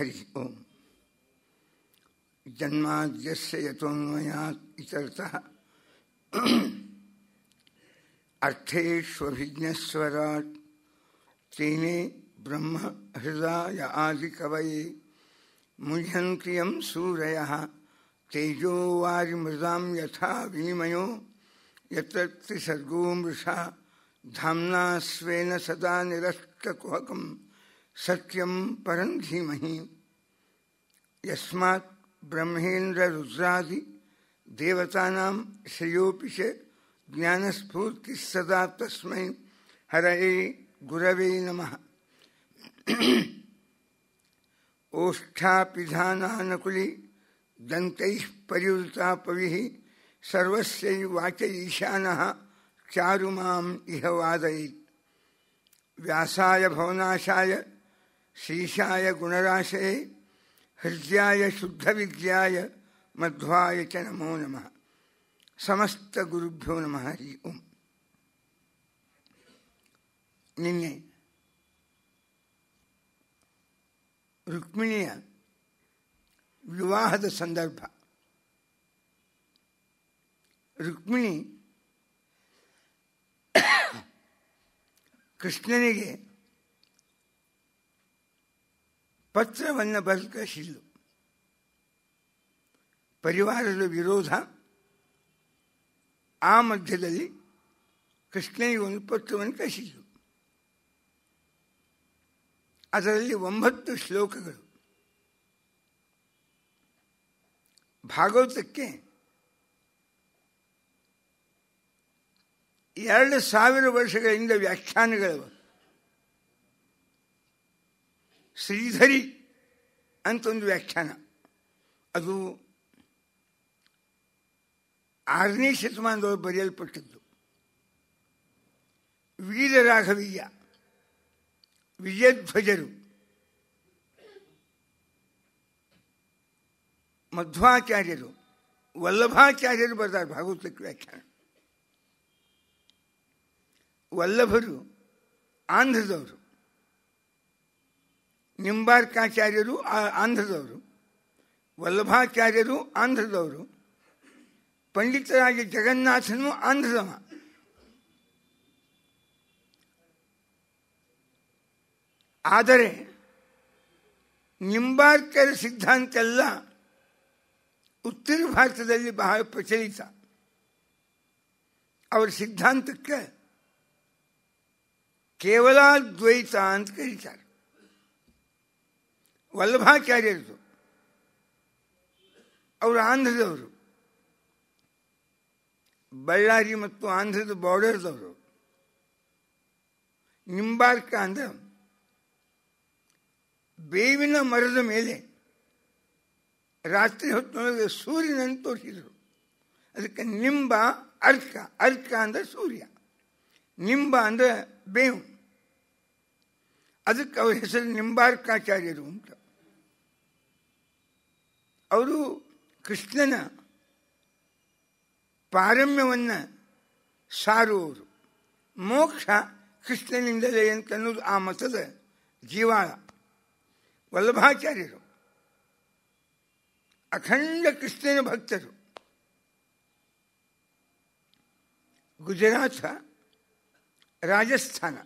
ಹರಿ ಓಂ. ಜನ್ಮಾದ್ಯಸ್ಯ ಯತೋನ್ಮಯಾತ್ ಇತರತಃ ಅರ್ಥೇಷ್ವಭಿಜ್ಞಸ್ವರಾಟ್ ತೇನೇ ಬ್ರಹ್ಮ ಹೃದಯ ಆದಿಕವಯೇ ಮುಹ್ಯಂತಿ ಯಂ ಸೂರಯಃ ತೇಜೋ ವಾರಿಮೃದಾಂ ಯಥಾ ವಿನಿಮಯೋ ಯತ್ರ ತ್ರಿಸರ್ಗೋ ಮೃಷಾ ಧಾಮ್ನಾ ಸ್ವೇನ ಸದಾ ನಿರಸ್ತಕುಹಕಂ ಸತ್ಯಂ ಪರಂ ಧೀಮಹಿ. ಯಸ್ಮಾತ್ ಬ್ರಹ್ಮೇಂದ್ರ ರುದ್ರಾದಿ ದೇವತಾನಾಂ ಶ್ರೇಯೋಪಿ ಚ ಜ್ಞಾನಸ್ಫೂರ್ತಿ ಸದಾ ತಸ್ಮೈ ಹರಯೇ ಗುರವೇ ನಮಃ. ಓಷ್ಠಾಪಿಧಾನಾನಕುಲಿ ದಂತೈಃ ಪರಿವೃತಾ ಪವಿಃ ಸರ್ವಸ್ಯೈವಾಚ ಈಶಾನಃ ಚಾರು ಮಾಂ ಇಹ ವಾದಯೇತ್. ವ್ಯಾಸಾಯ ಭವನಾಶಾಯ ಶ್ರೀಶಾಯ ಗುಣರಾಶಯೇ ಹೃದ್ಯಾಯ ಶುದ್ಧವಿದ್ಯಾಯ ಮಧ್ವಾಯ ಚ ನಮೋ ನಮಃ. ಸಮಸ್ತ ಗುರುಭ್ಯೋ ನಮಃ. ಹರಿ ಓಂ. ನಿನ್ನೆ ರುಕ್ಮಿಣಿಯ ವಿವಾಹದ ಸಂದರ್ಭ. ರುಕ್ಮಿಣಿ ಕೃಷ್ಣನಿಗೆ ಪತ್ರವನ್ನು ಬರೆದು ಕಳಿಸಿದ್ಲು. ಪರಿವಾರದ ವಿರೋಧ, ಆ ಮಧ್ಯದಲ್ಲಿ ಕೃಷ್ಣನಿಗೆ ಒಂದು ಪತ್ರವನ್ನು ಕಳಿಸಿದ್ಲು. ಅದರಲ್ಲಿ 9 ಶ್ಲೋಕಗಳು. ಭಾಗವತಕ್ಕೆ 2000 ವರ್ಷಗಳಿಂದ ವ್ಯಾಖ್ಯಾನಗಳು. ಶ್ರೀಧರಿ ಅಂತ ಒಂದು ವ್ಯಾಖ್ಯಾನ, ಅದು 6ನೇ ಶತಮಾನದೊಳಗೆ ಬರೆಯಲ್ಪಟ್ಟದ್ದು. ವೀರರಾಘವೀಯ, ವಿಜಯಧ್ವಜರು, ಮಧ್ವಾಚಾರ್ಯರು, ವಲ್ಲಭಾಚಾರ್ಯರು ಬರ್ತಾರೆ ಭಾಗವತಕ್ಕೆ ವ್ಯಾಖ್ಯಾನ. ವಲ್ಲಭರು ಆಂಧ್ರದವರು, ನಿಂಬಾರ್ಕಾಚಾರ್ಯರು ಆಂಧ್ರದವರು, ವಲ್ಲಭಾಚಾರ್ಯರು ಆಂಧ್ರದವರು, ಪಂಡಿತರಾಜ ಜಗನ್ನಾಥನು ಆಂಧ್ರದವ. ಆದರೆ ನಿಂಬಾರ್ಕರ ಸಿದ್ಧಾಂತ ಎಲ್ಲ ಉತ್ತರ ಭಾರತದಲ್ಲಿ ಬಹಳ ಪ್ರಚಲಿತ. ಅವರ ಸಿದ್ಧಾಂತಕ್ಕೆ ಕೇವಲಾದ್ವೈತ ಅಂತ ಕರೀತಾರೆ. ವಲ್ಲಭಾಚಾರ್ಯರದು, ಅವರು ಆಂಧ್ರದವರು, ಬಳ್ಳಾರಿ ಮತ್ತು ಆಂಧ್ರದ ಬಾರ್ಡರ್ದವರು. ನಿಂಬಾರ್ಕ ಅಂದರೆ ಬೇವಿನ ಮರದ ಮೇಲೆ ರಾತ್ರಿ ಹೊತ್ತಿನೊಳಗೆ ಸೂರ್ಯನನ್ನು ತೋರಿಸಿದರು. ಅದಕ್ಕೆ ನಿಂಬ ಅರ್ಕ, ಅರ್ಕ ಅಂದರೆ ಸೂರ್ಯ, ನಿಂಬ ಅಂದರೆ ಬೇವು. ಅದಕ್ಕೆ ಅವ್ರ ಹೆಸರು ನಿಂಬಾರ್ಕಾಚಾರ್ಯರು ಅಂತ. ಅವರು ಕೃಷ್ಣನ ಪಾರಮ್ಯವನ್ನು ಸಾರುವವರು. ಮೋಕ್ಷ ಕೃಷ್ಣನಿಂದಲೇ ಅಂತನ್ನೋದು ಆ ಮತದ ಜೀವಾಳ. ವಲ್ಲಭಾಚಾರ್ಯರು ಅಖಂಡ ಕೃಷ್ಣನ ಭಕ್ತರು. ಗುಜರಾತ, ರಾಜಸ್ಥಾನ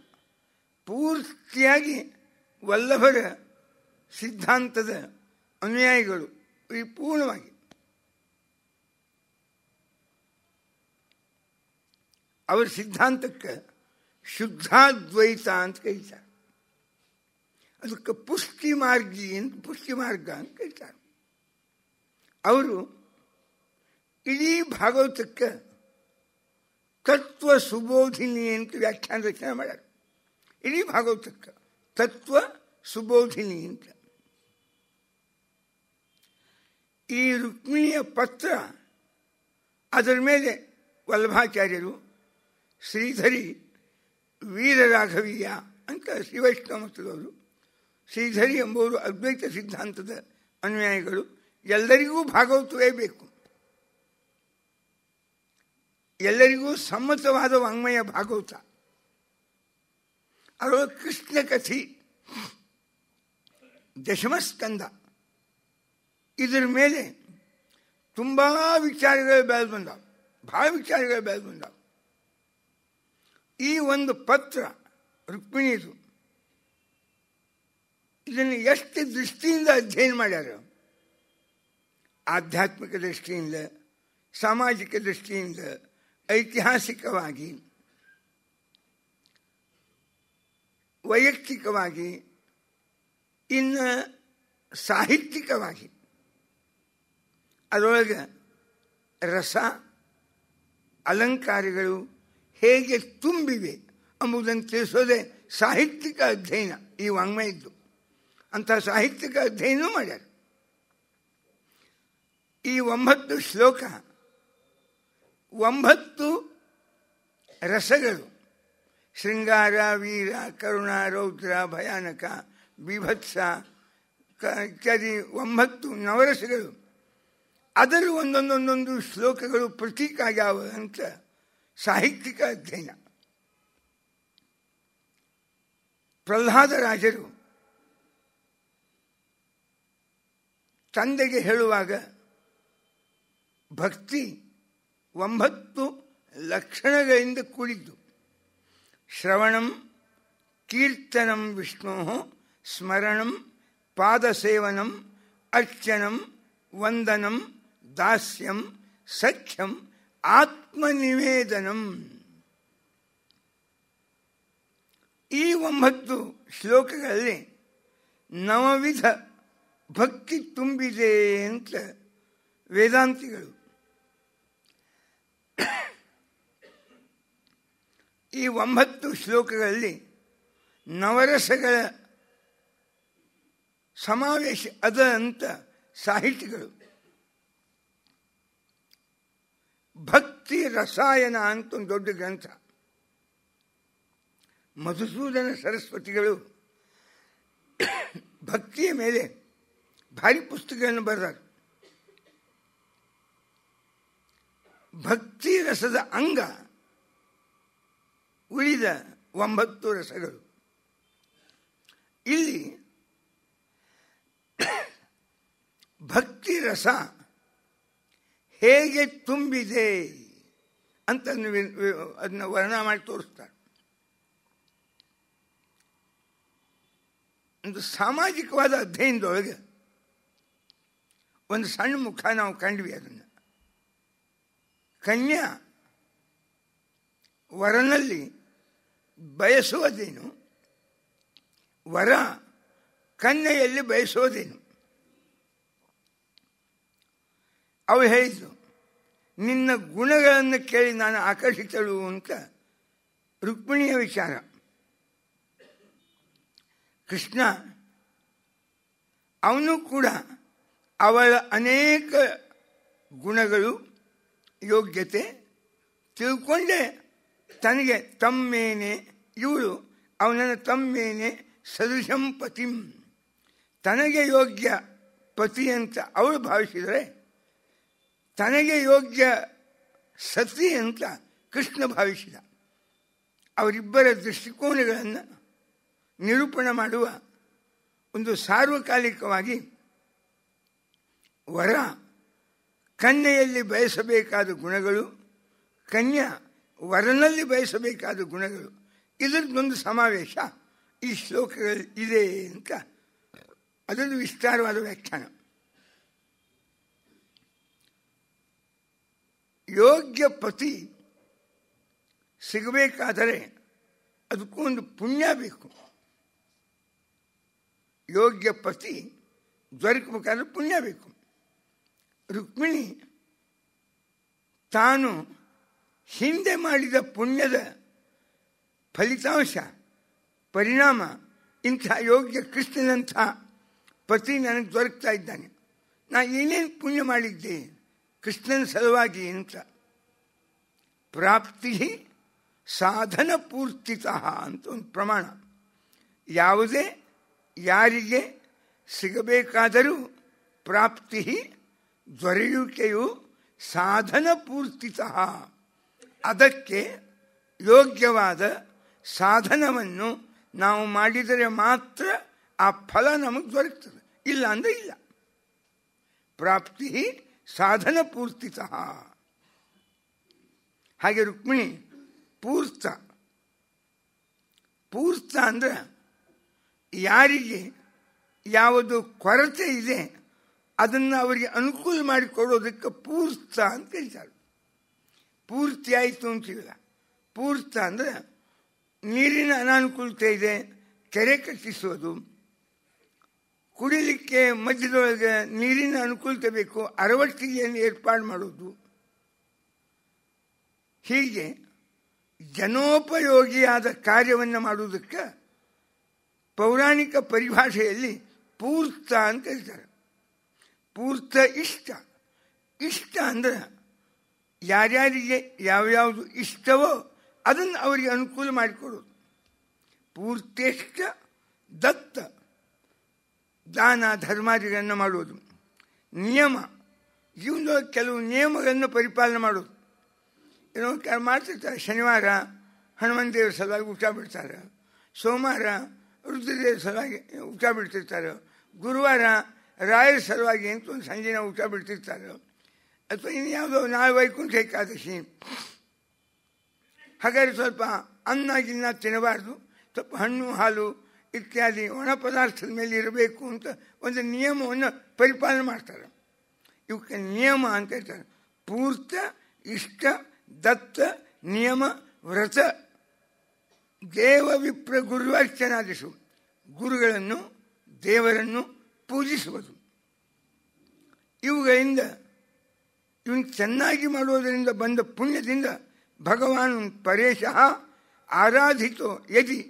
ಪೂರ್ತಿಯಾಗಿ ವಲ್ಲಭರ ಸಿದ್ಧಾಂತದ ಅನುಯಾಯಿಗಳು ಪರಿಪೂರ್ಣವಾಗಿ. ಅವರ ಸಿದ್ಧಾಂತಕ್ಕೆ ಶುದ್ಧಾದ್ವೈತ ಅಂತ ಕರೀತಾರೆ. ಅದಕ್ಕೆ ಪುಷ್ಟಿ ಮಾರ್ಗ ಅಂತ ಕರೀತಾರೆ. ಅವರು ಇಡೀ ಭಾಗವತಕ್ಕೆ ತತ್ವ ಸುಬೋಧಿನಿ ಅಂತ ವ್ಯಾಖ್ಯಾನ ರಚನೆ ಮಾಡ್ಯಾರ. ಇಡೀ ಭಾಗವತಕ್ಕೆ ತತ್ವ ಸುಬೋಧಿನಿ ಅಂತ. ಈ ರುಕ್ಮಿಣಿಯ ಪತ್ರ, ಅದರ ಮೇಲೆ ವಲ್ಲಭಾಚಾರ್ಯರು ಶ್ರೀಧರಿ ವೀರರಾಘವೀಯ ಅಂತ ಶ್ರೀವೈಷ್ಣವ ಮತದವರು, ಶ್ರೀಧರಿ ಎಂಬುವರು ಅದ್ವೈತ ಸಿದ್ಧಾಂತದ ಅನುಯಾಯಿಗಳು. ಎಲ್ಲರಿಗೂ ಭಾಗವತವೇ ಬೇಕು, ಎಲ್ಲರಿಗೂ ಸಮ್ಮತವಾದ ವಾಂಗ್ಮಯ ಭಾಗವತ. ಅದರೊಳಗೆ ಕೃಷ್ಣ ಕಥೆ ದಶಮಸ್ಕಂದ. ಇದರ ಮೇಲೆ ತುಂಬ ವಿಚಾರಗಳು ಬೆಳೆದು ಬಂದಾವ, ಭಾಳ ವಿಚಾರಗಳು ಬೆಳೆದು ಬಂದಾವ. ಈ ಒಂದು ಪತ್ರ ರುಕ್ಮಿಣಿದು, ಇದನ್ನು ಎಷ್ಟು ದೃಷ್ಟಿಯಿಂದ ಅಧ್ಯಯನ ಮಾಡ್ಯಾರ? ಆಧ್ಯಾತ್ಮಿಕ ದೃಷ್ಟಿಯಿಂದ, ಸಾಮಾಜಿಕ ದೃಷ್ಟಿಯಿಂದ, ಐತಿಹಾಸಿಕವಾಗಿ, ವೈಯಕ್ತಿಕವಾಗಿ, ಇನ್ನು ಸಾಹಿತ್ಯಿಕವಾಗಿ. ಅದರೊಳಗೆ ರಸ ಅಲಂಕಾರಗಳು ಹೇಗೆ ತುಂಬಿವೆ ಎಂಬುದನ್ನು ತಿಳಿಸೋದೇ ಸಾಹಿತ್ಯಿಕ ಅಧ್ಯಯನ ಈ ವಾಂಗ್ಮಯದ್ದು. ಅಂಥ ಸಾಹಿತ್ಯಿಕ ಅಧ್ಯಯನ ಮಾಡ್ಯಾರ. ಈ 9 ಶ್ಲೋಕ 9 ರಸಗಳು, ಶೃಂಗಾರ, ವೀರ, ಕರುಣ, ರೌದ್ರ, ಭಯಾನಕ, ಬೀಭತ್ಸ ಇತ್ಯಾದಿ 9 ನವರಸಗಳು, ಅದರ ಒಂದೊಂದೊಂದೊಂದು ಶ್ಲೋಕಗಳು ಪ್ರತೀಕ ಆಗ್ಯಾವ ಅಂತ ಸಾಹಿತ್ಯಿಕ ಅಧ್ಯಯನ. ಪ್ರಹ್ಲಾದರಾಜರು ತಂದೆಗೆ ಹೇಳುವಾಗ ಭಕ್ತಿ 9 ಲಕ್ಷಣಗಳಿಂದ ಕೂಡಿದ್ದು. ಶ್ರವಣಂ, ಕೀರ್ತನಂ ವಿಷ್ಣೋ, ಸ್ಮರಣಂ, ಪಾದಸೇವನಂ, ಅರ್ಚನಂ, ವಂದನಂ, ದಾಸ್ಯಂ, ಸಖ್ಯಂ, ಆತ್ಮನಿವೇದನಂ. ಈ 9 ಶ್ಲೋಕಗಳಲ್ಲಿ 9 ವಿಧ ಭಕ್ತಿ ತುಂಬಿದೆ ಅಂತ ವೇದಾಂತಿಗಳು. ಈ 9 ಶ್ಲೋಕಗಳಲ್ಲಿ ನವರಸಗಳ ಸಮಾವೇಶ ಅದ ಅಂತ ಸಾಹಿತಿಗಳು. ಭಕ್ತಿ ರಸಾಯನ ಅಂತ ಒಂದು ದೊಡ್ಡ ಗ್ರಂಥ. ಮಧುಸೂದನ ಸರಸ್ವತಿಗಳು ಭಕ್ತಿಯ ಮೇಲೆ ಭಾರಿ ಪುಸ್ತಕಗಳನ್ನು ಬರೆದಾರೆ. ಭಕ್ತಿ ರಸದ ಅಂಗ ಉಳಿದ 9 ರಸಗಳು. ಇಲ್ಲಿ ಭಕ್ತಿ ರಸ ಹೇಗೆ ತುಂಬಿದೆ ಅಂತ ಅದನ್ನು ವರ್ಣನೆ ಮಾಡಿ ತೋರಿಸ್ತಾರೆ. ಒಂದು ಸಾಮಾಜಿಕವಾದ ಅಧ್ಯಯನದೊಳಗೆ ಒಂದು ಸಣ್ಣ ಮುಖ ನಾವು ಕಂಡ್ವಿ. ಅದನ್ನು ಕನ್ಯಾ ವರನಲ್ಲಿ ಬಯಸುವುದೇನು, ವರ ಕನ್ಯೆಯಲ್ಲಿ ಬಯಸೋದೇನು? ಅವಳು ಹೇಳಿದ್ದು, ನಿನ್ನ ಗುಣಗಳನ್ನು ಕೇಳಿ ನಾನು ಆಕರ್ಷಿತಳು ಅಂತ ರುಕ್ಮಿಣಿಯ ವಿಚಾರ. ಕೃಷ್ಣ ಅವನು ಕೂಡ ಅವಳ ಅನೇಕ ಗುಣಗಳು, ಯೋಗ್ಯತೆ ತಿಳ್ಕೊಂಡೇ ತನಗೆ ತಮ್ಮೇನೆ, ಇವಳು ಅವನನ್ನು ತಮ್ಮೇನೆ ಸದೃಶಂ ಪತಿಂ, ತನಗೆ ಯೋಗ್ಯ ಪತಿ ಅಂತ ಅವಳು ಭಾವಿಸಿದರೆ ತನಗೆ ಯೋಗ್ಯ ಸತಿ ಅಂತ ಕೃಷ್ಣ ಭಾವಿಸಿದ. ಅವರಿಬ್ಬರ ದೃಷ್ಟಿಕೋನಗಳನ್ನು ನಿರೂಪಣೆ ಮಾಡುವ ಒಂದು ಸಾರ್ವಕಾಲಿಕವಾಗಿ ವರ ಕನ್ಯೆಯಲ್ಲಿ ಬಯಸಬೇಕಾದ ಗುಣಗಳು, ಕನ್ಯಾ ವರನಲ್ಲಿ ಬಯಸಬೇಕಾದ ಗುಣಗಳು, ಇದರದ್ದೊಂದು ಸಮಾವೇಶ ಈ ಶ್ಲೋಕಗಳು ಇದೆ ಅಂತ ಅದೊಂದು ವಿಸ್ತಾರವಾದ ವ್ಯಾಖ್ಯಾನ. ಯೋಗ್ಯ ಪತಿ ಸಿಗಬೇಕಾದರೆ ಅದಕ್ಕೂ ಒಂದು ಪುಣ್ಯ ಬೇಕು. ಯೋಗ್ಯ ಪತಿ ದೊರಕಬೇಕಾದ್ರೆ ಪುಣ್ಯ ಬೇಕು. ರುಕ್ಮಿಣಿ ತಾನು ಹಿಂದೆ ಮಾಡಿದ ಪುಣ್ಯದ ಫಲಿತಾಂಶ, ಪರಿಣಾಮ ಇಂಥ ಯೋಗ್ಯ ಕೃಷ್ಣನಂಥ ಪತಿ ನನಗೆ ದೊರಕ್ತಾ ಇದ್ದಾನೆ, ನಾ ಏನೇನು ಪುಣ್ಯ ಮಾಡಿದ್ದೆ ಕೃಷ್ಣನ ಸಲುವಾಗಿ ಅಂತ. ಪ್ರಾಪ್ತಿ ಸಾಧನ ಪೂರ್ತಿತಃ ಅಂತ ಒಂದು ಪ್ರಮಾಣ. ಯಾವುದೇ ಯಾರಿಗೆ ಸಿಗಬೇಕಾದರೂ ಪ್ರಾಪ್ತಿ ದೊರೆಯುವಿಕೆಯು ಸಾಧನ ಪೂರ್ತಿತಃ, ಅದಕ್ಕೆ ಯೋಗ್ಯವಾದ ಸಾಧನವನ್ನು ನಾವು ಮಾಡಿದರೆ ಮಾತ್ರ ಆ ಫಲ ನಮಗೆ ದೊರಕ್ತದೆ, ಇಲ್ಲ ಅಂದರೆ ಇಲ್ಲ. ಪ್ರಾಪ್ತಿ ಸಾಧನ ಪೂರ್ತಿತಃ. ಹಾಗೆ ರುಕ್ಮಿಣಿ ಪೂರ್ತ. ಪೂರ್ತ ಅಂದರೆ ಯಾರಿಗೆ ಯಾವುದು ಕೊರತೆ ಇದೆ ಅದನ್ನು ಅವರಿಗೆ ಅನುಕೂಲ ಮಾಡಿಕೊಡೋದಕ್ಕೆ ಪೂರ್ತ ಅಂತ ಹೇಳ್ತಾರೆ. ಪೂರ್ತಿ ಆಯಿತು ಅಂತೀವಿಲ್ಲ. ಪೂರ್ತ ಅಂದರೆ ನೀರಿನ ಅನಾನುಕೂಲತೆ ಇದೆ, ಕೆರೆ ಕಟ್ಟಿಸೋದು, ಕುಡಿಲಿಕ್ಕೆ ಮಧ್ಯದೊಳಗೆ ನೀರಿನ ಅನುಕೂಲತೆ ಬೇಕು, ಅರವಟ್ಟಿಗೆಯನ್ನು ಏರ್ಪಾಡು ಮಾಡೋದು. ಹೀಗೆ ಜನೋಪಯೋಗಿಯಾದ ಕಾರ್ಯವನ್ನು ಮಾಡುವುದಕ್ಕೆ ಪೌರಾಣಿಕ ಪರಿಭಾಷೆಯಲ್ಲಿ ಪೂರ್ತ ಅಂತ ಹೇಳ್ತಾರೆ. ಪೂರ್ತ ಇಷ್ಟ. ಇಷ್ಟ ಅಂದರೆ ಯಾರ್ಯಾರಿಗೆ ಯಾವ್ಯಾವುದು ಇಷ್ಟವೋ ಅದನ್ನು ಅವರಿಗೆ ಅನುಕೂಲ ಮಾಡಿಕೊಡೋದು. ಪೂರ್ತಿಷ್ಟ ದತ್ತ, ದಾನ ಧರ್ಮಾದಿಗಳನ್ನು ಮಾಡೋದು. ನಿಯಮ, ಜೀವನದೊಳಗೆ ಕೆಲವು ನಿಯಮಗಳನ್ನು ಪರಿಪಾಲನೆ ಮಾಡೋದು. ಏನೋ ಮಾಡ್ತಿರ್ತಾರೆ. ಶನಿವಾರ ಹನುಮಂತ ದೇವರ ಸಲುವಾಗಿ ಊಟ ಬಿಡ್ತಾರೆ, ಸೋಮವಾರ ರುದ್ರದೇವರ ಸಲುವಾಗಿ ಊಟ ಬಿಡ್ತಿರ್ತಾರೆ, ಗುರುವಾರ ರಾಯರ ಸಲುವಾಗಿ ಅಂತ ಒಂದು ಸಂಜೆನ ಊಟ ಬಿಡ್ತಿರ್ತಾರೆ, ಅಥವಾ ಇನ್ಯಾವುದೋ ನಾಳೆ ವೈಕುಂಠ ಏಕಾದಶಿ. ಹಾಗಾದರೆ ಸ್ವಲ್ಪ ಅನ್ನ ಗಿನ್ನ ತಿನ್ನಬಾರ್ದು, ಸ್ವಲ್ಪ ಹಣ್ಣು ಹಾಲು ಇತ್ಯಾದಿ ಒಣ ಪದಾರ್ಥದ ಮೇಲೆ ಇರಬೇಕು ಅಂತ ಒಂದು ನಿಯಮವನ್ನು ಪರಿಪಾಲನೆ ಮಾಡ್ತಾರೆ. ಇವಕ್ಕೆ ನಿಯಮ ಅಂತ ಹೇಳ್ತಾರೆ. ಪೂರ್ತ ಇಷ್ಟ ದತ್ತ ನಿಯಮ ವ್ರತ ದೇವ ವಿಪ್ರ ಗುರುವಾರ್ಚನಾದಿಸು, ಗುರುಗಳನ್ನು ದೇವರನ್ನು ಪೂಜಿಸುವುದು. ಇವುಗಳಿಂದ ಇವನು ಚೆನ್ನಾಗಿ ಮಾಡುವುದರಿಂದ ಬಂದ ಪುಣ್ಯದಿಂದ ಭಗವಾನ್ ಪರೇಶಃ ಆರಾಧಿತೋ ಯದಿ,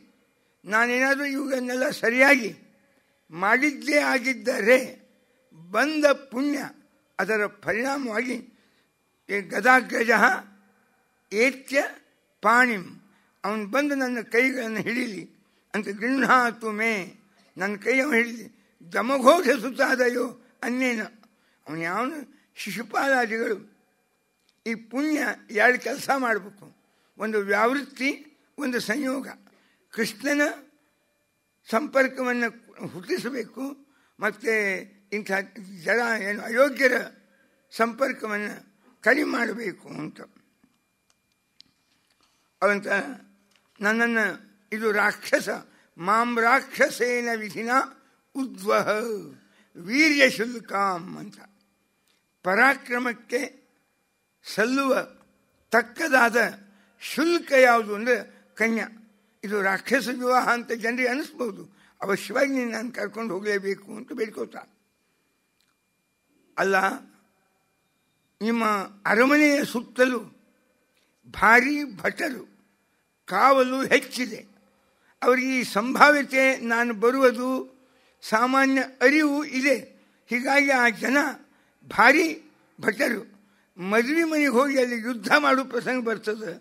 ನಾನೇನಾದರೂ ಇವುಗಳನ್ನೆಲ್ಲ ಸರಿಯಾಗಿ ಮಾಡಿದ್ದೇ ಆಗಿದ್ದರೆ ಬಂದ ಪುಣ್ಯ ಅದರ ಪರಿಣಾಮವಾಗಿ ಗದಾಗ್ರಜ ಏತ್ಯ ಪಾಣಿಂ, ಅವನು ಬಂದು ನನ್ನ ಕೈಗಳನ್ನು ಹಿಡೀಲಿ ಅಂತ ಗೃಹಾತು ಮೇ, ನನ್ನ ಕೈ ಅವನು ಹಿಡೀಲಿ. ದಮಘೋಷ ಸುತಾದಯೋ ಅನ್ನೇನ, ಅವನು ಯಾವನು ಶಿಶುಪಾಲಾದಿಗಳು ಈ ಪುಣ್ಯ ಎರಡು ಕೆಲಸ ಮಾಡಬೇಕು. ಒಂದು ವ್ಯಾವೃತ್ತಿ, ಒಂದು ಸಂಯೋಗ. ಕೃಷ್ಣನ ಸಂಪರ್ಕವನ್ನು ಹುಟ್ಟಿಸಬೇಕು, ಮತ್ತು ಇಂಥ ಜನ ಏನು ಅಯೋಗ್ಯರ ಸಂಪರ್ಕವನ್ನು ಕಡಿಮೆ ಮಾಡಬೇಕು ಅಂತ. ಅವಂತ ನನ್ನನ್ನು ಇದು ರಾಕ್ಷಸ ಮಾಂ ರಾಕ್ಷಸೇನ ವಿಧಿನ ಉದ್ವಹ ವೀರ್ಯ ಶುಲ್ಕಾಂ ಅಂತ. ಪರಾಕ್ರಮಕ್ಕೆ ಸಲ್ಲುವ ತಕ್ಕದಾದ ಶುಲ್ಕ ಯಾವುದು ಅಂದರೆ ಕನ್ಯಾ. ಇದು ರಾಕ್ಷಸ ವಿವಾಹ ಅಂತ ಜನರಿಗೆ ಅನ್ನಿಸ್ಬೋದು. ಅವಶ್ಯವಾಗಿ ನೀನು ನಾನು ಕರ್ಕೊಂಡು ಹೋಗಲೇಬೇಕು ಅಂತ ಬೇಡ್ಕೋತ. ಅಲ್ಲ, ನಿಮ್ಮ ಅರಮನೆಯ ಸುತ್ತಲೂ ಭಾರೀ ಭಟರು ಕಾವಲು ಹೆಚ್ಚಿದೆ. ಅವರಿಗೆ ಈ ಸಂಭಾವ್ಯತೆ ನಾನು ಬರುವುದು ಸಾಮಾನ್ಯ ಅರಿವು ಇದೆ. ಹೀಗಾಗಿ ಆ ಜನ ಭಾರೀ ಭಟರು ಮದುವೆ ಮನೆಗೆ ಹೋಗಿ ಅಲ್ಲಿ ಯುದ್ಧ ಮಾಡೋ ಪ್ರಸಂಗ ಬರ್ತದೆ,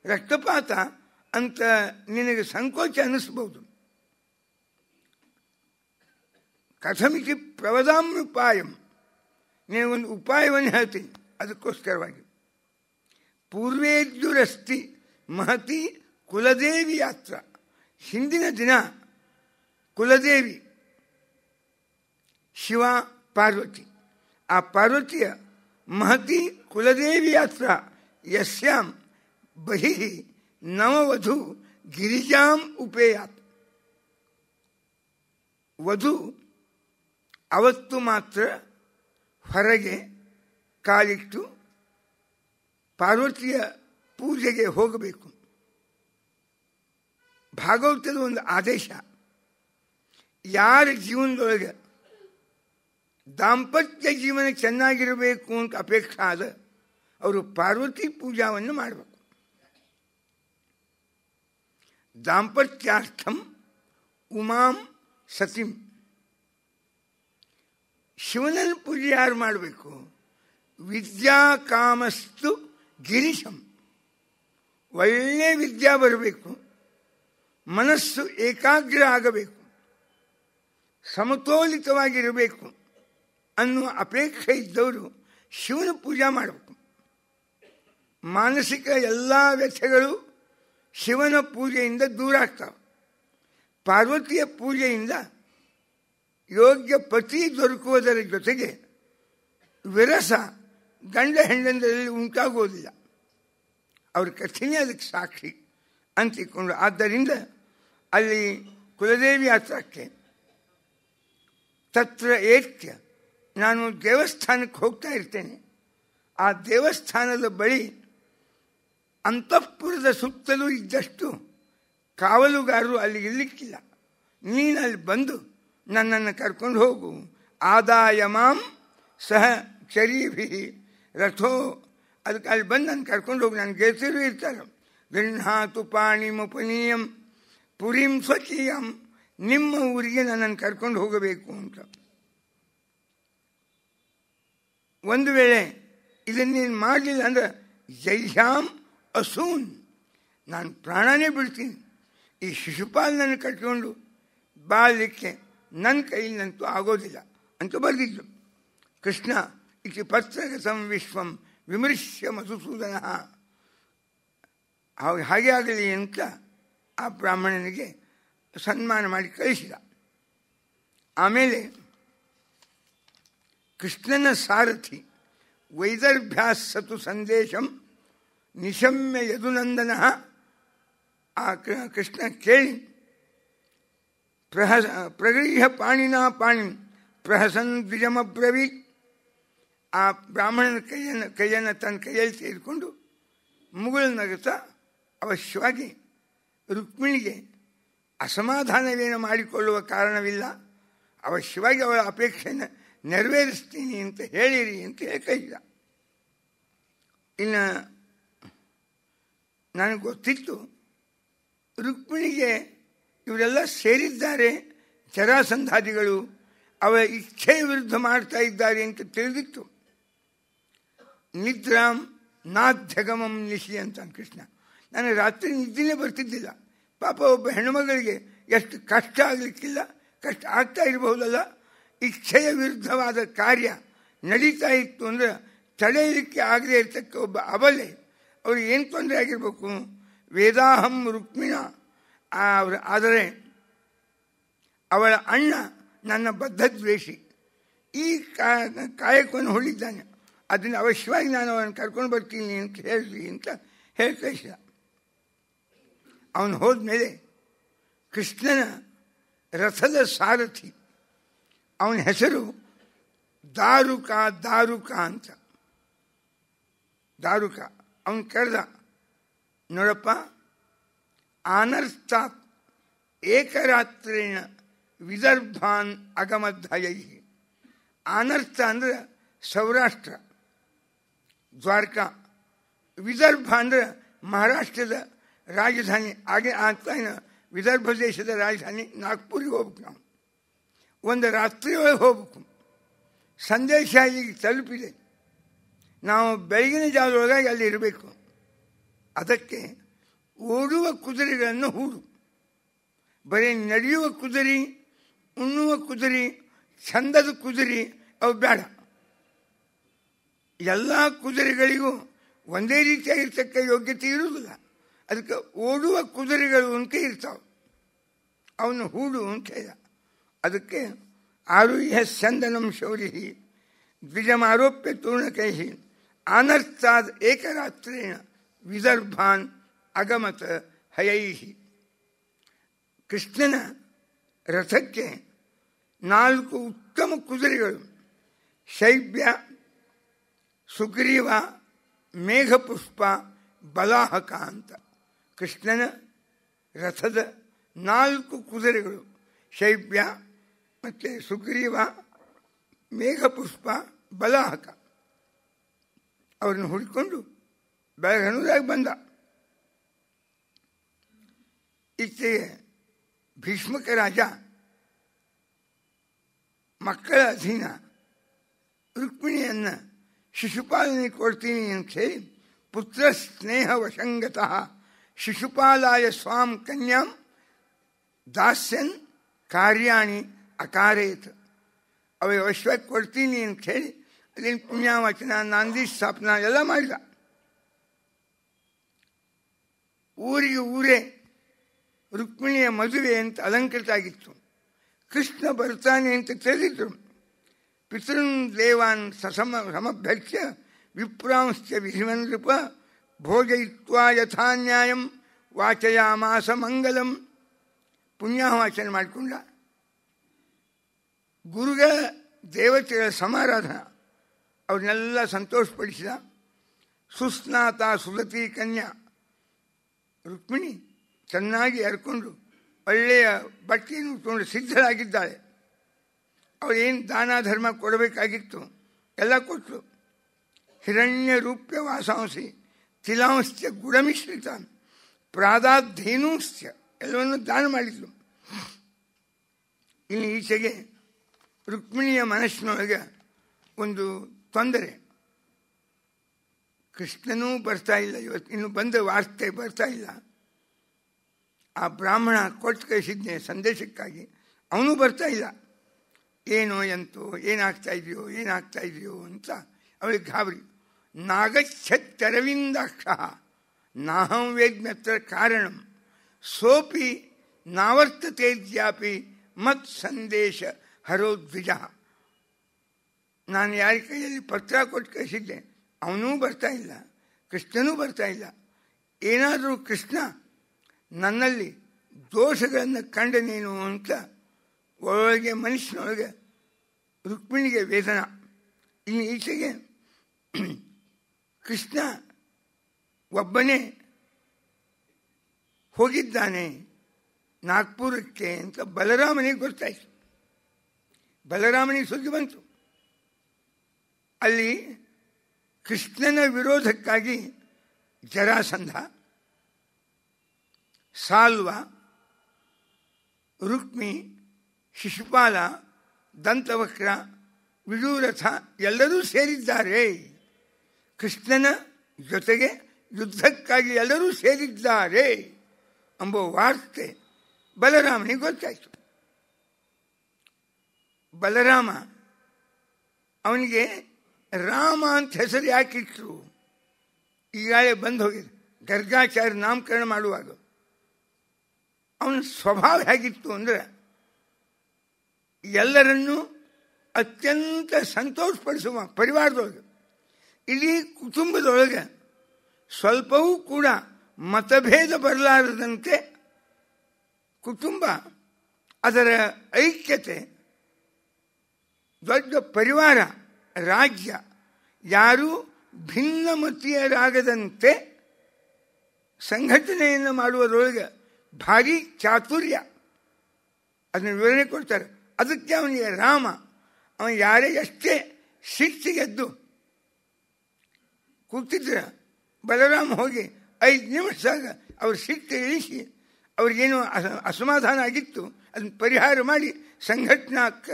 ರಕ್ತಪಾತ ಅಂತ ನಿನಗೆ ಸಂಕೋಚ ಅನ್ನಿಸ್ಬೋದು. ಕಥಮಿತಿ ಪ್ರವದಾಮ್ಯುಪಾಯಂ, ನಿನಗೊಂದು ಉಪಾಯವನ್ನು ಹೇಳ್ತೀನಿ ಅದಕ್ಕೋಸ್ಕರವಾಗಿ. ಪೂರ್ವೇದ್ಯುರಸ್ತಿ ಮಹತಿ ಕುಲದೇವಿ ಯಾತ್ರ. ಹಿಂದಿನ ದಿನ ಕುಲದೇವಿ ಶಿವ ಪಾರ್ವತಿ, ಆ ಪಾರ್ವತಿಯ ಮಹತಿ ಕುಲದೇವಿ ಯಾತ್ರ ಯಸ್ಯಾಂ ಬಹಿಃ ನವವಧು ಗಿರಿಜಾಂ ಉಪೇಯಾತ್. ವಧು ಅವತ್ತು ಮಾತ್ರ ಹೊರಗೆ ಕಾಲಿಟ್ಟು ಪಾರ್ವತಿಯ ಪೂಜೆಗೆ ಹೋಗಬೇಕು. ಭಾಗವತದ ಒಂದು ಆದೇಶ, ಯಾರ ಜೀವನದೊಳಗೆ ದಾಂಪತ್ಯ ಜೀವನ ಚೆನ್ನಾಗಿರಬೇಕು ಅಂತ ಅಪೇಕ್ಷೆ ಆದ ಅವರು ಪಾರ್ವತಿ ಪೂಜಾವನ್ನು ಮಾಡಬೇಕು. ದಾಂಪತ್ಯಾರ್ಥಂ ಉಮಾಂ ಸತಿಂ. ಶಿವನನ್ನು ಪೂಜೆ ಯಾರು ಮಾಡಬೇಕು? ವಿದ್ಯಾಕಾಮಸ್ತು ಗಿರೀಶಂ. ಒಳ್ಳೆ ವಿದ್ಯಾ ಬರಬೇಕು, ಮನಸ್ಸು ಏಕಾಗ್ರ ಆಗಬೇಕು, ಸಮತೋಲಿತವಾಗಿರಬೇಕು ಅನ್ನುವ ಅಪೇಕ್ಷೆ ಇದ್ದವರು ಶಿವನ ಪೂಜೆ ಮಾಡಬೇಕು. ಮಾನಸಿಕ ಎಲ್ಲ ವ್ಯಥೆಗಳು ಶಿವನ ಪೂಜೆಯಿಂದ ದೂರ ಆಗ್ತವೆ. ಪಾರ್ವತಿಯ ಪೂಜೆಯಿಂದ ಯೋಗ್ಯ ಪತಿ ದೊರಕುವುದರ ಜೊತೆಗೆ ವಿರಸ ಗಂಡ ಹೆಂಡಂದರಲ್ಲಿ ಉಂಟಾಗುವುದಿಲ್ಲ. ಅವ್ರ ಕಥೆಯೇ ಅದಕ್ಕೆ ಸಾಕ್ಷಿ ಅಂತಿಕೊಂಡು, ಆದ್ದರಿಂದ ಅಲ್ಲಿ ಕುಲದೇವಿ ಯಾತ್ರಕ್ಕೆ ತತ್ರ ಏತ್ಯ, ನಾನು ದೇವಸ್ಥಾನಕ್ಕೆ ಹೋಗ್ತಾ ಇರ್ತೇನೆ. ಆ ದೇವಸ್ಥಾನದ ಬಳಿ ಅಂತಃಪುರದ ಸುತ್ತಲೂ ಇದ್ದಷ್ಟು ಕಾವಲುಗಾರರು ಅಲ್ಲಿ ಇರಲಿಕ್ಕಿಲ್ಲ. ನೀನು ಅಲ್ಲಿ ಬಂದು ನನ್ನನ್ನು ಕರ್ಕೊಂಡು ಹೋಗು. ಆದಾಯ ಮಾಂ ಸಹ ಚರೀಭಿ ರಥೋ, ಅದಕ್ಕೆ ಅಲ್ಲಿ ಬಂದು ನಾನು ಕರ್ಕೊಂಡು ಹೋಗಿ. ನನ್ನ ಗೆಳತಿಯರು ಇರ್ತಾರೆ. ಗೃಹಾತು ಪಾಣಿಮುಪನೀಯಂ ಪುರಿಂ ಸ್ವಕೀಯಂ, ನಿಮ್ಮ ಊರಿಗೆ ನನ್ನನ್ನು ಕರ್ಕೊಂಡು ಹೋಗಬೇಕು ಅಂತ. ಒಂದು ವೇಳೆ ಇದನ್ನೇನು ಮಾಡಲಿಲ್ಲ ಅಂದ್ರೆ ಜೈಹ್ಯಾಂ ಅಸೂನ್, ನಾನು ಪ್ರಾಣನೇ ಬಿಡ್ತೀನಿ. ಈ ಶಿಶುಪಾಲನನ್ನು ಕಟ್ಕೊಂಡು ಬಾಳಲಿಕ್ಕೆ ನನ್ನ ಕೈಯಿಂದಂತೂ ಆಗೋದಿಲ್ಲ ಅಂತ ಬರೆದಿದ್ದು. ಕೃಷ್ಣ ಇತಿ ಪತ್ರಗತಂ ವಿಶ್ವಂ ವಿಮೃಶ್ಯ ಮಧುಸೂದನ, ಹಾಗೆ ಆಗಲಿ ಅಂತ ಆ ಬ್ರಾಹ್ಮಣನಿಗೆ ಸನ್ಮಾನ ಮಾಡಿ ಕಳಿಸಿದ. ಆಮೇಲೆ ಕೃಷ್ಣನ ಸಾರಥಿ ವೈದರ್ಭ್ಯಾಸತು ಸಂದೇಶಂ ನಿಶಮ್ಯ ಯದುನಂದನ, ಆ ಕೃಷ್ಣ ಕೇಳಿ ಪ್ರಗೃಹ್ಯ ಪಾಣಿನಾ ಪಾಣಿ ಪ್ರಹಸನ್ ದ್ವಿಜಮಬ್ರವೀತ್, ಆ ಬ್ರಾಹ್ಮಣನ ಕೈಯನ್ನು ತನ್ನ ಕೈಯಲ್ಲಿ ತೆಗೆದುಕೊಂಡು ಮುಗುಳು ನಗುತ್ತಾ ಅವಶ್ಯವಾಗಿ ರುಕ್ಮಿಣಿಗೆ ಅಸಮಾಧಾನವೇನು ಮಾಡಿಕೊಳ್ಳುವ ಕಾರಣವಿಲ್ಲ, ಅವಶ್ಯವಾಗಿ ಅವಳ ಅಪೇಕ್ಷೆಯನ್ನು ನೆರವೇರಿಸ್ತೀನಿ ಅಂತ ಹೇಳಿರಿ ಅಂತ ಹೇಳಿ ಕೈದ. ಇನ್ನು ನನಗೆ ಗೊತ್ತಿತ್ತು ರುಕ್ಮಿಣಿಗೆ ಇವರೆಲ್ಲ ಸೇರಿದ್ದಾರೆ, ಜರಾಸಂಧಾದಿಗಳು ಅವಳ ಇಚ್ಛೆಯ ವಿರುದ್ಧ ಮಾಡ್ತಾ ಇದ್ದಾರೆ ಅಂತ ತಿಳಿದಿತ್ತು. ನಿದ್ರಾಂ ನಾಧ್ಯಗಮಂ ನಿಶಿ ಅಂತ ಕೃಷ್ಣ, ನನಗೆ ರಾತ್ರಿ ನಿದ್ದೆನೇ ಬರ್ತಿದ್ದಿಲ್ಲ. ಪಾಪ ಒಬ್ಬ ಹೆಣ್ಣುಮಗಳಿಗೆ ಎಷ್ಟು ಕಷ್ಟ ಆಗಲಿಕ್ಕಿಲ್ಲ, ಕಷ್ಟ ಆಗ್ತಾ ಇರಬಹುದಲ್ಲ. ಇಚ್ಛೆಯ ವಿರುದ್ಧವಾದ ಕಾರ್ಯ ನಡೀತಾ ಇತ್ತು ಅಂದರೆ ತಡೆಯಲಿಕ್ಕೆ ಆಗದೆ ಇರ್ತಕ್ಕ ಒಬ್ಬ ಅಬಲೆ, ಅವ್ರು ಏನು ತೊಂದರೆ ಆಗಿರ್ಬೇಕು. ವೇದಾಹಂ ರುಕ್ಮಿಣ, ಆದರೆ ಅವಳ ಅಣ್ಣ ನನ್ನ ಬದ್ಧದ್ವೇಷಿ, ಈ ಕಾಯಕವನ್ನು ಹೊಳಿದ್ದಾನೆ, ಅದನ್ನು ಅವಶ್ಯವಾಗಿ ನಾನು ಅವನು ಕರ್ಕೊಂಡು ಬರ್ತೀನಿ ಅಂತ ಹೇಳಿ ಅಂತ ಹೇಳಿ ಕಳಿಸಿದ. ಅವನು ಹೋದ್ಮೇಲೆ ಕೃಷ್ಣನ ರಥದ ಸಾರಥಿ, ಅವನ ಹೆಸರು ದಾರುಕ ಅಂತ. ದಾರುಕ ಅವನು ಕರೆದ, ನೋಡಪ್ಪ, ಅನರ್ಥಾತ್ ಏಕರಾತ್ರೇಣ ವಿದರ್ಭಾನ್ ಅಗಮಧ್ವಯೈ. ಅನರ್ಥ ಅಂದರೆ ಸೌರಾಷ್ಟ್ರ, ದ್ವಾರಕಾ. ವಿದರ್ಭ ಅಂದರೆ ಮಹಾರಾಷ್ಟ್ರದ ರಾಜಧಾನಿ. ಹಾಗೆ ಆಗ್ತಾ ವಿದರ್ಭ ದೇಶದ ರಾಜಧಾನಿ ನಾಗ್ಪುರಿಗೆ ಹೋಗ್ಬೇಕು. ನಾವು ಒಂದು ರಾತ್ರಿಯೊಳಗೆ ಹೋಗ್ಬೇಕು. ಸಂದೇಶ ಈಗ ತಲುಪಿದೆ, ನಾವು ಬೆಳಗಿನ ಜಾವದೊಳಗಾಗಿ ಅಲ್ಲಿ ಇರಬೇಕು. ಅದಕ್ಕೆ ಓಡುವ ಕುದುರೆಗಳನ್ನು ಹೂಡು. ಬರೀ ನಡೆಯುವ ಕುದುರೆ, ಉಣ್ಣುವ ಕುದುರೆ, ಚಂದದ ಕುದುರೆ ಅವು ಬೇಡ. ಎಲ್ಲ ಕುದುರೆಗಳಿಗೂ ಒಂದೇ ರೀತಿಯಾಗಿರ್ತಕ್ಕ ಯೋಗ್ಯತೆ ಇರುವುದಿಲ್ಲ. ಅದಕ್ಕೆ ಓಡುವ ಕುದುರೆಗಳು ಅಂತ ಇರ್ತಾವೆ, ಅವನು ಹೂಡು ಅಂತ ಹೇಳಿದ. ಅದಕ್ಕೆ ಆರುಹ್ಯ ಸ್ಯಂದನಂ ಶೌರಿ ದ್ವಿಜಮಾರೋಪ್ಯ ತೂರ್ಣಕೈ ಅನರ್ಥಾದ್ ಏಕರಾತ್ರೇಣ ವಿದರ್ಭಾನ್ ಅಗಮತ ಹಯೈ. ಕೃಷ್ಣನ ರಥಕ್ಕೆ 4 ಉತ್ತಮ ಕುದುರೆಗಳು, ಶೈಬ್ಯ, ಸುಗ್ರೀವ, ಮೇಘಪುಷ್ಪ, ಬಲಾಹಕ ಅಂತ. ಕೃಷ್ಣನ ರಥದ 4 ಕುದುರೆಗಳು, ಶೈಬ್ಯ ಮತ್ತು ಸುಗ್ರೀವ, ಮೇಘಪುಷ್ಪ, ಬಲಾಹಕ, ಅವ್ರನ್ನ ಹುಡ್ಕೊಂಡು ಬೆಳಗನುದಾಗ ಬಂದ. ಈಚೆಗೆ ಭೀಷ್ಮಕ ರಾಜ ಮಕ್ಕಳ ಅಧೀನ ರುಕ್ಮಿಣಿಯನ್ನು ಶಿಶುಪಾಲನೆ ಕೊಡ್ತೀನಿ ಅಂತ ಹೇಳಿ ಪುತ್ರ ಸ್ನೇಹ ವಶಂಗತಃ ಶಿಶುಪಾಲಾಯ ಸ್ವಾಂ ಕನ್ಯಾಂ ದಾಸ್ಯನ್ ಕಾರ್ಯಾಣಿ ಅಕಾರೇತ್. ಅವ ಅವಶ್ಯವಾಗಿ ಕೊಡ್ತೀನಿ ಅಂತ ಹೇಳಿ ಅದೇನು ಪುಣ್ಯಾವಚನ, ನಾಂದಿ ಸ್ಥಾಪನಾ ಎಲ್ಲ ಮಾಡಿದ. ಊರಿಗೆ ಊರೇ ರುಕ್ಮಿಣಿಯ ಮದುವೆ ಅಂತ ಅಲಂಕೃತ ಆಗಿತ್ತು. ಕೃಷ್ಣ ಬರ್ತಾನೆ ಅಂತ ತಿಳಿದಿದ್ರು. ಪಿತೃನ್ ದೇವಾನ್ ಸಮಭ್ಯಕ್ಷ ವಿಪ್ರಾಂಶ್ಚ ವಿಧಿವನ್ ನೃಪ ಭೋಜಯಿತ್ವಾ ಯಥಾ ನ್ಯಾಯಂ ವಾಚಯಾಮಾಸ ಮಂಗಲಂ. ಪುಣ್ಯವಾಚನೆ ಮಾಡಿಕೊಂಡ. ಗುರುಗಳ ದೇವತೆಗಳ ಸಮಾರಾಧನ ಅವ್ರನ್ನೆಲ್ಲ ಸಂತೋಷಪಡಿಸಿದ. ಸುಸ್ನಾತ ಸುಲತಿ ಕನ್ಯಾ ರುಕ್ಮಿಣಿ ಚೆನ್ನಾಗಿ ಹರ್ಕೊಂಡು ಒಳ್ಳೆಯ ಬಟ್ಟೆಯನ್ನು ಉಟ್ಕೊಂಡು ಸಿದ್ಧರಾಗಿದ್ದಾಳೆ. ಅವಳೇನು ದಾನ ಧರ್ಮ ಕೊಡಬೇಕಾಗಿತ್ತು ಎಲ್ಲ ಕೊಟ್ಟರು. ಹಿರಣ್ಯ ರೂಪ್ಯ ವಾಸಾಂಸಿ ತಿಲಾಂಶ್ಚ ಗುಡಮಿಶ್ರಿತ ಪ್ರಾದಾಧೇನೂಶ್ಚ ಎಲ್ಲವನ್ನು ದಾನ ಮಾಡಿದ್ಲು. ಇನ್ನು ಈಚೆಗೆ ರುಕ್ಮಿಣಿಯ ಮನಸ್ಸಿನೊಳಗೆ ಒಂದು ತೊಂದರೆ. ಕೃಷ್ಣನೂ ಬರ್ತಾ ಇಲ್ಲ, ಇವತ್ತು ಇನ್ನು ಬಂದ ವಾರ್ತೆ ಬರ್ತಾ ಇಲ್ಲ. ಆ ಬ್ರಾಹ್ಮಣ ಕೊಟ್ಟು ಕಳಿಸಿದ್ನೆ ಸಂದೇಶಕ್ಕಾಗಿ, ಅವನು ಬರ್ತಾ ಇಲ್ಲ. ಏನೋ ಎಂತೋ ಏನಾಗ್ತಾ ಇದೆಯೋ ಅಂತ ಅವಳಿಗೆ ಗಾಬರಿ. ನಾಗಚ್ಛತ್ತರವಿಂದಾಕ್ಷ ನಾಹಂ ವೇದ್ಮ್ಯತ್ರ ಕಾರಣಂ ಸೋಪಿ ನಾವರ್ತತೇದ್ಯಾಪಿ ಮತ್ ಸಂದೇಶ ಹರೋ ದ್ವಿಜ. ನಾನು ಯಾರ ಕೈಯಲ್ಲಿ ಪತ್ರ ಕೊಟ್ಟು ಕಳಿಸಿದ್ದೆ, ಅವನೂ ಬರ್ತಾ ಇಲ್ಲ, ಕೃಷ್ಣನೂ ಬರ್ತಾ ಇಲ್ಲ. ಏನಾದರೂ ಕೃಷ್ಣ ನನ್ನಲ್ಲಿ ದೋಷಗಳನ್ನು ಕಂಡನೇನು ಅಂತ ಒಳಗೆ ಮನುಷ್ಯನೊಳಗೆ ರುಕ್ಮಿಣಿಗೆ ವೇದನ. ಇನ್ನು ಈಚೆಗೆ ಕೃಷ್ಣ ಒಬ್ಬನೇ ಹೋಗಿದ್ದಾನೆ ನಾಗ್ಪುರಕ್ಕೆ ಅಂತ ಬಲರಾಮನಿಗೆ ಗೊತ್ತಾಯಿತು. ಬಲರಾಮನಿಗೆ ಸುದ್ದಿ ಬಂತು. ಅಲ್ಲಿ ಕೃಷ್ಣನ ವಿರೋಧಕ್ಕಾಗಿ ಜರಾಸಂಧ, ಸಾಲ್ವ, ರುಕ್ಮಿ, ಶಿಶುಪಾಲ, ದಂತವಕ್ರ, ವಿದೂರಥ ಎಲ್ಲರೂ ಸೇರಿದ್ದಾರೆ. ಕೃಷ್ಣನ ಜೊತೆಗೆ ಯುದ್ಧಕ್ಕಾಗಿ ಎಲ್ಲರೂ ಸೇರಿದ್ದಾರೆ ಎಂಬ ವಾರ್ತೆ ಬಲರಾಮನಿಗೆ ಗೊತ್ತಾಯಿತು. ಬಲರಾಮ ಅವನಿಗೆ ರಾಮ ಅಂತ ಹೆಸರು ಯಾಕಿಟ್ರು ಈಗಾಗಲೇ ಬಂದು ಹೋಗಿದೆ. ಗರ್ಗಾಚಾರ್ಯ ನಾಮಕರಣ ಮಾಡುವಾಗ ಅವನ ಸ್ವಭಾವ ಹೇಗಿತ್ತು ಅಂದರೆ ಎಲ್ಲರನ್ನೂ ಅತ್ಯಂತ ಸಂತೋಷಪಡಿಸುವ ಪರಿವಾರದೊಳಗೆ, ಇಡೀ ಕುಟುಂಬದೊಳಗೆ ಸ್ವಲ್ಪವೂ ಕೂಡ ಮತಭೇದ ಬರಲಾರದಂತೆ ಕುಟುಂಬ, ಅದರ ಐಕ್ಯತೆ, ದೊಡ್ಡ ಪರಿವಾರ, ರಾಜ್ಯ ಯಾರೂ ಭಿನ್ನಮತೀಯರಾಗದಂತೆ ಸಂಘಟನೆಯನ್ನು ಮಾಡುವುದರೊಳಗೆ ಭಾರಿ ಚಾತುರ್ಯ. ಅದನ್ನು ವಿವರಣೆ ಕೊಡ್ತಾರೆ. ಅದಕ್ಕೆ ಅವನಿಗೆ ರಾಮ. ಅವನು ಯಾರೇ ಎಷ್ಟೇ ಸಿಟ್ಟಿಗೆದ್ದು ಕೂತಿದ್ರೆ ಬಲರಾಮ ಹೋಗಿ 5 ನಿಮಿಷದಾಗ ಅವ್ರ ಸಿಟ್ಟು ಇಳಿಸಿ ಅವ್ರಿಗೇನು ಅಸಮಾಧಾನ ಆಗಿತ್ತು ಅದನ್ನು ಪರಿಹಾರ ಮಾಡಿ ಸಂಘಟನಾಕ್ಕ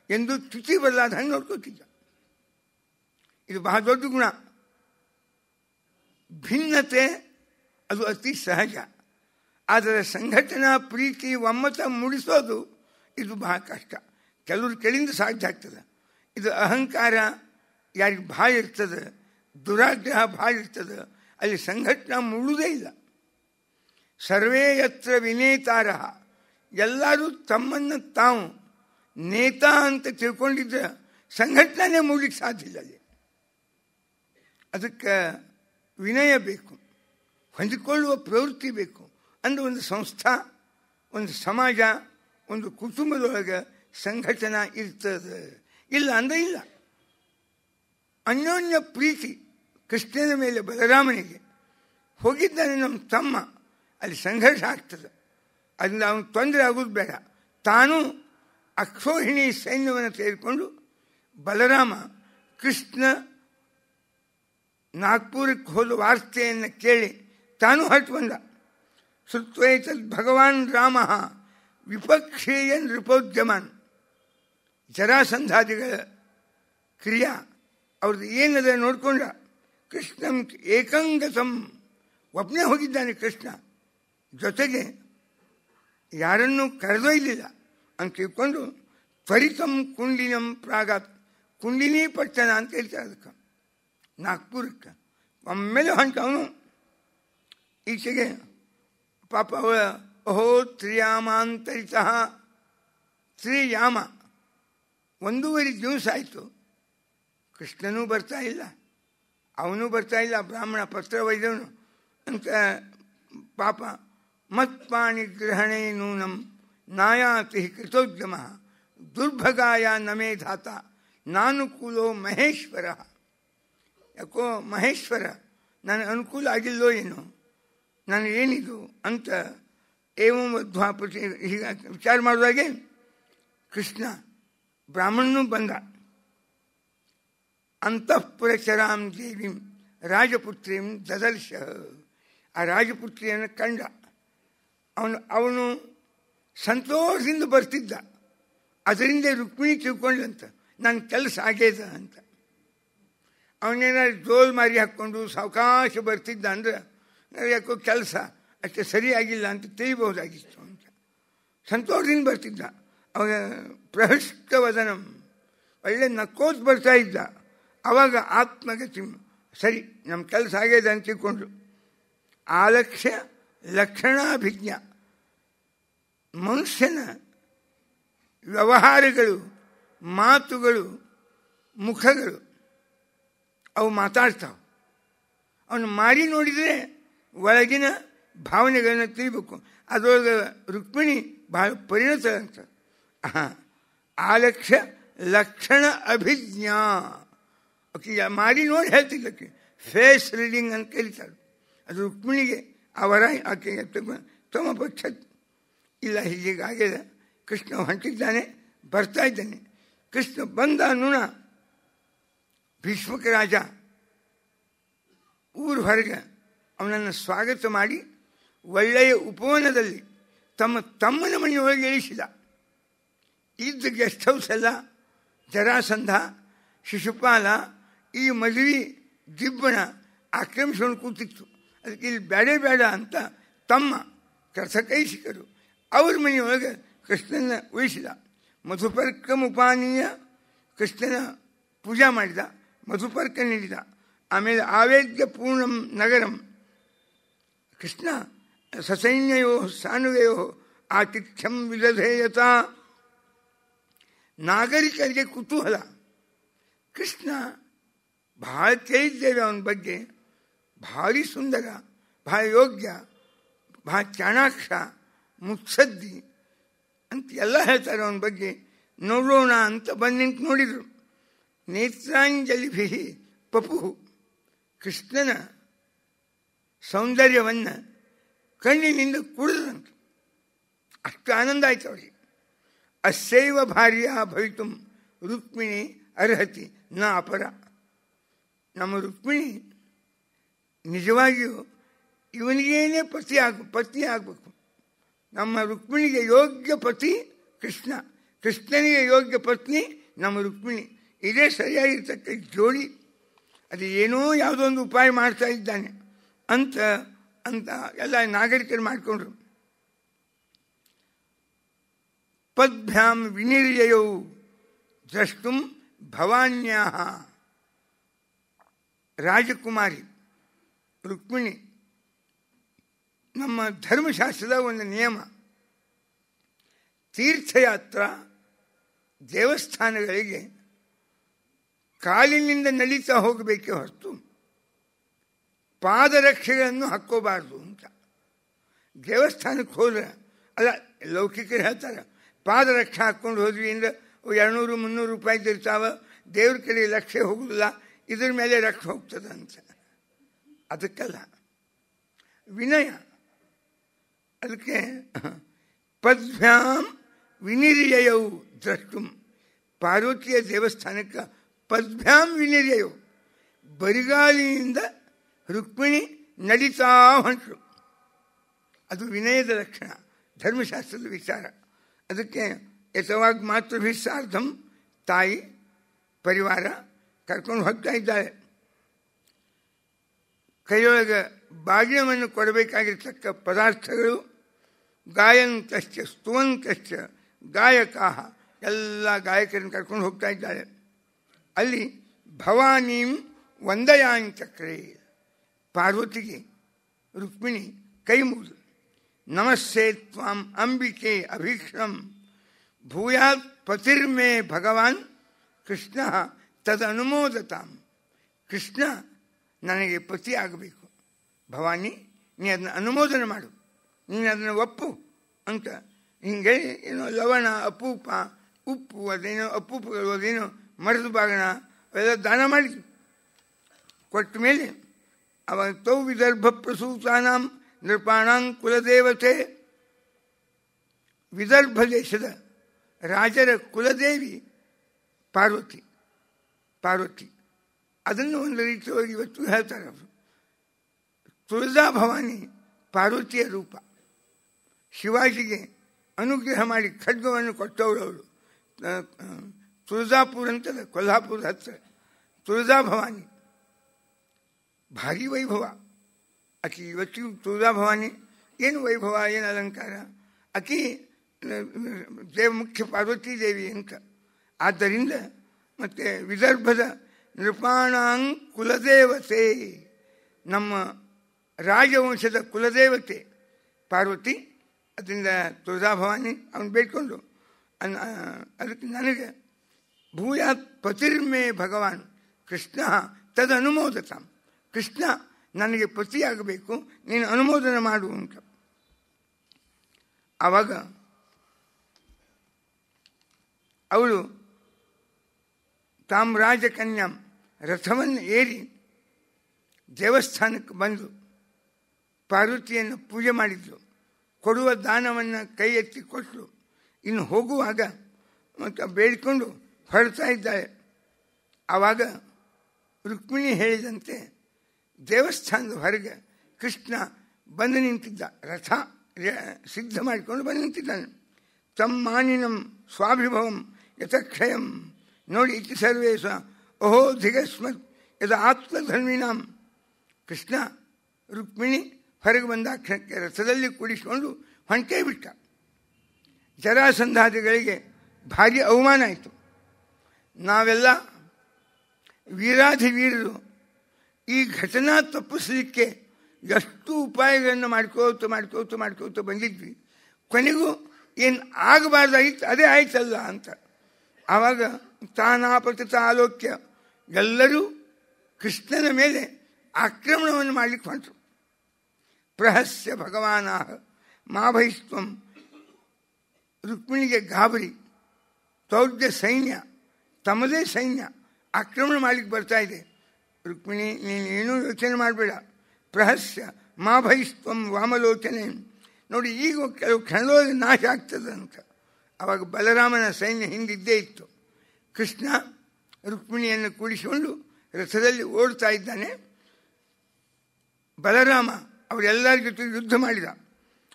ಎಂದು ಚ್ಯುತಿ ಬರಲಾದ ಹಂಗೆ ನೋಡ್ಕೋತಿದ್ದ. ಇದು ಬಹಳ ದೊಡ್ಡ ಗುಣ. ಭಿನ್ನತೆ ಅದು ಅತಿ ಸಹಜ. ಆದರೆ ಸಂಘಟನಾ ಪ್ರೀತಿ ಒಮ್ಮತ ಮೂಡಿಸೋದು ಇದು ಬಹಳ ಕಷ್ಟ. ಕೆಲವ್ರ ಕೆಳಗಿಂದ ಸಾಧ್ಯ ಆಗ್ತದೆ. ಇದು ಅಹಂಕಾರ ಯಾರಿಗೆ ಭಾಳ ಇರ್ತದೆ, ದುರಾಗ್ರಹ ಭಾಳ ಇರ್ತದೆ, ಅಲ್ಲಿ ಸಂಘಟನಾ ಮೂಡುವುದೇ ಇಲ್ಲ. ಸರ್ವೇ ಯತ್ರ ವಿನೇತಾರ, ಎಲ್ಲರೂ ತಮ್ಮನ್ನು ತಾವು ನೇತಾ ಅಂತ ತಿಳ್ಕೊಂಡಿದ್ರೆ ಸಂಘಟನೆ ಮೂಡಲಿಕ್ಕೆ ಸಾಧ್ಯ ಇಲ್ಲ. ಅಲ್ಲಿ ಅದಕ್ಕೆ ವಿನಯ ಬೇಕು, ಹೊಂದಿಕೊಳ್ಳುವ ಪ್ರವೃತ್ತಿ ಬೇಕು. ಅಂದರೆ ಒಂದು ಸಂಸ್ಥಾ, ಒಂದು ಸಮಾಜ, ಒಂದು ಕುಟುಂಬದೊಳಗೆ ಸಂಘಟನಾ ಇರ್ತದೆ. ಇಲ್ಲ ಅಂದರೆ ಇಲ್ಲ. ಅನ್ಯೋನ್ಯ ಪ್ರೀತಿ ಕೃಷ್ಣನ ಮೇಲೆ ಬಲರಾಮನಿಗೆ ಹೋಗಿದ್ದಾನೆ ನಮ್ಮ ತಮ್ಮ, ಅಲ್ಲಿ ಸಂಘರ್ಷ ಆಗ್ತದೆ. ಅದರಿಂದ ಅವನಿಗೆ ತೊಂದರೆ ಆಗೋದು ಬೇಡ. ತಾನು ಅಕ್ಷೋಹಿಣಿ ಸೈನ್ಯವನ್ನು ತೆಗೆದುಕೊಂಡು ಬಲರಾಮ ಕೃಷ್ಣ ನಾಗ್ಪುರಕ್ಕೆ ಹೋದ ವಾರ್ತೆಯನ್ನು ಕೇಳಿ ತಾನು ಹೊರಟು ಬಂದ. ಶ್ರುತ್ವೈತದ್ ಭಗವಾನ್ ರಾಮ ವಿಪಕ್ಷೀಯ ನೃಪೋದ್ಯಮಾನ್. ಜರಾಸಂಧಾದಿಗಳ ಕ್ರಿಯಾ ಅವ್ರದ್ದು ಏನದ ನೋಡ್ಕೊಂಡ. ಕೃಷ್ಣಂ ಏಕಂಗತಂ, ಒಬ್ಬನೇ ಹೋಗಿದ್ದಾನೆ ಕೃಷ್ಣ, ಜೊತೆಗೆ ಯಾರನ್ನೂ ಕರೆದೊಯ್ಲಿಲ್ಲ ಅಂತ ತಿಳ್ಕೊಂಡು ತ್ವರಿತಂ ಕುಂಡಿನಂ ಪ್ರಾಗಾತ್, ಕುಂಡಿನಿ ಪಟ್ಟಣ ಅಂತ ಹೇಳ್ತಾರೆ ಅದಕ್ಕೆ, ನಾಗ್ಪುರಕ್ಕೆ ಒಮ್ಮೆಲೆ ಹೊಂಟ ಅವನು. ಈಚೆಗೆ ಪಾಪ ಅವಳ ಅಹೋ ತ್ರಿಯಾಮಾಂತರಿತ ತ್ರಿಯಾಮ 1.5 ದಿವಸ ಆಯಿತು. ಕೃಷ್ಣನೂ ಬರ್ತಾ ಇಲ್ಲ, ಅವನು ಬರ್ತಾ ಇಲ್ಲ, ಬ್ರಾಹ್ಮಣ ಪತ್ರ ಒಯ್ದವನು ಅಂತ ಪಾಪ. ಮತ್ಪಾಣಿಗ್ರಹಣೇ ನೂನಂ ನಾಯಾತಿ ಕೃತೋದ್ಯಮ ದುರ್ಭಗಾಯ ನಮೇ ಧಾತ ನಾನುಕೂಲೋ ಮಹೇಶ್ವರ. ಯಾಕೋ ಮಹೇಶ್ವರ ನನಗೆ ಅನುಕೂಲ ಆಗಿಲ್ಲೋ ಏನೋ, ನನಗೇನಿದು ಅಂತ ಏವಂ ದ್ವಾಪತಿ ಹೀಗ ವಿಚಾರ ಮಾಡುವಾಗೆ ಕೃಷ್ಣ ಬ್ರಾಹ್ಮಣನೂ ಬಂದ. ಅಂತಃಪುರಚರಾಂ ದೇವಿಂ ರಾಜಪುತ್ರಿಂ ದದರ್ಶ. ಆ ರಾಜಪುತ್ರಿಯನ್ನು ಕಂಡ. ಅವನು ಸಂತೋಷದಿಂದ ಬರ್ತಿದ್ದ. ಅದರಿಂದ ರುಕ್ಮಿಣಿ ತಿಳ್ಕೊಂಡ್ಲಂತ ನನ್ನ ಕೆಲಸ ಆಗ್ಯದ ಅಂತ. ಅವನೇನಾದ್ರು ಜೋಲ್ ಮಾರಿ ಹಾಕ್ಕೊಂಡು ಸಾವಕಾಶ ಬರ್ತಿದ್ದ ಅಂದ್ರೆ ಯಾಕೋ ಕೆಲಸ ಅಷ್ಟೇ ಸರಿಯಾಗಿಲ್ಲ ಅಂತ ತಿಳಿಬಹುದಾಗಿತ್ತು ಅಂತ ಸಂತೋಷದಿಂದ ಬರ್ತಿದ್ದ. ಅವಾಗ ಪ್ರಹೃಷ್ಟವದನಂ ಒಳ್ಳೆ ನಕ್ಕೋತ್ ಬರ್ತಾ ಇದ್ದ. ಆವಾಗ ಆತ್ಮಗತಿ ಸರಿ ನಮ್ಮ ಕೆಲಸ ಆಗ್ಯದ ಅಂತ ತಿಳ್ಕೊಂಡ್ರು. ಆಲಕ್ಷ್ಯ ಲಕ್ಷಣಾಭಿಜ್ಞ. ಮನುಷ್ಯನ ವ್ಯವಹಾರಗಳು, ಮಾತುಗಳು, ಮುಖಗಳು ಅವು ಮಾತಾಡ್ತಾವೆ. ಅವನು ಮಾರಿ ನೋಡಿದರೆ ಒಳಗಿನ ಭಾವನೆಗಳನ್ನು ತಿಳಿಬೇಕು. ಅದರೊಳಗೆ ರುಕ್ಮಿಣಿ ಬಹಳ ಪರಿಣತ ಅಂತ. ಆಲಕ್ಷ್ಯ ಲಕ್ಷಣ ಅಭಿಜ್ಞಾ. ಆಕೆ ಮಾರಿ ನೋಡಿ ಹೇಳ್ತಿದ್ದಕ್ಕೆ ಫೇಸ್ ರೀಡಿಂಗ್ ಅಂತ ಕರೀತಾರೆ. ಅದು ರುಕ್ಮಿಣಿಗೆ ಅವರ ಆಕೆ ತಮ್ಮ ಪಕ್ಷ ಇಲ್ಲ, ಹೀಗಾಗಿದೆ. ಕೃಷ್ಣ ಹೊಂಟಿದ್ದಾನೆ, ಬರ್ತಾ ಇದ್ದಾನೆ. ಕೃಷ್ಣ ಬಂದ ನುಣ. ಭೀಷ್ಮಕ ರಾಜ ಊರು ಹೊರಗೆ ಅವನನ್ನು ಸ್ವಾಗತ ಮಾಡಿ ಒಳ್ಳೆಯ ಉಪವನದಲ್ಲಿ ತಮ್ಮನ ಮನೆಯೊಳಗೆ ಇಳಿಸಿದ. ಇದ್ದ ಗೆಸ್ಟ್ ಹೌಸ್ ಎಲ್ಲ ಜರಾಸಂಧ, ಶಿಶುಪಾಲ, ಈ ಮದುವೆ ದಿಬ್ಬಣ ಆಕ್ರಮಿಸ್ಕೊಂಡು ಕೂತಿತ್ತು. ಅದಕ್ಕೆ ಇಲ್ಲಿ ಬೇಡ ಅಂತ ತಮ್ಮ ಕಥಕೈಸಿಕರು ಅವ್ರ ಮನೆಯೊಳಗೆ ಕೃಷ್ಣನ ಉಳಿಸಿದ. ಮಧುಪರ್ಕ ಮುಪಾನೀಯ ಕೃಷ್ಣನ ಪೂಜಾ ಮಾಡಿದ, ಮಧುಪರ್ಕ ನೀಡಿದ. ಆಮೇಲೆ ಆವೇದ್ಯ ಪೂರ್ಣಂ ನಗರಂ. ಕೃಷ್ಣ ಸಸೈನ್ಯಯೋ ಸಾನುವೆಯೋ ಆತಿಥ್ಯಂ ವಿದಧೇಯತ. ನಾಗರಿಕರಿಗೆ ಕುತೂಹಲ. ಕೃಷ್ಣ ಭಾಳ ಕೇಳಿದ್ದೇವೆ ಅವನ ಬಗ್ಗೆ. ಭಾರಿ ಸುಂದರ, ಭಾಳ ಯೋಗ್ಯ, ಭಾಳ ಚಾಣಾಕ್ಷ, ಮುತ್ಸದ್ದಿ ಅಂತ ಎಲ್ಲ ಹೇಳ್ತಾರೆ ಅವನ ಬಗ್ಗೆ. ನೋಡೋಣ ಅಂತ ಬಂದು ನಿಂತು ನೋಡಿದರು. ನೇತ್ರಾಂಜಲಿಭಿ ಪಪು. ಕೃಷ್ಣನ ಸೌಂದರ್ಯವನ್ನು ಕಣ್ಣಿನಿಂದ ಕುಡಿದಂತು. ಅಷ್ಟು ಆನಂದ ಆಯ್ತು ಅವರಿಗೆ. ಅಸ್ಸೈವ ಭಾರ್ಯ ಭವಿತುಂ ರುಕ್ಮಿಣಿ ಅರ್ಹತಿ ನ ಅಪರ. ನಮ್ಮ ರುಕ್ಮಿಣಿ ನಿಜವಾಗಿಯೂ ಇವನಿಗೇನೇ ಪತ್ನಿ ಆಗಬೇಕು. ನಮ್ಮ ರುಕ್ಮಿಣಿಗೆ ಯೋಗ್ಯ ಪತಿ ಕೃಷ್ಣ, ಕೃಷ್ಣನಿಗೆ ಯೋಗ್ಯ ಪತ್ನಿ ನಮ್ಮ ರುಕ್ಮಿಣಿ. ಇದೇ ಸರಿಯಾಗಿರ್ತಕ್ಕ ಜೋಡಿ. ಅದು ಏನೋ ಯಾವುದೋ ಒಂದು ಉಪಾಯ ಮಾಡ್ತಾ ಇದ್ದಾನೆ ಅಂತ ಅಂತ ಎಲ್ಲ ನಾಗರಿಕರು ಮಾಡಿಕೊಂಡ್ರು. ಪದ್ಭ್ಯಾಂ ವಿನಿರ್ಯಯೌ ದ್ರಷ್ಟುಂ ಭವಾನ್ಯಾಹ. ರಾಜಕುಮಾರಿ ರುಕ್ಮಿಣಿ. ನಮ್ಮ ಧರ್ಮಶಾಸ್ತ್ರದ ಒಂದು ನಿಯಮ, ತೀರ್ಥಯಾತ್ರಾ ದೇವಸ್ಥಾನಗಳಿಗೆ ಕಾಲಿನಿಂದ ನಡೀತಾ ಹೋಗಬೇಕೇ ಹೊರತು ಪಾದರಕ್ಷೆಗಳನ್ನು ಹಾಕ್ಕೋಬಾರ್ದು ಅಂತ. ದೇವಸ್ಥಾನಕ್ಕೆ ಹೋದ್ರೆ ಅಲ್ಲ, ಲೌಕಿಕರು ಹೇಳ್ತಾರೆ ಪಾದರಕ್ಷೆ ಹಾಕ್ಕೊಂಡು ಹೋದ್ವಿ ಅಂದ್ರೆ 200-300 ರೂಪಾಯಿ ಇರ್ತಾವ, ದೇವ್ರ ಕಡೆ ಲಕ್ಷೆ ಹೋಗುದಿಲ್ಲ, ಇದ್ರ ಮೇಲೆ ರಕ್ಷೆ ಹೋಗ್ತದೆ ಅಂತ. ಅದಕ್ಕಲ್ಲ, ವಿನಯ. ಅದಕ್ಕೆ ಪದ್ಭ್ಯಾಂ ವಿನಿರ್ಯಯವು ದ್ರಷ್ಟುಂ. ಪಾರ್ವತಿಯ ದೇವಸ್ಥಾನಕ್ಕೆ ಪದ್ಭ್ಯಾಂ ವಿನಿರ್ಯಯವು, ಬರಿಗಾಲಿನಿಂದ ರುಕ್ಮಿಣಿ ನಡೀತಾ ಹೊಂಟರು. ಅದು ವಿನಯದ ಲಕ್ಷಣ, ಧರ್ಮಶಾಸ್ತ್ರದ ವಿಚಾರ. ಅದಕ್ಕೆ ಯಥವಾಗಿ ಮಾತೃಭಿಸ್ಸಾರ್ಧಂ, ತಾಯಿ ಪರಿವಾರ ಕರ್ಕೊಂಡು ಹೋಗ್ತಾ ಇದ್ದಾರೆ. ಕೈಯೊಳಗೆ ಬಾಗಿನವನ್ನು ಕೊಡಬೇಕಾಗಿರ್ತಕ್ಕ ಪದಾರ್ಥಗಳು ಗಾಯಂತಶ್ಚ ಸ್ತುವಂತಶ್ಚ ಗಾಯಕಾ, ಎಲ್ಲ ಗಾಯಕರನ್ನು ಕರ್ಕೊಂಡು ಹೋಗ್ತಾ ಇದ್ದಾರೆ. ಅಲ್ಲಿ ಭವಾನೀಂ ವಂದಯಾಂಚಕ್ರೇ. ಪಾರ್ವತಿಗೆ ರುಕ್ಮಿಣಿ ಕೈ ಮುಗಿದು, ನಮಸ್ಸೇ ತ್ವಾಂ ಅಂಬಿಕೆ ಅಭೀಕ್ಷಣಂ ಭೂಯಾತ್ ಪತಿರ್ಮೇ ಭಗವಾನ್ ಕೃಷ್ಣ ತದನುಮೋದತಾಂ. ಕೃಷ್ಣ ನನಗೆ ಪತಿ ಆಗಬೇಕು, ಭವಾನಿ ನೀ ಅದನ್ನು ಅನುಮೋದನೆ ಮಾಡು, ನೀನು ಅದನ್ನು ಒಪ್ಪು ಅಂತ ಹಿಂಗೆ ಏನೋ ಲವಣ, ಅಪೂಪ, ಉಪ್ಪು, ಅದೇನೋ ಅಪೂಪಗಳು, ಅದೇನೋ ಮರದ ಬಾಗಣ ಅವೆಲ್ಲ ದಾನ ಮಾಡಿದ್ರು. ಕೊಟ್ಟ ಮೇಲೆ ಅವಾಗ ತೌ ವಿದರ್ಭ ಪ್ರಸೂತಾನಾಂ ನೃಪಾಣಾಂ ಕುಲದೇವತೆ, ವಿದರ್ಭ ದೇಶದ ರಾಜರ ಕುಲದೇವಿ ಪಾರ್ವತಿ. ಅದನ್ನು ಒಂದು ರೀತಿಯಾಗಿ ಇವತ್ತು ಹೇಳ್ತಾರೆ ಅವರು. ತುಳಜಾ ಭವಾನಿ ಪಾರ್ವತಿಯ ರೂಪ. ಶಿವಾಜಿಗೆ ಅನುಗ್ರಹ ಮಾಡಿ ಖಡ್ಗವನ್ನು ಕೊಟ್ಟವರು ಅವರು. ತುಳಜಾಪುರ ಅಂತದ, ಕೊಲ್ಹಾಪುರ ಹತ್ತಿರ ತುಳಜಾ ಭವಾನಿ. ಭಾರಿ ವೈಭವ ಆಕೆ. ಇವತ್ತಿಗೂ ತುಳಜಾ ಭವಾನಿ ಏನು ವೈಭವ, ಏನು ಅಲಂಕಾರ. ಆಕೆ ಮುಖ್ಯ ಪಾರ್ವತೀ ದೇವಿ ಅಂತ. ಆದ್ದರಿಂದ ಮತ್ತು ವಿದರ್ಭದ ನೃಪಾಣಾಂ ಕುಲದೇವತೆ, ನಮ್ಮ ರಾಜವಂಶದ ಕುಲದೇವತೆ ಪಾರ್ವತಿ. ಅದರಿಂದ ತುಳಜಾ ಭವಾನಿ ಅವನು ಬೇಡ್ಕೊಂಡು ಅದಕ್ಕೆ ನನಗೆ ಭೂಯಾತ್ ಪತಿರ್ಮೇ ಭಗವಾನ್ ಕೃಷ್ಣ ತದ ಅನುಮೋದತಾಂ. ಕೃಷ್ಣ ನನಗೆ ಪತಿಯಾಗಬೇಕು, ನೀನು ಅನುಮೋದನೆ ಮಾಡು ಅಂತ. ಆವಾಗ ಅವಳು ತಾಮ್ ರಾಜಕನ್ಯಾಂ ರಥವನ್ನು ಏರಿ ದೇವಸ್ಥಾನಕ್ಕೆ ಬಂದು ಪಾರ್ವತಿಯನ್ನು ಪೂಜೆ ಮಾಡಿದ್ಲು. ಕೊಡುವ ದಾನವನ್ನು ಕೈ ಎತ್ತಿ ಕೊಟ್ಟಳು. ಇನ್ನು ಹೋಗುವಾಗ ಮತ್ತು ಬೇಡಿಕೊಂಡು ಹೊರಡ್ತಾ ಇದ್ದಾಳೆ. ಆವಾಗ ರುಕ್ಮಿಣಿ ಹೇಳಿದಂತೆ ದೇವಸ್ಥಾನದ ಹೊರಗೆ ಕೃಷ್ಣ ಬಂದು ನಿಂತಿದ್ದ. ರಥ ಸಿದ್ಧ ಮಾಡಿಕೊಂಡು ಬಂದು ನಿಂತಿದ್ದಾನೆ. ತಮ್ಮ ಮಾನಿನಂ ಸ್ವಾಭಿಭವಂ ಯಥಕ್ಷಯಂ ನೋಡಿ ಇತಿ ಸರ್ವೇ ಓಹೋ ಧಿಗಸ್ಮತ್ ಯದ ಆತ್ಮಧರ್ಮಿನಾಂ. ಕೃಷ್ಣ ರುಕ್ಮಿಣಿ ಹೊರಗೆ ಬಂದ ಕ್ಷಣಕ್ಕೆ ರಥದಲ್ಲಿ ಕೂಡಿಸಿಕೊಂಡು ಹೊಂಟೇ ಬಿಟ್ಟ. ಜರಾಸಂಧಾದಿಗಳಿಗೆ ಭಾರಿ ಅವಮಾನ ಆಯಿತು. ನಾವೆಲ್ಲ ವೀರಾಧಿವೀರರು ಈ ಘಟನಾ ತಪ್ಪಿಸಲಿಕ್ಕೆ ಎಷ್ಟು ಉಪಾಯಗಳನ್ನು ಮಾಡ್ಕೋತ ಬಂದಿದ್ವಿ. ಕೊನೆಗೂ ಏನು ಆಗಬಾರ್ದಾಗಿತ್ತು ಅದೇ ಆಯ್ತಲ್ಲ ಅಂತ. ಆವಾಗ ತಾನಾಪತಿತ ಆಲೋಕ್ಯ ಎಲ್ಲರೂ ಕೃಷ್ಣನ ಮೇಲೆ ಆಕ್ರಮಣವನ್ನು ಮಾಡಲಿಕ್ಕೆ ಹೊಂಟರು. ಪ್ರಹಸ್ಯ ಭಗವಾನಾಹ ಮಾಭೈಸ್ತ್ವಂ. ರುಕ್ಮಿಣಿಗೆ ಗಾಬರಿ. ತೌರ್ಯ ಸೈನ್ಯ, ತಮ್ಮದೇ ಸೈನ್ಯ ಆಕ್ರಮಣ ಮಾಡಲಿಕ್ಕೆ ಬರ್ತಾ ಇದೆ. ರುಕ್ಮಿಣಿ ನೀನು ಏನೂ ಯೋಚನೆ ಮಾಡಬೇಡ. ಪ್ರಹಸ್ಯ ಮಾಭೈಸ್ತ್ವಂ ವಾಮಲೋಚನೆ. ನೋಡಿ ಈಗ ಕೆಲವು ಕ್ಷಣದೊಳಗೆ ನಾಶ ಆಗ್ತದೆ ಅಂತ. ಆವಾಗ ಬಲರಾಮನ ಸೈನ್ಯ ಹಿಂದಿದ್ದೇ ಇತ್ತು. ಕೃಷ್ಣ ರುಕ್ಮಿಣಿಯನ್ನು ಕೂಡಿಸಿಕೊಂಡು ರಥದಲ್ಲಿ ಓಡ್ತಾ ಇದ್ದಾನೆ. ಬಲರಾಮ ಅವರೆಲ್ಲರ ಜೊತೆ ಯುದ್ಧ ಮಾಡಿದ,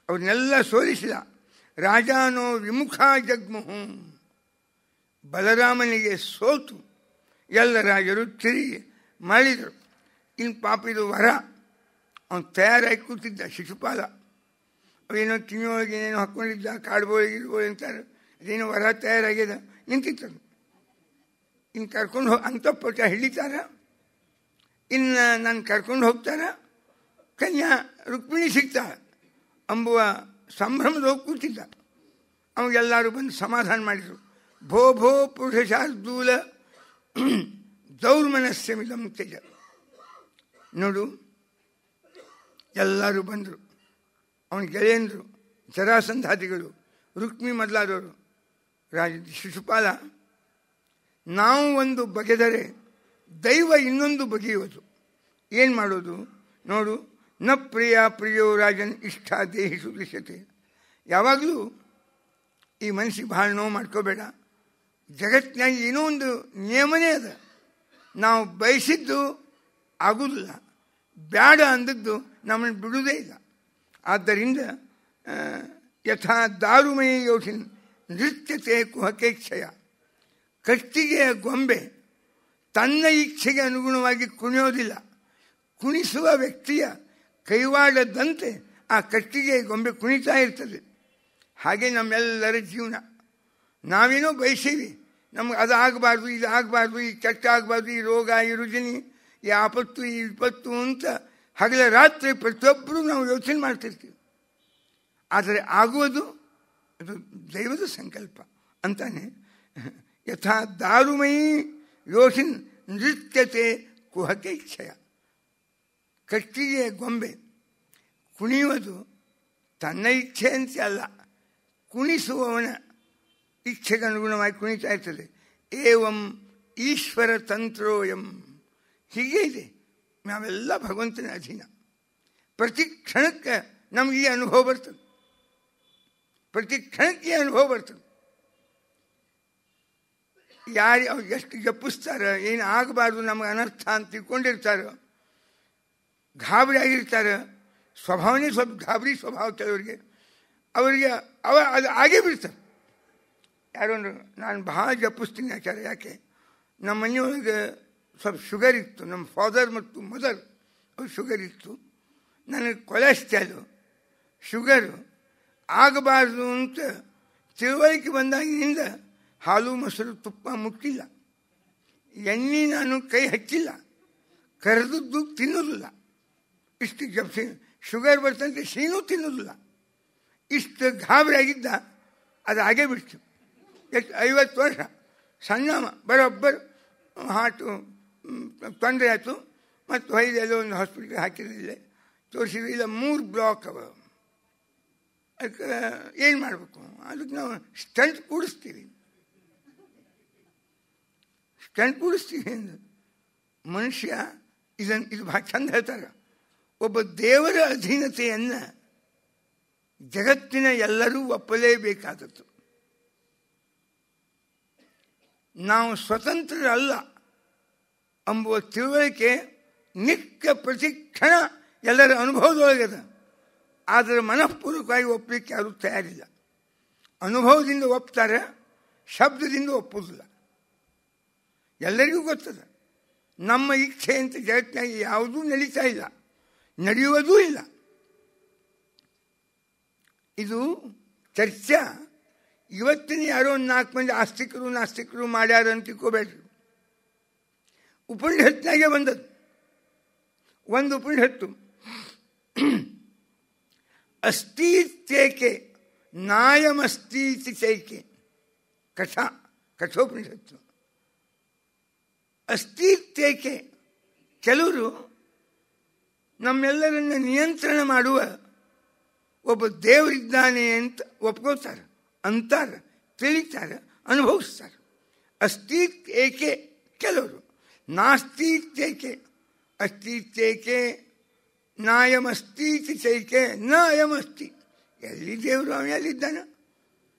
ಅವ್ರನ್ನೆಲ್ಲ ಸೋಲಿಸಿದ. ರಾಜಾನೋ ವಿಮುಖ ಜಗ್ಮುಹು. ಬಲರಾಮನಿಗೆ ಸೋತು ಎಲ್ಲ ರಾಜರು ತಿರುಗಿ ಮಾಡಿದರು. ಇನ್ನು ಪಾಪ ಇದು ವರ, ಅವನು ತಯಾರಾಗಿ ಕೂತಿದ್ದ. ಶಿಶುಪಾಲ ಅವೇನೋ ಕಿವಿಯೊಳಗೆ ಏನೇನೋ ಹಾಕ್ಕೊಂಡಿದ್ದ, ಕಾಡ್ಬೋಳಿ ಗಿಡ್ಬೋಳಿ ಅಂತಾರೆ, ಅದೇನೋ ವರ ತಯಾರಾಗ್ಯದ ನಿಂತಿತ್ತು. ಇನ್ನು ಕರ್ಕೊಂಡು ಅಂತಃಪುಟ ಹಿಡಿತಾರ, ಇನ್ನು ನಾನು ಕರ್ಕೊಂಡು ಹೋಗ್ತಾರ, ಕನ್ಯಾ ರುಕ್ಮಿಣಿ ಸಿಗ್ತಾಳೆ ಅಂಬುವ ಸಂಭ್ರಮದ ಹೋಗಿ ಕೂತಿದ್ದ. ಅವಾಗೆಲ್ಲರೂ ಬಂದು ಸಮಾಧಾನ ಮಾಡಿದರು. ಭೋ ಭೋ ಪುರುಷಾರ್ದೂಲ ದೌರ್ಮನಸ್ಯಮಿದಂ ತ್ಯಜ. ನೋಡು, ಎಲ್ಲರೂ ಬಂದರು. ಅವನ ಗೆಳೆಯಂದರು, ಜರಾಸಂಧಾದಿಗಳು, ರುಕ್ಮಿ ಮೊದಲಾದವರು, ರಾಜ ಶಿಶುಪಾಲ. ನಾವು ಒಂದು ಬಗೆದರೆ ದೈವ ಇನ್ನೊಂದು ಬಗೆಯುವುದು. ಏನು ಮಾಡೋದು ನೋಡು. ನ ಪ್ರಿಯ ಪ್ರಿಯೋ ರಾಜನ್ ಇಷ್ಟ ದೇಹಿಸು ದೃಶ್ಯತೆ. ಯಾವಾಗಲೂ ಈ ಮನಸ್ಸಿಗೆ ಭಾಳ ನೋವು ಮಾಡ್ಕೋಬೇಡ. ಜಗತ್ತಿನಾಗ ಏನೋ ಒಂದು ನಿಯಮನೇ ಅದ. ನಾವು ಬಯಸಿದ್ದು ಆಗುವುದಿಲ್ಲ, ಬ್ಯಾಡ ಅಂದದ್ದು ನಮ್ಮನ್ನು ಬಿಡುವುದೇ ಇಲ್ಲ. ಆದ್ದರಿಂದ ಯಥಾ ದಾರುಮಯ ಯೋಷಿನ್ ನೃತ್ಯತೆ ಕುಹಕೇಚ್ಛಯ. ಕಟ್ಟಿಗೆಯ ಗೊಂಬೆ ತನ್ನ ಇಚ್ಛೆಗೆ ಅನುಗುಣವಾಗಿ ಕುಣಿಯೋದಿಲ್ಲ. ಕುಣಿಸುವ ವ್ಯಕ್ತಿಯ ಕೈವಾಡದಂತೆ ಆ ಕಟ್ಟಿಗೆಯ ಗೊಂಬೆ ಕುಣಿತಾ ಇರ್ತದೆ. ಹಾಗೆ ನಮ್ಮೆಲ್ಲರ ಜೀವನ. ನಾವೇನೋ ಬಯಸೀವಿ, ನಮ್ಗೆ ಅದು ಆಗಬಾರ್ದು, ಇದು ಆಗಬಾರ್ದು, ಈ ಕೆಟ್ಟ ಆಗಬಾರ್ದು, ಈ ರೋಗ, ಈ ರುಜಿನಿ, ಈ ಆಪತ್ತು, ಈ ವಿಪತ್ತು ಅಂತ ಹಗಲ ರಾತ್ರಿ ಪ್ರತಿಯೊಬ್ಬರೂ ನಾವು ಯೋಚನೆ ಮಾಡ್ತಿರ್ತೀವಿ. ಆದರೆ ಆಗುವುದು ಅದು ದೈವದ ಸಂಕಲ್ಪ. ಅಂತಾನೆ. ಯಥಾ ದಾರುಮಯಿ ಯೋಷಿನ್ ನೃತ್ಯತೆ ಕುಹಕೆ ಇಚ್ಛೆಯ. ಕಟ್ಟಿಗೆಯ ಗೊಂಬೆ ಕುಣಿಯುವುದು ತನ್ನ ಇಚ್ಛೆಯಂತೆ ಅಲ್ಲ, ಕುಣಿಸುವವನ ಇಚ್ಛೆಗೆ ಅನುಗುಣವಾಗಿ ಕುಣಿತಾ ಇರ್ತದೆ. ಏವಂ ಈಶ್ವರ ತಂತ್ರೋಯಂ. ಹೀಗೆ ಇದೆ, ನಾವೆಲ್ಲ ಭಗವಂತನ ಅಧೀನ. ಪ್ರತಿ ಕ್ಷಣಕ್ಕೆ ನಮ್ಗೆ ಈ ಅನುಭವ ಬರ್ತದೆ, ಪ್ರತಿ ಕ್ಷಣಕ್ಕೆ ಅನುಭವ ಬರ್ತದೆ. ಯಾರು ಅವ್ರು ಎಷ್ಟು ಜಪಿಸ್ತಾರೆ, ಏನು ಆಗಬಾರ್ದು ನಮಗೆ ಅನರ್ಥ ಅಂತ ತಿಳ್ಕೊಂಡಿರ್ತಾರೋ, ಗಾಬರಿ ಆಗಿರ್ತಾರೆ. ಸ್ವಭಾವನೇ ಸ್ವಲ್ಪ ಗಾಬರಿ ಸ್ವಭಾವ ಕೆಲವರಿಗೆ, ಅವರಿಗೆ ಅದು ಆಗೇ ಬಿಡ್ತಾರೆ. ಯಾರೋ ನಾನು ಭಾಳ ಜಪಿಸ್ತೀನಿ ಆಚಾರ್ಯ. ಯಾಕೆ? ನಮ್ಮ ಮನೆಯೊಳಗೆ ಸ್ವಲ್ಪ ಶುಗರ್ ಇತ್ತು, ನಮ್ಮ ಫಾದರ್ ಮತ್ತು ಮದರ್ ಅವ್ರು ಶುಗರ್ ಇತ್ತು. ನನಗೆ ಕೊಲೆಸ್ಟ್ರಾಲು ಶುಗರು ಆಗಬಾರ್ದು ಅಂತ ತಿಳುವಳಿಕೆ ಬಂದಾಗಿನಿಂದ ಹಾಲು ಮೊಸರು ತುಪ್ಪ ಮುಟ್ಟಿಲ್ಲ, ಎಣ್ಣೆ ನಾನು ಕೈ ಹಚ್ಚಿಲ್ಲ, ಕರೆದದ್ದು ತಿನ್ನೋದಿಲ್ಲ. ಇಷ್ಟು ಜಪ್ಸಿ ಶುಗರ್ ಬರ್ತಂತೆ ಶೀನೂ ತಿನ್ನೋದಿಲ್ಲ. ಇಷ್ಟು ಗಾಬರಿ ಆಗಿದ್ದ, ಅದು ಆಗೇ ಬಿಡ್ತು. ಎಷ್ಟು 50 ವರ್ಷ ಸಣ್ಣ ಬರೋಬ್ಬರು ಹಾರ್ಟು ತೊಂದರೆ ಆಯಿತು. ಮತ್ತು ಹೊಯ್ದೆಲ್ಲೋ ಒಂದು ಹಾಸ್ಪಿಟ್ಲಿಗೆ ಹಾಕಿರಲಿಲ್ಲ, ತೋರಿಸಿದ್ರೆ ಇಲ್ಲ 3 ಬ್ಲಾಕ್ ಅವ. ಅದಕ್ಕೆ ಏನು ಮಾಡಬೇಕು? ಅದಕ್ಕೆ ನಾವು ಸ್ಟಂಟ್ ಕೂಡಿಸ್ತೀವಿ. ಸ್ಟಂಟ್ ಕೂಡಿಸ್ತೀವಿ ಅಂದ್ರೆ ಮನುಷ್ಯ ಇದು ಭಾಳ ಚಂದ ಹೇಳ್ತಾರೆ. ಒಬ್ಬ ದೇವರ ಅಧೀನತೆಯನ್ನು ಜಗತ್ತಿನ ಎಲ್ಲರೂ ಒಪ್ಪಲೇಬೇಕಾದದ್ದು. ನಾವು ಸ್ವತಂತ್ರರಲ್ಲ ಎಂಬುವ ತಿಳುವಳಿಕೆ ನಿತ್ಯ ಪ್ರತಿಕ್ಷಣ ಎಲ್ಲರ ಅನುಭವದೊಳಗದ. ಆದರೆ ಮನಃಪೂರ್ವಕವಾಗಿ ಒಪ್ಪಲಿಕ್ಕೆ ಯಾರೂ ತಯಾರಿಲ್ಲ. ಅನುಭವದಿಂದ ಒಪ್ತಾರೆ, ಶಬ್ದದಿಂದ ಒಪ್ಪುವುದಿಲ್ಲ. ಎಲ್ಲರಿಗೂ ಗೊತ್ತದ ನಮ್ಮ ಇಚ್ಛೆ ಅಂತ ಜಗತ್ತಿನಾಗಿ ಯಾವುದೂ ನಡೀತಾ ಇಲ್ಲ, ನಡೆಯುವುದೂ ಇಲ್ಲ. ಇದು ಚರ್ಚೆ ಇವತ್ತಿನ ಯಾರೋ 4 ಮಂದಿ ನಾಸ್ತಿಕರು ಮಾಡ್ಯಾರ ಅಂತ ತಿಳ್ಕೋಬೇಡ್ರಿ. ಉಪನಿಷತ್ನಾಗೆ ಬಂದದ್ದು ಒಂದು ಉಪನಿಷತ್ತು. ಅಸ್ತೀತ್ಯೇಕೆ ನಾಯಮಸ್ತೀತಿ ಚೈಕೆ ಕಠೋಪನಿಷತ್ತು. ಅಸ್ತಿತ್ವಕ್ಕೆ ಕೆಲವರು ನಮ್ಮೆಲ್ಲರನ್ನು ನಿಯಂತ್ರಣ ಮಾಡುವ ಒಬ್ಬ ದೇವರಿದ್ದಾನೆ ಅಂತ ಒಪ್ಕೋತಾರೆ, ಅಂತಾರೆ, ತಿಳಿತಾರೆ, ಅನುಭವಿಸ್ತಾರೆ. ಅಸ್ತಿತ್ವಕ್ಕೆ ಕೆಲವರು, ನಾಸ್ತಿತ್ವಕ್ಕೆ ಅಸ್ತಿತ್ವಕ್ಕೆ ನಾಯಮಸ್ತೀತಿ ಚೈಕೆ ನ ಅಯಮಸ್ತಿ. ಎಲ್ಲಿ ದೇವರು ಅವನು ಎಲ್ಲಿದ್ದಾನೆ?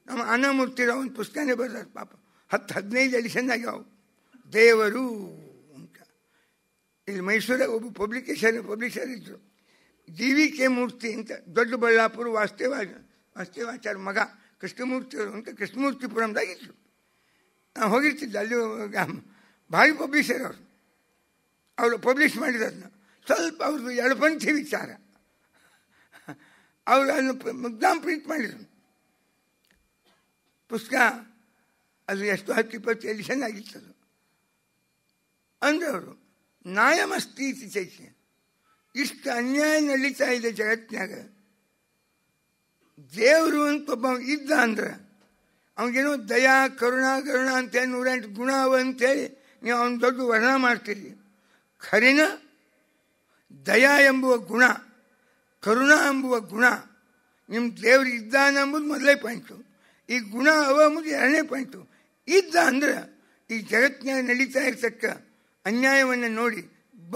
ನಮ್ಮ ಅನ್ನಮೂರ್ತಿರಾವ್ ಒಂದು ಪುಸ್ತಕನೇ ಬರ್ತಾರೆ ಪಾಪ, 10-15 ಎಡಿಷನ್ ಆಗ್ಯಾವ ದೇವರು ಅಂತ. ಇಲ್ಲಿ ಮೈಸೂರಾಗ ಒಬ್ಬ ಪಬ್ಲಿಷರ್ ಇದ್ದರು, DVK ಮೂರ್ತಿ ಅಂತ. ದೊಡ್ಡಬಳ್ಳಾಪುರ ವಾಸ್ತೇವಾಚಾರ್ಯ ಮಗ ಕೃಷ್ಣಮೂರ್ತಿಯವರು ಅಂತ ಕೃಷ್ಣಮೂರ್ತಿಪುರಂದಾಗಿದ್ದರು. ನಾನು ಹೋಗಿರ್ತಿದ್ದೆ ಅಲ್ಲಿ. ಭಾರಿ ಪಬ್ಲಿಷರ್ ಅವರು ಪಬ್ಲಿಷ್ ಮಾಡಿರೋದನ್ನ ಸ್ವಲ್ಪ ಅವ್ರದ್ದು ಎಡಪಂಥಿ ವಿಚಾರ, ಅವರು ಅದನ್ನು ಮುಗ್ದಾಂ ಪ್ರಿಂಟ್ ಮಾಡಿದರು ಪುಸ್ತಕ. ಅದು ಎಷ್ಟು 10-20 ಎಡಿಷನ್ ಆಗಿತ್ತದು. ಅಂದರೆ ಅವರು ನ್ಯಾಯಮಸ್ತೀತಿ ಚೈತ್ಯ, ಇಷ್ಟು ಅನ್ಯಾಯ ನಡೀತಾ ಇದೆ ಜಗತ್ತಿನಾಗ, ದೇವರು ಅಂತ ಒಬ್ಬ ಇದ್ದ ಅಂದ್ರೆ ಅವನಿಗೇನೋ ದಯಾ ಕರುಣ ಅಂತೇಳಿ 108 ಗುಣ ಅವ ಅಂತೇಳಿ ನೀವು ಅವನ ದೊಡ್ಡ ವರ್ಣನ ಮಾಡ್ತೀರಿ. ಖರೇನ ದಯಾ ಎಂಬುವ ಗುಣ, ಕರುಣ ಎಂಬುವ ಗುಣ ನಿಮ್ಮ ದೇವರು ಇದ್ದಾನೆ ಎಂಬುದು ಮೊದಲೇ ಪಾಯಿಂಟು. ಈ ಗುಣ ಅವ ಎಂಬುದು 2ನೇ ಪಾಯಿಂಟು. ಇದ್ದ ಅಂದ್ರೆ ಈ ಜಗತ್ತಿನಾಗ ನಡೀತಾ ಇರ್ತಕ್ಕ ಅನ್ಯಾಯವನ್ನು ನೋಡಿ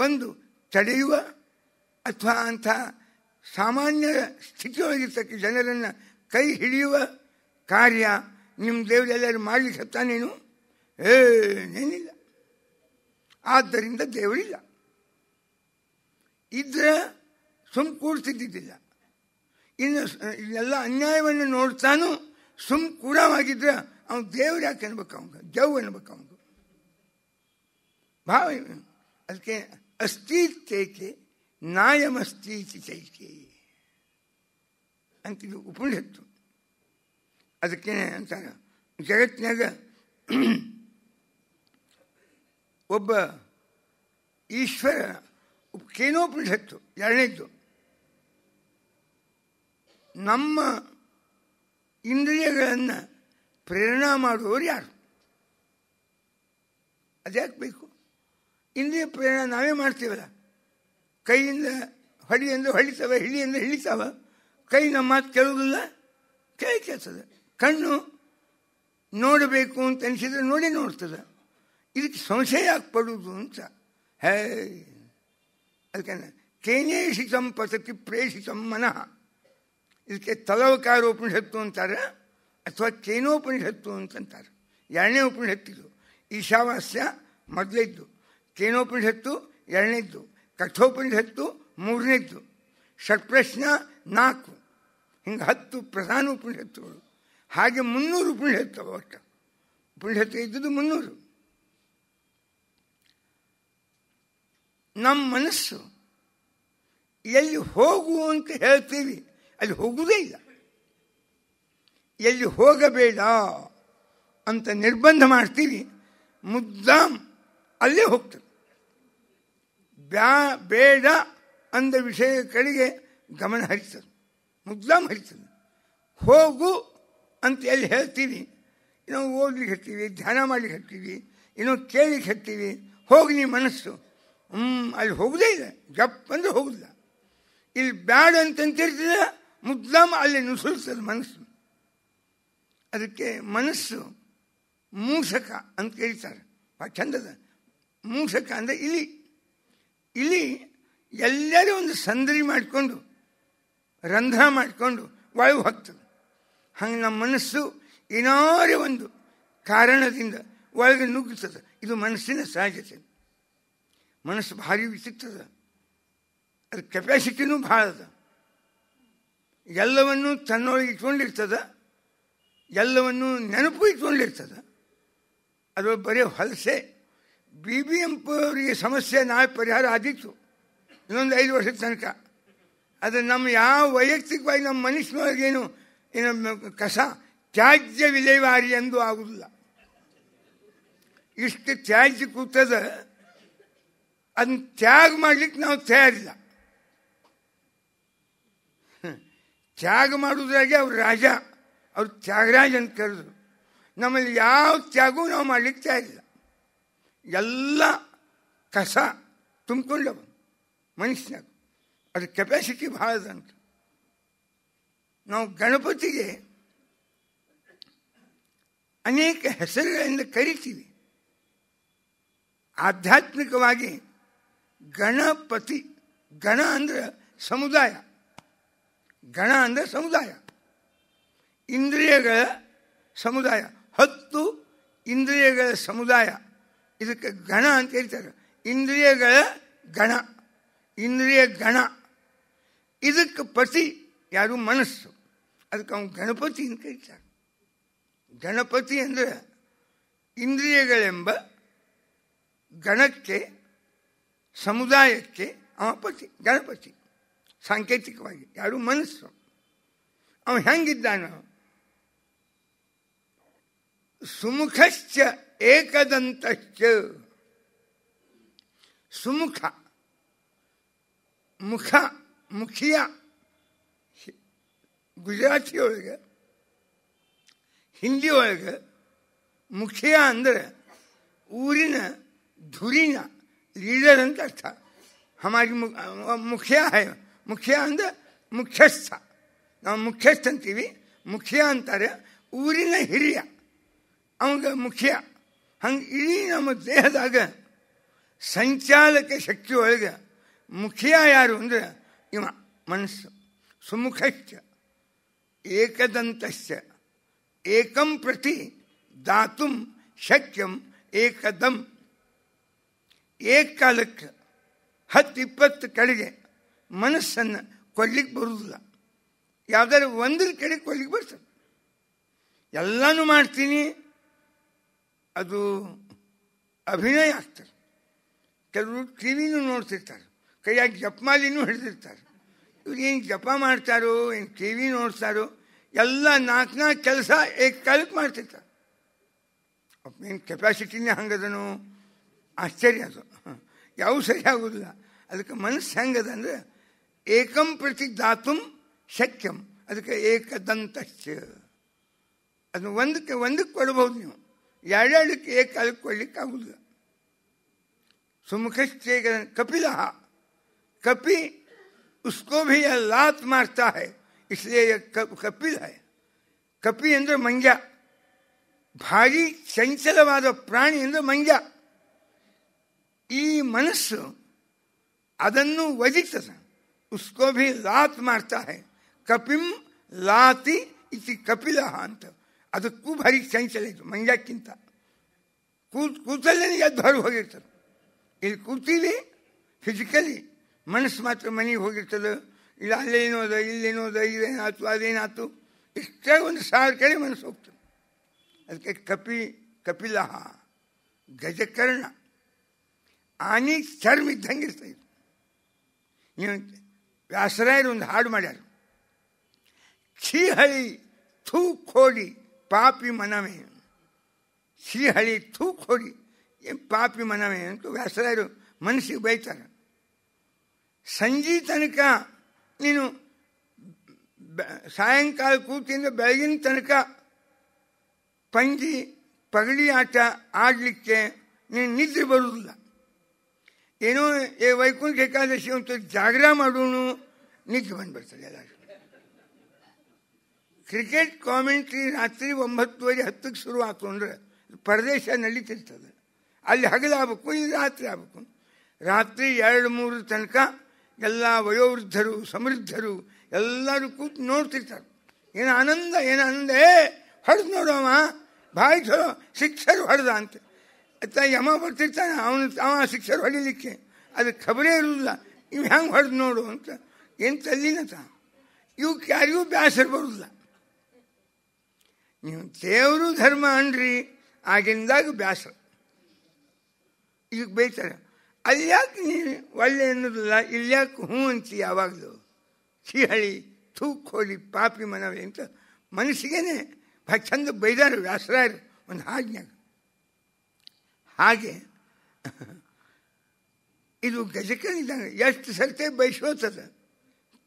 ಬಂದು ತಡೆಯುವ ಅಥವಾ ಅಂಥ ಸಾಮಾನ್ಯ ಸ್ಥಿತಿಯೊಳಗಿರ್ತಕ್ಕ ಜನರನ್ನು ಕೈ ಹಿಡಿಯುವ ಕಾರ್ಯ ನಿಮ್ಮ ದೇವರೆಲ್ಲರೂ ಮಾಡಲಿಕ್ಕೆ ಹತ್ತಾನೇನು? ಏನೇನಿಲ್ಲ. ಆದ್ದರಿಂದ ದೇವರಿಲ್ಲ. ಇದ್ರೆ ಕೂಡ್ತಿದ್ದಿದ್ದಿಲ್ಲ. ಇನ್ನು ಇಲ್ಲೆಲ್ಲ ಅನ್ಯಾಯವನ್ನು ನೋಡ್ತಾನು ಕೂಡವಾಗಿದ್ರೆ ಅವನು ದೇವ್ರು ಯಾಕೆ ಅನ್ಬೇಕು? ಅವಂಗ ಜವ್ ಅನ್ಬೇಕು ಅವಂಗ ಭಾವ. ಅದಕ್ಕೆ ಅಸ್ತಿತ್ವಕ್ಕೆ ನಾಯಮಸ್ತೀತಿ ಚೈಕೆ ಅಂತಿದ್ದು ಉಪನಿಷತ್ತು. ಅದಕ್ಕೆ ಅಂತಾರೆ ಜಗತ್ತಿನಾಗ ಒಬ್ಬ ಈಶ್ವರ ಕೇನೋಪನಿಷತ್ತು 2ನೇದ್ದು. ನಮ್ಮ ಇಂದ್ರಿಯಗಳನ್ನು ಪ್ರೇರಣಾ ಮಾಡುವವರು ಯಾರು? ಅದ್ಯಾಕೆ ಬೇಕು? ಇಂದ್ರಿಯ ಪ್ರೇರಣಾ ನಾವೇ ಮಾಡ್ತೀವಲ್ಲ. ಕೈಯಿಂದ ಹೊಡಿ ಅಂದರೆ ಹೊಡಿತಾವ, ಹಿಡಿ ಅಂದರೆ ಹಿಡಿತಾವ. ಕೈ ನಮ್ಮ ಮಾತು ಕೇಳೋದಿಲ್ಲ, ಕೇಳ್ತದೆ. ಕಣ್ಣು ನೋಡಬೇಕು ಅಂತ ಅನಿಸಿದ್ರೆ ನೋಡಿ ನೋಡ್ತದೆ. ಇದಕ್ಕೆ ಸಂಶಯ ಯಾಕೆ ಪಡುವುದು ಅಂತ. ಅದಕ್ಕೆ ಕೇನೇಷಿತಂ ಪತತಿ ಪ್ರೇಷಿತಂ ಮನಃ. ಇದಕ್ಕೆ ತಲವಕಾರ ಉಪನಿಷತ್ತು ಅಂತಾರೆ, ಅಥವಾ ಕೇನೋಪನಿಷತ್ತು ಅಂತಂತಾರೆ. ಎರಡನೇ ಉಪನಿಷತ್ತಿದ್ದು. ಈಶಾವಾಸ್ಯ ಮೊದಲೇದ್ದು, ಕೇನೋಪನಿಷತ್ತು ಎರಡನೇದ್ದು, ಕಠೋಪನಿಷತ್ತು ಮೂರನೇದ್ದು, ಷಟ್ಪ್ರಶ್ನ 4, ಹಿಂಗೆ 10 ಪ್ರಧಾನ ಉಪನಿಷತ್ತುಗಳು. ಹಾಗೆ 300 ಉಪನಿಷತ್ತು. ಒಟ್ಟು ಉಪನಿಷತ್ತು ಇದ್ದುದು 300. ನಮ್ಮ ಮನಸ್ಸು ಎಲ್ಲಿ ಹೋಗು ಅಂತ ಹೇಳ್ತೀವಿ ಅಲ್ಲಿ ಹೋಗುವುದೇ ಇಲ್ಲ. ಎಲ್ಲಿ ಹೋಗಬೇಡ ಅಂತ ನಿರ್ಬಂಧ ಮಾಡ್ತೀವಿ, ಮುದ್ದಾಮ್ ಅಲ್ಲೇ ಹೋಗ್ತದೆ. ಬೇಡ ಅಂದ ವಿಷಯ ಕಡೆಗೆ ಗಮನ ಹರಿತದೆ, ಮುದ್ದಾಮ್ ಹರಿತದೆ. ಹೋಗು ಅಂತ ಎಲ್ಲಿ ಹೇಳ್ತೀವಿ, ಏನೋ ಓದ್ಲಿಕ್ಕೆ ಹತ್ತೀವಿ, ಧ್ಯಾನ ಮಾಡ್ಲಿಕ್ಕೆ ಹತ್ತೀವಿ, ಏನೋ ಕೇಳಲಿಕ್ಕೆ ಹತ್ತೀವಿ, ಹೋಗಿ ನೀ ಮನಸ್ಸು ಅಲ್ಲಿ ಹೋಗುದೇ ಇಲ್ಲ. ಜಪ್ ಅಂದರೆ ಹೋಗುದಿಲ್ಲ. ಇಲ್ಲಿ ಬ್ಯಾಡ ಅಂತಂತಿರ್ತದೆ, ಮುದ್ದಾಮ್ ಅಲ್ಲಿ ನುಸುಳ್ತದೆ ಮನಸ್ಸು. ಅದಕ್ಕೆ ಮನಸ್ಸು ಮೂಷಕ ಅಂತ ಕರೀತಾರೆ. ಚಂದದ ಮೂಷಕ ಅಂದರೆ ಇಲಿ. ಇಲಿ ಎಲ್ಲರೂ ಒಂದು ಸಂದರಿ ಮಾಡಿಕೊಂಡು ರಂಧ್ರ ಮಾಡಿಕೊಂಡು ಒಳಗೆ ಹೋಗ್ತದೆ. ಹಂಗೆ ನಮ್ಮ ಮನಸ್ಸು ಏನಾರೇ ಒಂದು ಕಾರಣದಿಂದ ಒಳಗೆ ನುಗ್ಗುತ್ತದೆ. ಇದು ಮನಸ್ಸಿನ ಸಹಜತೆ. ಮನಸ್ಸು ಭಾರಿ ವಿಚಿತ್ರದ, ಅದು ಕೆಪಾಸಿಟಿನೂ ಭಾಳ ಅದ. ಎಲ್ಲವನ್ನೂ ತನ್ನೊಳಗೆ ಇಟ್ಕೊಂಡಿರ್ತದೆ, ಎಲ್ಲವನ್ನೂ ನೆನಪು ಇಟ್ಕೊಂಡಿರ್ತದೆ. ಅದು ಬರೀ ಹೊಲಸೆ. BBMP ಅವರಿಗೆ ಸಮಸ್ಯೆ ನಾಳೆ ಪರಿಹಾರ ಆದಿತ್ತು ಇನ್ನೊಂದು 5 ವರ್ಷದ ತನಕ. ಅದು ನಮ್ಮ ಯಾವ ವೈಯಕ್ತಿಕವಾಗಿ ನಮ್ಮ ಮನುಷ್ಯನೊಳಗೇನು ಏನು ಕಸ ತ್ಯಾಜ್ಯ ವಿಲೇವಾರಿ ಎಂದು ಆಗುವುದಿಲ್ಲ. ಇಷ್ಟು ತ್ಯಾಜ್ಯ ಕೂತದ, ಅದನ್ನ ತ್ಯಾಗ ಮಾಡ್ಲಿಕ್ಕೆ ನಾವು ತಯಾರಿಲ್ಲ. ತ್ಯಾಗ ಮಾಡುವುದ್ರಾಗೆ ಅವ್ರು ರಾಜ, ಅವ್ರು ತ್ಯಾಗರಾಜ್ ಅಂತ ಕರೆದ್ರು. ನಮ್ಮಲ್ಲಿ ಯಾವ ತ್ಯಾಗವೂ ನಾವು ಮಾಡ್ಲಿಕ್ಕೆ ತಯಾರಿಲ್ಲ. ಎಲ್ಲ ಕಸ ತುಂಬಿಕೊಂಡವ ಮನುಷ್ಯನಾಗ. ಅದ್ರ ಕೆಪಾಸಿಟಿ ಭಾಳ ಅದಂತ. ನಾವು ಗಣಪತಿಗೆ ಅನೇಕ ಹೆಸರುಗಳಿಂದ ಕರಿತೀವಿ. ಆಧ್ಯಾತ್ಮಿಕವಾಗಿ ಗಣಪತಿ, ಗಣ ಅಂದರೆ ಸಮುದಾಯ, ಗಣ ಅಂದರೆ ಸಮುದಾಯ, ಇಂದ್ರಿಯಗಳ ಸಮುದಾಯ, 10 ಇಂದ್ರಿಯಗಳ ಸಮುದಾಯ. ಇದಕ್ಕೆ ಗಣ ಅಂತ ಹೇಳ್ತಾರೆ. ಇಂದ್ರಿಯಗಳ ಗಣ, ಇಂದ್ರಿಯ ಗಣ. ಇದಕ್ಕೆ ಪತಿ ಯಾರು? ಮನಸ್ಸು. ಅದಕ್ಕೆ ಅವನು ಗಣಪತಿ ಅಂತ ಕರೀತಾರೆ. ಗಣಪತಿ ಅಂದರೆ ಇಂದ್ರಿಯಗಳೆಂಬ ಗಣಕ್ಕೆ, ಸಮುದಾಯಕ್ಕೆ ಅವ ಪತಿ, ಗಣಪತಿ. ಸಾಂಕೇತಿಕವಾಗಿ ಯಾರು? ಮನಸ್ಸು. ಅವನು ಹೆಂಗಿದ್ದಾನ? ಸುಮುಖಶ್ಚ ಏಕದಂತಶ್ಚ. ಸುಮುಖ, ಮುಖ, ಮುಖಿಯ ಗುಜರಾತಿ ಒಳಗೆ, ಹಿಂದಿ ಒಳಗೆ ಮುಖಿಯ ಅಂದರೆ ಊರಿನ ಧುರಿನ ಲೀಡರ್ ಅಂತ ಅರ್ಥ. ಹಮಾರಿ ಮುಖಿಯ ಹೈ. ಮುಖಿಯ ಅಂದರೆ ಮುಖ್ಯಸ್ಥ. ನಾವು ಮುಖ್ಯಸ್ಥ ಅಂತೀವಿ, ಮುಖಿಯ ಅಂತಾರೆ. ಊರಿನ ಹಿರಿಯ ಅವಾಗ ಮುಖ್ಯ. ಹಂಗೆ ಇಡೀ ನಮ್ಮ ದೇಹದಾಗ ಸಂಚಾಲಕ ಶಕ್ತಿ ಒಳಗೆ ಮುಖ್ಯ ಯಾರು ಅಂದರೆ ಇವ ಮನಸ್ಸು. ಸುಮುಖಶ್ಚ ಏಕದಂತಶ್ಚ ಏಕಂ ಪ್ರತಿ ದಾತುಂ ಶಕ್ಯಂ ಏಕದಂ. ಏಕಾಲಕ್ಕೆ 10-20 ಕಡೆಗೆ ಮನಸ್ಸನ್ನು ಕೊಡ್ಲಿಕ್ಕೆ ಬರುವುದಿಲ್ಲ. ಯಾವುದಾದ್ರು ಒಂದ್ರ ಕಡೆಗೆ ಕೊಡ್ಲಿಕ್ಕೆ ಬರ್ತದೆ. ಎಲ್ಲನೂ ಮಾಡ್ತೀನಿ, ಅದು ಅಭಿನಯ ಆಗ್ತಾರೆ. ಕೆಲವರು ಟಿವಿನೂ ನೋಡ್ತಿರ್ತಾರೆ, ಕೈಯಾಗಿ ಜಪಮಾಲಿನೂ ಹಿಡಿದಿರ್ತಾರೆ. ಇವ್ರು ಏನು ಜಪ ಮಾಡ್ತಾರೋ, ಏನು ಟಿವಿ ನೋಡ್ತಾರೋ, ಎಲ್ಲ 4 ಕೆಲಸ ಏಕಾಲಕ್ಕೆ ಮಾಡ್ತಿರ್ತಾರೆ. ಏನು ಕೆಪಾಸಿಟಿನೇ ಹಂಗದನು, ಆಶ್ಚರ್ಯ. ಅದು ಯಾವ ಸರಿ ಆಗೋದಿಲ್ಲ. ಅದಕ್ಕೆ ಮನಸ್ಸು ಹೆಂಗದ ಅಂದರೆ ಏಕಂ ಪ್ರತಿ ದಾತುಂ ಶಕ್ಯಂ. ಅದಕ್ಕೆ ಏಕದಂತಶ್ಚ. ಅದನ್ನು ಒಂದಕ್ಕೆ ಕೊಡ್ಬೋದು ನೀವು, ಎರಡೆರಡಕ್ಕೆ ಏಕಾಲಕ್ಕೆ ಕೊಡ್ಲಿಕ್ಕೆ ಆಗುದಿಲ್ಲ. सुमुखश्चेग कपिला, कपि उसको भी यह लात मारता है, इसलिए यह कपिल है. कपि अंदर मंग्या, भारी चंचलवाद प्राणी अंदर मंग्या. ಈ ಮನಸ್ಸು ಅದನ್ನು ವಜಿತದ, ಉಸ್ಕೋ ಭಿ ಲಾತ್ ಮಾಡ್ತಾ ಹೈ. ಕಪಿಂ ಲಾತಿ ಇತಿ ಕಪಿಲ ಅಂತ. ಅದಕ್ಕೂ ಭಾರಿ ಚಂಚಲ ಇತ್ತು ಮಂಗ್ಯಕ್ಕಿಂತ. ಕೂತಲ್ಲೇ ಎದ್ದು ಹೊರಗೆ ಹೋಗಿರ್ತದೆ. ಇಲ್ಲಿ ಕೂತೀವಿ ಫಿಸಿಕಲಿ, ಮನಸ್ಸು ಮಾತ್ರ ಮನೆಗೆ ಹೋಗಿರ್ತದೆ. ಇಲ್ಲ ಅಲ್ಲೇನೋದ, ಇಲ್ಲೇನೋದ, ಇದೇನಾಯ್ತು, ಅದೇನಾಯ್ತು, ಇಷ್ಟೇ 1000 ಕಡೆ ಮನಸ್ಸು ಹೋಗ್ತದೆ. ಅದಕ್ಕೆ ಕಪಿಲ ಗಜಕರ್ಣ ಆನೆ ಚರ್ಮ ಇದ್ದಂಗೆ ಇರ್ತಾ ಇತ್ತು. ನೀವು ವ್ಯಾಸರಾಯರು ಒಂದು ಹಾಡು ಮಾಡ್ಯಾರ, ಶ್ರೀಹಳಿ ಥೂ ಖೋಡಿ ಪಾಪಿ ಮನವೇ, ಶ್ರೀಹಳಿ ಥೂ ಖೋಡಿ ಪಾಪಿ ಮನವೇ ಅಂತ ವ್ಯಾಸರಾಯರು ಮನಸ್ಸಿಗೆ ಬೈತಾರೆ. ಸಂಜೆ ತನಕ ನೀನು ಸಾಯಂಕಾಲ ಕೂತಿಂದ ಬೆಳಗಿನ ತನಕ ಪಗಡಿ ಆಟ ಆಡಲಿಕ್ಕೆ ನೀನು ನಿದ್ರೆ ಬರುವುದಿಲ್ಲ. ಏನೋ ವೈಕುಂಠ ಏಕಾದಶಿ ಅಂತ ಜಾಗರ ಮಾಡೋನು, ನಿದ್ರೆ ಬಂದ್ಬಿಡ್ತದೆ ಎಲ್ಲರೂ. ಕ್ರಿಕೆಟ್ ಕಾಮೆಂಟ್ರಿ ರಾತ್ರಿ 9:30 10ಕ್ಕೆ ಶುರು ಆಯ್ತು ಅಂದರೆ ಪರದೇಶ ನಡೀತಿರ್ತದೆ. ಅಲ್ಲಿ ಹಗಲಾಗಬೇಕು, ಇಲ್ಲಿ ರಾತ್ರಿ ಆಗಬೇಕು. ರಾತ್ರಿ 2-3 ತನಕ ಎಲ್ಲ ವಯೋವೃದ್ಧರು ಸಮೃದ್ಧರು ಎಲ್ಲರೂ ಕೂತು ನೋಡ್ತಿರ್ತಾರೆ. ಏನು ಆನಂದ, ಹೊಡೆದು ನೋಡೋವ ಭಾರಿ ಚಲೋ, ಶಿಕ್ಷರು ಹೊಡೆದ ಅಂತ ಯಮ ಬರ್ತಿರ್ತಾನೆ, ಅವ ಶಿಕ್ಷರು ಹೊಡಿಲಿಕ್ಕೆ. ಅದಕ್ಕೆ ಖಬರೇ ಇರುವುದಿಲ್ಲ, ಇವು ಹೆಂಗೆ ಹೊಡೆದು ನೋಡು ಅಂತ. ಏನು ತಲ್ಲಿನತ ಇವಕ್ಕೆ ಯಾರಿಗೂ ಬೇಸರ ಬರುವುದಿಲ್ಲ. ನೀವು ದೇವರು ಧರ್ಮ ಅನ್ರಿ, ಆಗಿಂದಾಗ ಬೇಸರ. ಈಗ ಬೈತಾರೆ, ಅಲ್ಲಿ ಯಾಕೆ ನೀನು ಒಳ್ಳೆ ಅನ್ನೋದಿಲ್ಲ, ಇಲ್ಲಿ ಯಾಕೆ ಹ್ಞೂ ಅಂತಿ ಯಾವಾಗಲೂ. ಶ್ರೀಹಳಿ ಥೂಕೋಡಿ ಪಾಪಿ ಮನವೇ ಅಂತ ಮನಸ್ಸಿಗೇನೆ ಭಾಳ ಚಂದ ಬೈದಾರು ವ್ಯಾಸರಾಯರು ಒಂದು ಹಾಡ್ನ್ಯಾಗ. ಹಾಗೆ ಇದು ಗಜಕರ್ಣಿದ್ದಂಗೆ ಎಷ್ಟು ಸರ್ತೆ ಬಯಸೋತದ,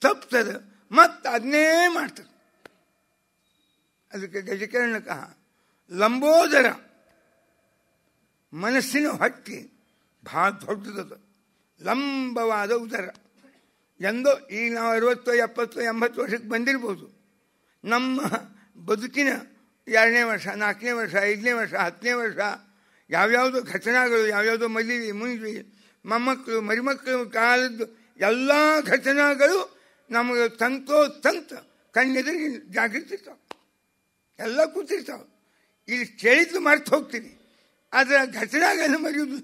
ತಪ್ತದ, ಮತ್ತು ಅದನ್ನೇ ಮಾಡ್ತದೆ. ಅದಕ್ಕೆ ಗಜಕರ್ಣಕ ಲಂಬೋದರ, ಮನಸ್ಸಿನ ಹೊಟ್ಟೆ ಭಾಳ ದೊಡ್ಡದದು, ಲಂಬವಾದ ಉದರ. ಎಂದೋ ಈಗ ನಾವು 60, 70, 80 ವರ್ಷಕ್ಕೆ ಬಂದಿರ್ಬೋದು. ನಮ್ಮ ಬದುಕಿನ 2ನೇ ವರ್ಷ, 4ನೇ ವರ್ಷ, 5ನೇ ವರ್ಷ, 10ನೇ ವರ್ಷ ಯಾವ್ಯಾವುದೋ ಘಟನೆಗಳು, ಯಾವ್ಯಾವುದೋ ಮದುವೆ ಮುಂದ್ವಿ ಮೊಮ್ಮಕ್ಕಳು ಮರಿಮಕ್ಕಳು ಕಾಲದ್ದು ಎಲ್ಲ ಘಟನೆಗಳು ನಮಗೆ ತಂತ ಕಣ್ಣೆದುರಿಗೆ ಜಾಗೃತಿರ್ತಾವೆ, ಎಲ್ಲ ಕೂತಿರ್ತಾವೆ. ಇಲ್ಲಿ ಕೇಳಿದ್ದು ಮರ್ತು ಹೋಗ್ತೀನಿ, ಆದರೆ ಘಟನೆಗಳನ್ನು ಮರೆಯುವುದು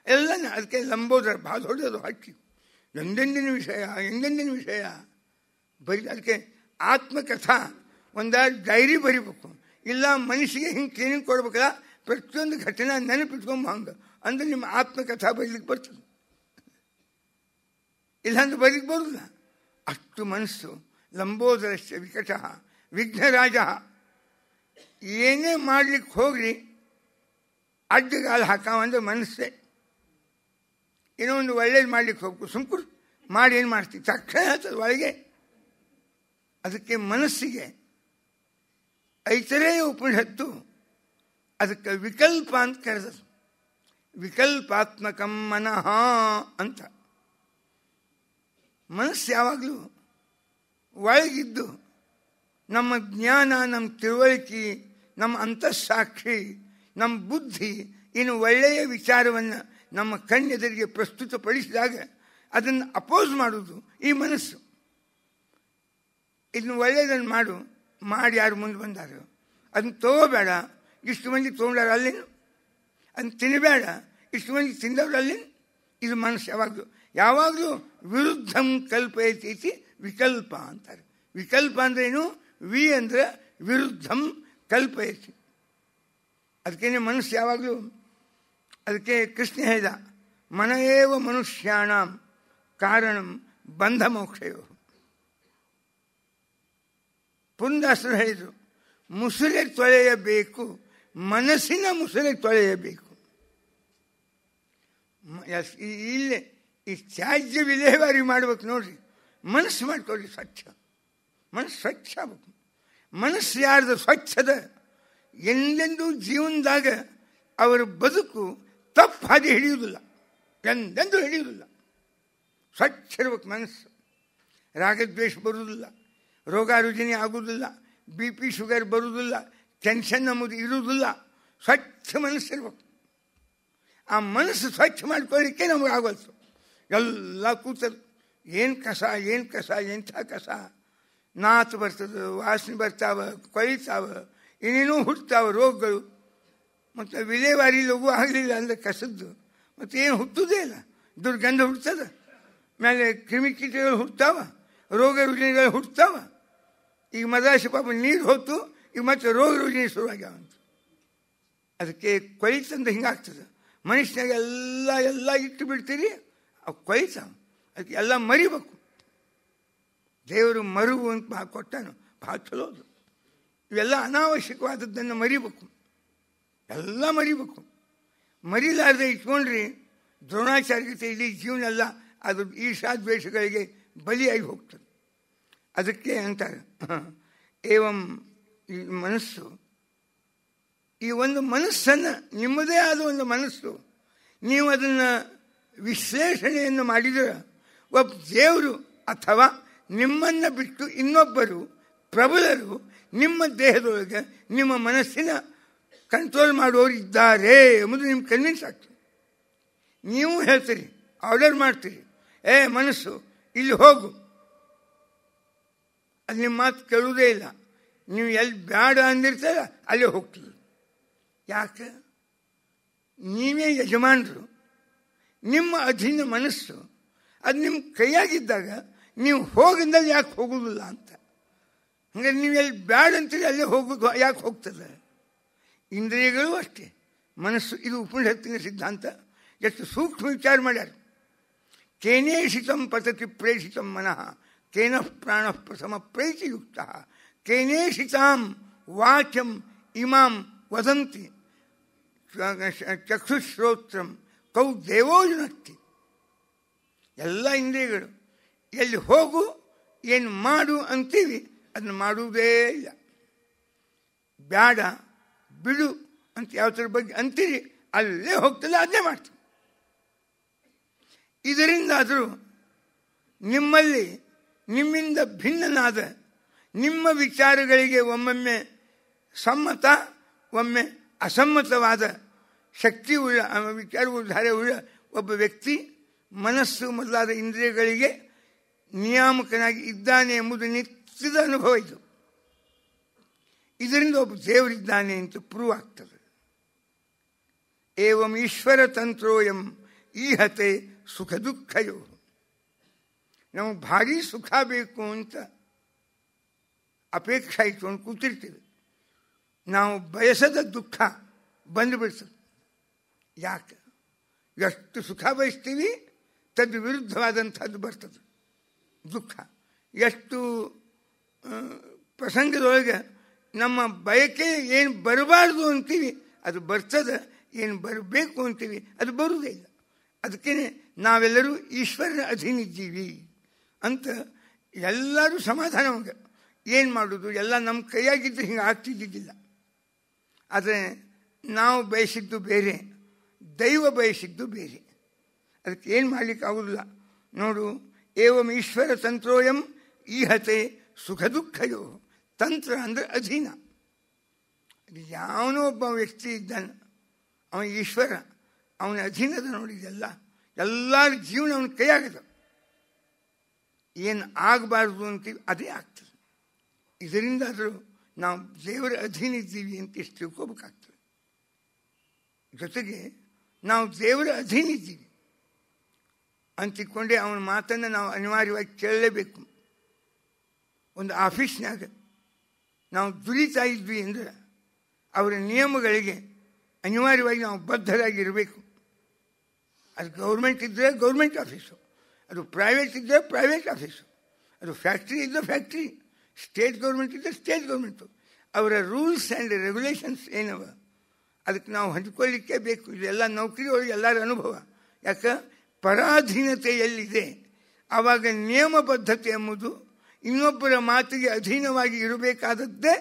ಎಲ್ಲ. ಅದಕ್ಕೆ ಲಂಬೋದರ ಭಾಳ ದೊಡ್ಡದು ಹಕ್ಕಿ, ಎಂದೆಂದಿನ ವಿಷಯ ಬರೀ. ಅದಕ್ಕೆ ಆತ್ಮಕಥಾ ಒಂದಾರು ಡೈರಿ ಬರಿಬೇಕು, ಇಲ್ಲ ಮನುಷ್ಯಗೆ ಹಿಂಗೆ ಟ್ರೈನಿಂಗ್ ಕೊಡ್ಬೇಕಲ್ಲ, ಪ್ರತಿಯೊಂದು ಘಟನೆ ನೆನಪಿಟ್ಕೊಂಬ ಹಂಗೆ ಅಂದ್ರೆ ನಿಮ್ಮ ಆತ್ಮಕಥಾ ಬರೀಲಿಕ್ಕೆ ಬರ್ತದೆ. ಇಲ್ಲಾಂದ್ರೆ ಬರೀಲಿಕ್ಕೆ ಬರೋದಿಲ್ಲ. ಅಷ್ಟು ಮನಸ್ಸು ಲಂಬೋದರಶ್ಚ ವಿಕಟ ವಿಘ್ನರಾಜ. ಏನೇ ಮಾಡ್ಲಿಕ್ಕೆ ಹೋಗ್ರಿ ಅಡ್ಡಗಾಲ ಹಾಕಾವಂದ್ರೆ ಮನಸ್ಸೇ. ಏನೋ ಒಂದು ಒಳ್ಳೇದು ಮಾಡ್ಲಿಕ್ಕೆ ಹೋಗ್ಬೇಕು, ಸುಮ್ಕುರು ಮಾಡಿ ಏನು ಮಾಡ್ತೀವಿ, ತಕ್ಷಣ ಹೇಳ್ತದೆ ಒಳಗೆ. ಅದಕ್ಕೆ ಮನಸ್ಸಿಗೆ ಐತರೇಯ ಉಪನಿಷತ್ತು ಅದಕ್ಕೆ ವಿಕಲ್ಪ ಅಂತ ಕರೆದದು. ವಿಕಲ್ಪಾತ್ಮಕಂ ಮನಃ ಅಂತ. ಮನಸ್ಸು ಯಾವಾಗಲೂ ಒಳಗಿದ್ದು ನಮ್ಮ ಜ್ಞಾನ, ನಮ್ಮ ತಿಳುವಳಿಕೆ, ನಮ್ಮ ಅಂತಃಸಾಕ್ಷಿ, ನಮ್ಮ ಬುದ್ಧಿ ಇನ್ನು ಒಳ್ಳೆಯ ವಿಚಾರವನ್ನು ನಮ್ಮ ಕಣ್ಣೆದುರಿಗೆ ಪ್ರಸ್ತುತಪಡಿಸಿದಾಗ ಅದನ್ನು ಅಪೋಸ್ ಮಾಡೋದು ಈ ಮನಸ್ಸು. ಇದನ್ನು ಒಳ್ಳೆಯದನ್ನು ಮಾಡಿ ಯಾರು ಮುಂದೆ ಬಂದಾರೋ ಅದನ್ನು ತಗೋಬೇಡ, ಇಷ್ಟು ಮಂದಿ ತೊಗೊಂಡಾರ ಅಲ್ಲೇನು, ಅದನ್ನು ತಿನ್ನಬೇಡ, ಇಷ್ಟು ಮಂದಿ ತಿಂದವ್ರು ಅಲ್ಲೇನು. ಇದು ಮನಸ್ಸು ಯಾವಾಗಲೂ ವಿರುದ್ಧಂ ಕಲ್ಪಯತಿ ವಿಕಲ್ಪ ಅಂತಾರೆ. ವಿಕಲ್ಪ ಅಂದ್ರೆ ಏನು? ವಿ ಅಂದರೆ ವಿರುದ್ಧಂ ಕಲ್ಪಯತಿ. ಅದಕ್ಕೇನೆ ಮನಸ್ಸು ಯಾವಾಗಲೂ, ಅದಕ್ಕೆ ಕೃಷ್ಣ ಹೇಳಿದ, ಮನಯೇವ ಮನುಷ್ಯಾಣಂ ಕಾರಣಂ ಬಂಧ ಮೋಕ್ಷಯೋ. ಪುರಂದಾಸರು ಹೇಳಿದರು, ಮುಸುರೆ ತೊಳೆಯಬೇಕು, ಮನಸ್ಸಿನ ಮುಸುರೆ ತೊಳೆಯಬೇಕು. ಇಲ್ಲೇ ಈ ತ್ಯಾಜ್ಯ ವಿಲೇವಾರಿ ಮಾಡ್ಬೇಕು ನೋಡ್ರಿ, ಮನಸ್ಸು ಮಾಡ್ಕೊಳ್ಳಿ ಸ್ವಚ್ಛ, ಮನಸ್ಸು ಸ್ವಚ್ಛ ಆಗ್ಬೇಕು. ಮನಸ್ಸು ಯಾರ್ದು ಸ್ವಚ್ಛದ, ಎಂದೆಂದೂ ಜೀವನದಾಗ ಅವರ ಬದುಕು ತಪ್ಪು ಹಾದಿ ಹಿಡಿಯುವುದಿಲ್ಲ, ಎಂದೆಂದೂ ಹಿಡಿಯುವುದಿಲ್ಲ. ಸ್ವಚ್ಛ ಇರ್ಬೇಕು ಮನಸ್ಸು. ರಾಗದ್ವೇಷ ಬರುವುದಿಲ್ಲ, ರೋಗ ರುಜಿನಿ ಆಗುವುದಿಲ್ಲ, BP ಶುಗರ್ ಬರುವುದಿಲ್ಲ, ಟೆನ್ಷನ್ ನಮ್ಮದು ಇರುವುದಿಲ್ಲ. ಸ್ವಚ್ಛ ಮನಸ್ಸಿರ್ಬೇಕು. ಆ ಮನಸ್ಸು ಸ್ವಚ್ಛ ಮಾಡ್ಕೊಳ್ಳಿಕ್ಕೆ ನಮಗೆ ಆಗೋಲ್ತು. ಎಲ್ಲ ಕೂತದು ಏನು ಕಸ, ಏನು ಕಸ, ಎಂಥ ಕಸ, ನಾತು ಬರ್ತದೆ, ವಾಸನೆ ಬರ್ತಾವ, ಕೊಳಿತಾವ, ಏನೇನೋ ಹುಟ್ಟುತ್ತಾವ ರೋಗಗಳು. ಮತ್ತು ವಿಲೇವಾರಿ ಲಘು ಆಗಲಿಲ್ಲ ಅಂದರೆ ಕಸದ್ದು ಮತ್ತು ಏನು ಹುಟ್ಟುವುದೇ ಇಲ್ಲ, ದುರ್ಗಂಧ ಹುಡ್ತದೆ, ಮೇಲೆ ಕ್ರಿಮಿಕೀಟಗಳು ಹುಟ್ಟುತ್ತಾವ, ರೋಗ ರುಜಿನಿಗಳು ಹುಟ್ಟುತ್ತಾವ. ಈಗ ಮದ್ರಾಸಿ ಪಾಪ ನೀರು ಹೊತ್ತು ಈಗ ಮತ್ತೆ ರೋಗ ರುಜಿನಿ ಶುರುವಾಗ್ಯಾವಂತ. ಅದಕ್ಕೆ ಕೊಳಿತಂದು ಹಿಂಗಾಗ್ತದೆ. ಮನುಷ್ಯನಾಗ ಎಲ್ಲ ಇಟ್ಟು ಬಿಡ್ತೀರಿ, ಅವು ಕೊಳಿತಾವ. ಅದಕ್ಕೆ ಎಲ್ಲ ಮರಿಬೇಕು. ದೇವರು ಮರುವು ಅಂತ ಕೊಟ್ಟಾನು, ಭಾಳ ಚಲೋ ಅದು. ಇವೆಲ್ಲ ಅನಾವಶ್ಯಕವಾದದ್ದನ್ನು ಮರಿಬೇಕು, ಎಲ್ಲ ಮರಿಬೇಕು. ಮರಿಲಾರ್ದೆ ಇಟ್ಕೊಂಡ್ರಿ ದ್ರೋಣಾಚಾರ್ಯತೆ ಇಡೀ ಜೀವನ ಎಲ್ಲ ಅದು ಈರ್ಷಾದ್ವೇಷಗಳಿಗೆ ಬಲಿಯಾಗಿ ಹೋಗ್ತದೆ. ಅದಕ್ಕೆ ಅಂತಾರೆ ಏವಂ ಈ ಮನಸ್ಸು, ಈ ಒಂದು ಮನಸ್ಸನ್ನು, ನಿಮ್ಮದೇ ಆದ ಒಂದು ಮನಸ್ಸು, ನೀವು ಅದನ್ನು ವಿಶ್ಲೇಷಣೆಯನ್ನು ಮಾಡಿದರೆ ಒಬ್ಬ ದೇವರು ಅಥವಾ ನಿಮ್ಮನ್ನು ಬಿಟ್ಟು ಇನ್ನೊಬ್ಬರು ಪ್ರಬಲರು ನಿಮ್ಮ ದೇಹದೊಳಗೆ ನಿಮ್ಮ ಮನಸ್ಸಿನ ಕಂಟ್ರೋಲ್ ಮಾಡುವವರು ಇದ್ದಾರೆ ಎಂಬುದು ನಿಮ್ಗೆ ಕನ್ವಿನ್ಸ್ ಆಗ್ತದೆ. ನೀವು ಹೇಳ್ತೀರಿ, ಆರ್ಡರ್ ಮಾಡ್ತೀರಿ, ಮನಸ್ಸು ಇಲ್ಲಿ ಹೋಗು, ಅದು ನಿಮ್ಮ ಮಾತು ಕೇಳುವುದೇ ಇಲ್ಲ. ನೀವು ಎಲ್ಲಿ ಬೇಡ ಅಂದಿರ್ತಾರ ಅಲ್ಲೇ ಹೋಗ್ತದೆ. ಯಾಕೆ? ನೀವೇ ಯಜಮಾನರು, ನಿಮ್ಮ ಅಧೀನ ಮನಸ್ಸು ಅದು ನಿಮ್ಮ ಕೈಯಾಗಿದ್ದಾಗ ನೀವು ಹೋಗಿದ್ದಲ್ಲಿ ಯಾಕೆ ಹೋಗೋದಿಲ್ಲ ಅಂತ. ಹಂಗಾರೆ ನೀವು ಎಲ್ಲಿ ಬ್ಯಾಡ ಅಂತೀರಿ ಅಲ್ಲೇ ಹೋಗೋದು ಯಾಕೆ ಹೋಗ್ತದೆ. ಇಂದ್ರಿಯಗಳು ಅಷ್ಟೇ, ಮನಸ್ಸು. ಇದು ಉಪನಿಷತ್ತಿನ ಸಿದ್ಧಾಂತ. ಎಷ್ಟು ಸೂಕ್ಷ್ಮ ವಿಚಾರ ಮಾಡ್ಯಾರ. ಕೇನೇಷಿತಂ ಪತತಿ ಪ್ರೇಷಿತಂ ಮನಃ ಕೇನ ಪ್ರಾಣ ಪ್ರಥಮ ಪ್ರೇತಿಯುಕ್ತ ಕೇನೇಷಿತಾಂ ವಾಚಂ ಇಮಾಂ ವದಂತಿ ಚಕ್ಷುಶ್ರೋತ್ರಂ ಕೌ ದೇವೋಜುನಕ್ತಿ. ಎಲ್ಲ ಇಂದ್ರಿಯಗಳು ಎಲ್ಲಿ ಹೋಗು, ಏನು ಮಾಡು ಅಂತೀವಿ ಅದನ್ನು ಮಾಡುವುದೇ ಇಲ್ಲ. ಬ್ಯಾಡ ಬಿಡು ಅಂತ ಯಾವ್ದ್ರ ಬಗ್ಗೆ ಅಂತೀರಿ ಅಲ್ಲೇ ಹೋಗ್ತಲ್ಲ, ಅದನ್ನೇ ಮಾಡ್ತೀವಿ. ಇದರಿಂದಾದರೂ ನಿಮ್ಮಲ್ಲಿ ನಿಮ್ಮಿಂದ ಭಿನ್ನನಾದ, ನಿಮ್ಮ ವಿಚಾರಗಳಿಗೆ ಒಮ್ಮೊಮ್ಮೆ ಸಮ್ಮತ ಒಮ್ಮೆ ಅಸಮ್ಮತವಾದ ಶಕ್ತಿಯುಳ್ಳ ವಿಚಾರವುಳ್ಳ ಒಬ್ಬ ವ್ಯಕ್ತಿ ಮನಸ್ಸು ಮೊದಲಾದ ಇಂದ್ರಿಯಗಳಿಗೆ ನಿಯಾಮಕನಾಗಿ ಇದ್ದಾನೆ ಎಂಬುದು ನಿತ್ಯದ ಅನುಭವ ಇದು. ಇದರಿಂದ ಒಬ್ಬ ದೇವರಿದ್ದಾನೆ ಅಂತ ಪ್ರೂವ್ ಆಗ್ತದೆ. ಏವಂ ಈಶ್ವರ ತಂತ್ರೋಯಂ ಈಹತೆ ಸುಖ ದುಃಖಯೋ. ನಮಗೆ ಭಾರಿ ಸುಖ ಬೇಕು ಅಂತ ಅಪೇಕ್ಷೆ ಇಟ್ಕೊಂಡು ಕೂತಿರ್ತೀವಿ, ನಾವು ಬಯಸದ ದುಃಖ ಬಂದುಬಿಡ್ತದೆ. ಯಾಕೆ? ಎಷ್ಟು ಸುಖ ಬಯಸ್ತೀವಿ ತದ್ ವಿರುದ್ಧವಾದಂಥದ್ದು ಬರ್ತದೆ ದುಃಖ. ಎಷ್ಟು ಪ್ರಸಂಗದೊಳಗೆ ನಮ್ಮ ಬಯಕೆ ಏನು ಬರಬಾರ್ದು ಅಂತೀವಿ ಅದು ಬರ್ತದೆ, ಏನು ಬರಬೇಕು ಅಂತೀವಿ ಅದು ಬರುವುದೇ ಇಲ್ಲ. ಅದಕ್ಕೇ ನಾವೆಲ್ಲರೂ ಈಶ್ವರನ ಅಧೀನಿದ್ದೀವಿ ಅಂತ ಎಲ್ಲರೂ ಸಮಾಧಾನವಾಗ ಏನು ಮಾಡೋದು, ಎಲ್ಲ ನಮ್ಮ ಕೈಯಾಗಿದ್ದರೆ ಹಿಂಗೆ ಆಗ್ತಿದ್ದಿದ್ದಿಲ್ಲ. ಆದರೆ ನಾವು ಬಯಸಿದ್ದು ಬೇರೆ, ದೈವ ಬಯಸಿದ್ದು ಬೇರೆ. ಅದಕ್ಕೆ ಏನು ಮಾಡಲಿಕ್ಕೆ ಆಗೋದಿಲ್ಲ. ನೋಡು, ಏವಂ ಈಶ್ವರ ತಂತ್ರೋಯಂ ಈಹತೆ ಸುಖ ದುಃಖಯೋ. ತಂತ್ರ ಅಂದರೆ ಅಧೀನ. ಅದು ಯಾವನೋ ಒಬ್ಬ ವ್ಯಕ್ತಿ ಇದ್ದಾನೆ, ಅವನ ಈಶ್ವರ, ಅವನ ಅಧೀನದ ನೋಡಿದೆಲ್ಲ, ಎಲ್ಲರ ಜೀವನ ಅವನ ಕೈಯಾಗದ. ಏನು ಆಗಬಾರ್ದು ಅಂತೀವಿ ಅದೇ ಆಗ್ತದೆ. ಇದರಿಂದಾದರೂ ನಾವು ದೇವರ ಅಧೀನ ಇದ್ದೀವಿ ಅಂತ ಎಷ್ಟು ತಿಳ್ಕೋಬೇಕಾಗ್ತದೆ. ಜೊತೆಗೆ ನಾವು ದೇವರ ಅಧೀನ ಇದ್ದೀವಿ ಅಂತಿಕೊಂಡೆ ಅವನ ಮಾತನ್ನು ನಾವು ಅನಿವಾರ್ಯವಾಗಿ ಕೇಳಲೇಬೇಕು. ಒಂದು ಆಫೀಸ್ನಾಗ ನಾವು ದುಡಿತಾ ಇದ್ವಿ ಅಂದರೆ ಅವರ ನಿಯಮಗಳಿಗೆ ಅನಿವಾರ್ಯವಾಗಿ ನಾವು ಬದ್ಧರಾಗಿರಬೇಕು. ಅದು ಗೌರ್ಮೆಂಟ್ ಇದ್ದರೆ ಗೌರ್ಮೆಂಟ್ ಆಫೀಸು, ಅದು ಪ್ರೈವೇಟ್ ಇದ್ದರೆ ಪ್ರೈವೇಟ್ ಆಫೀಸು, ಅದು ಫ್ಯಾಕ್ಟ್ರಿ ಇದ್ದರೆ ಫ್ಯಾಕ್ಟ್ರಿ, ಸ್ಟೇಟ್ ಗೌರ್ಮೆಂಟ್ ಇದ್ದರೆ ಸ್ಟೇಟ್ ಗೌರ್ಮೆಂಟು. ಅವರ ರೂಲ್ಸ್ ಆ್ಯಂಡ್ ರೆಗ್ಯುಲೇಷನ್ಸ್ ಏನವ ಅದಕ್ಕೆ ನಾವು ಹಂಚ್ಕೊಳ್ಳಿಕ್ಕೆ ಬೇಕು. ಇದೆಲ್ಲ ನೌಕರಿ ಒಳಗೆ ಎಲ್ಲರ ಅನುಭವ. ಯಾಕೆ? ಪರಾಧೀನತೆ ಎಲ್ಲಿದೆ ಆವಾಗ ನಿಯಮಬದ್ಧತೆ ಎಂಬುದು ಇನ್ನೊಬ್ಬರ ಮಾತಿಗೆ ಅಧೀನವಾಗಿ ಇರಬೇಕಾದದ್ದೇ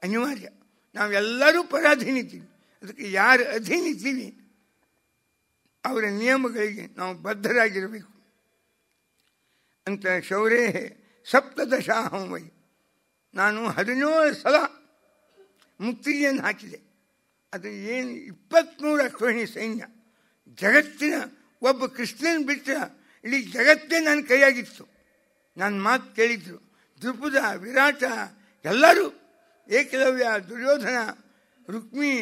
ಅನಿವಾರ್ಯ. ನಾವೆಲ್ಲರೂ ಪರಾಧೀನಿದ್ದೀವಿ. ಅದಕ್ಕೆ ಯಾರು ಅಧೀನಿದ್ದೀವಿ ಅವರ ನಿಯಮಗಳಿಗೆ ನಾವು ಬದ್ಧರಾಗಿರಬೇಕು ಅಂತ. ಶೌರೇ ಸಪ್ತದಶಾಹಂ ವೈ, ನಾನು 17 ಸಲ ಮುಕ್ತಿಯನ್ನು ಹಾಕಿದೆ. ಅದು ಏನು 23 ಅಶ್ವಹಿಣಿ ಸೈನ್ಯ. ಜಗತ್ತಿನ ಒಬ್ಬ ಕೃಷ್ಣನ್ ಬಿಟ್ಟರೆ ಇಡೀ ಜಗತ್ತೇ ನನ್ನ ಕೈಯಾಗಿತ್ತು. ನನ್ನ ಮಾತು ಕೇಳಿದ್ರು. ದ್ರುಪದ, ವಿರಾಟ ಎಲ್ಲರೂ, ಏಕಲವ್ಯ, ದುರ್ಯೋಧನ, ರುಕ್ಮಿ,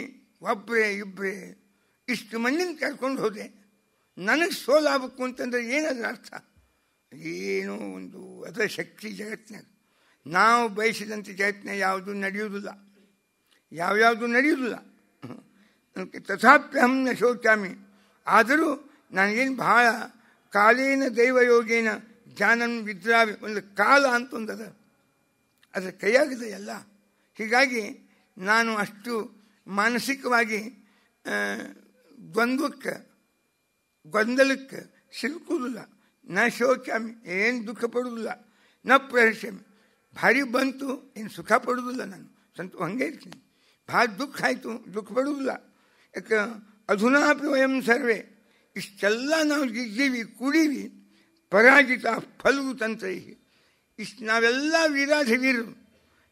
ಒಬ್ಬರೇ ಇಬ್ಬರೇ ಇಷ್ಟು ಮಂದಿನ ಕರ್ಕೊಂಡು ಹೋದೆ. ನನಗೆ ಸೋಲಾಗಬೇಕು ಅಂತಂದ್ರೆ ಏನದ್ರ ಅರ್ಥ? ಏನೋ ಒಂದು ಅದರ ಶಕ್ತಿ ಜಗತ್ತಿನಾಗ. ನಾವು ಬಯಸಿದಂತೆ ಜಗತ್ತಿನಾಗ ಯಾವುದು ನಡೆಯುವುದಿಲ್ಲ, ಯಾವ್ಯಾವುದು ನಡೆಯುವುದಿಲ್ಲ. ತಥಾಪ್ಯಹಂ ನ ಶೋಚಾಮಿ. ಆದರೂ ನನಗೇನು ಬಹಳ ಕಾಲೇನ ದೈವಯೋಗೇನ ಜ್ಞಾನಂ ವಿದ್ರಾವಿ, ಒಂದು ಕಾಲ ಅಂತ ಒಂದದ, ಅದರ ಕೈಯಾಗಿದೆ ಎಲ್ಲ. ಹೀಗಾಗಿ ನಾನು ಅಷ್ಟು ಮಾನಸಿಕವಾಗಿ ದ್ವಂದ್ವಕ್ಕೆ, ಗೊಂದಲಕ್ಕೆ ಸಿಲುಕುವುದಿಲ್ಲ. ನ ಶೋಚಾಮಿ, ಏನು ದುಃಖ ಪಡುವುದಿಲ್ಲ. ನ ಪ್ರಹರ್ಷಮಿ, ಭಾರಿ ಬಂತು ಏನು ಸುಖ ಪಡುವುದಿಲ್ಲ. ನಾನು ಹಂಗೆ ಇರ್ತೀನಿ. ಭಾಳ ದುಃಖ ಆಯಿತು, ದುಃಖ ಪಡುವುದಿಲ್ಲ. ಯಾಕೆ ಅಧುನಾಪಿ ವಯಂ ಸರ್ವೇ, ಇಷ್ಟೆಲ್ಲ ನಾವು ಗೆದ್ದೀವಿ, ಕುಡೀವಿ. ಪರಾಜಿತ ಫಲವು ತಂತ್ರ, ಇಷ್ಟು ನಾವೆಲ್ಲ ವೀರಾಧಿವೀರರು.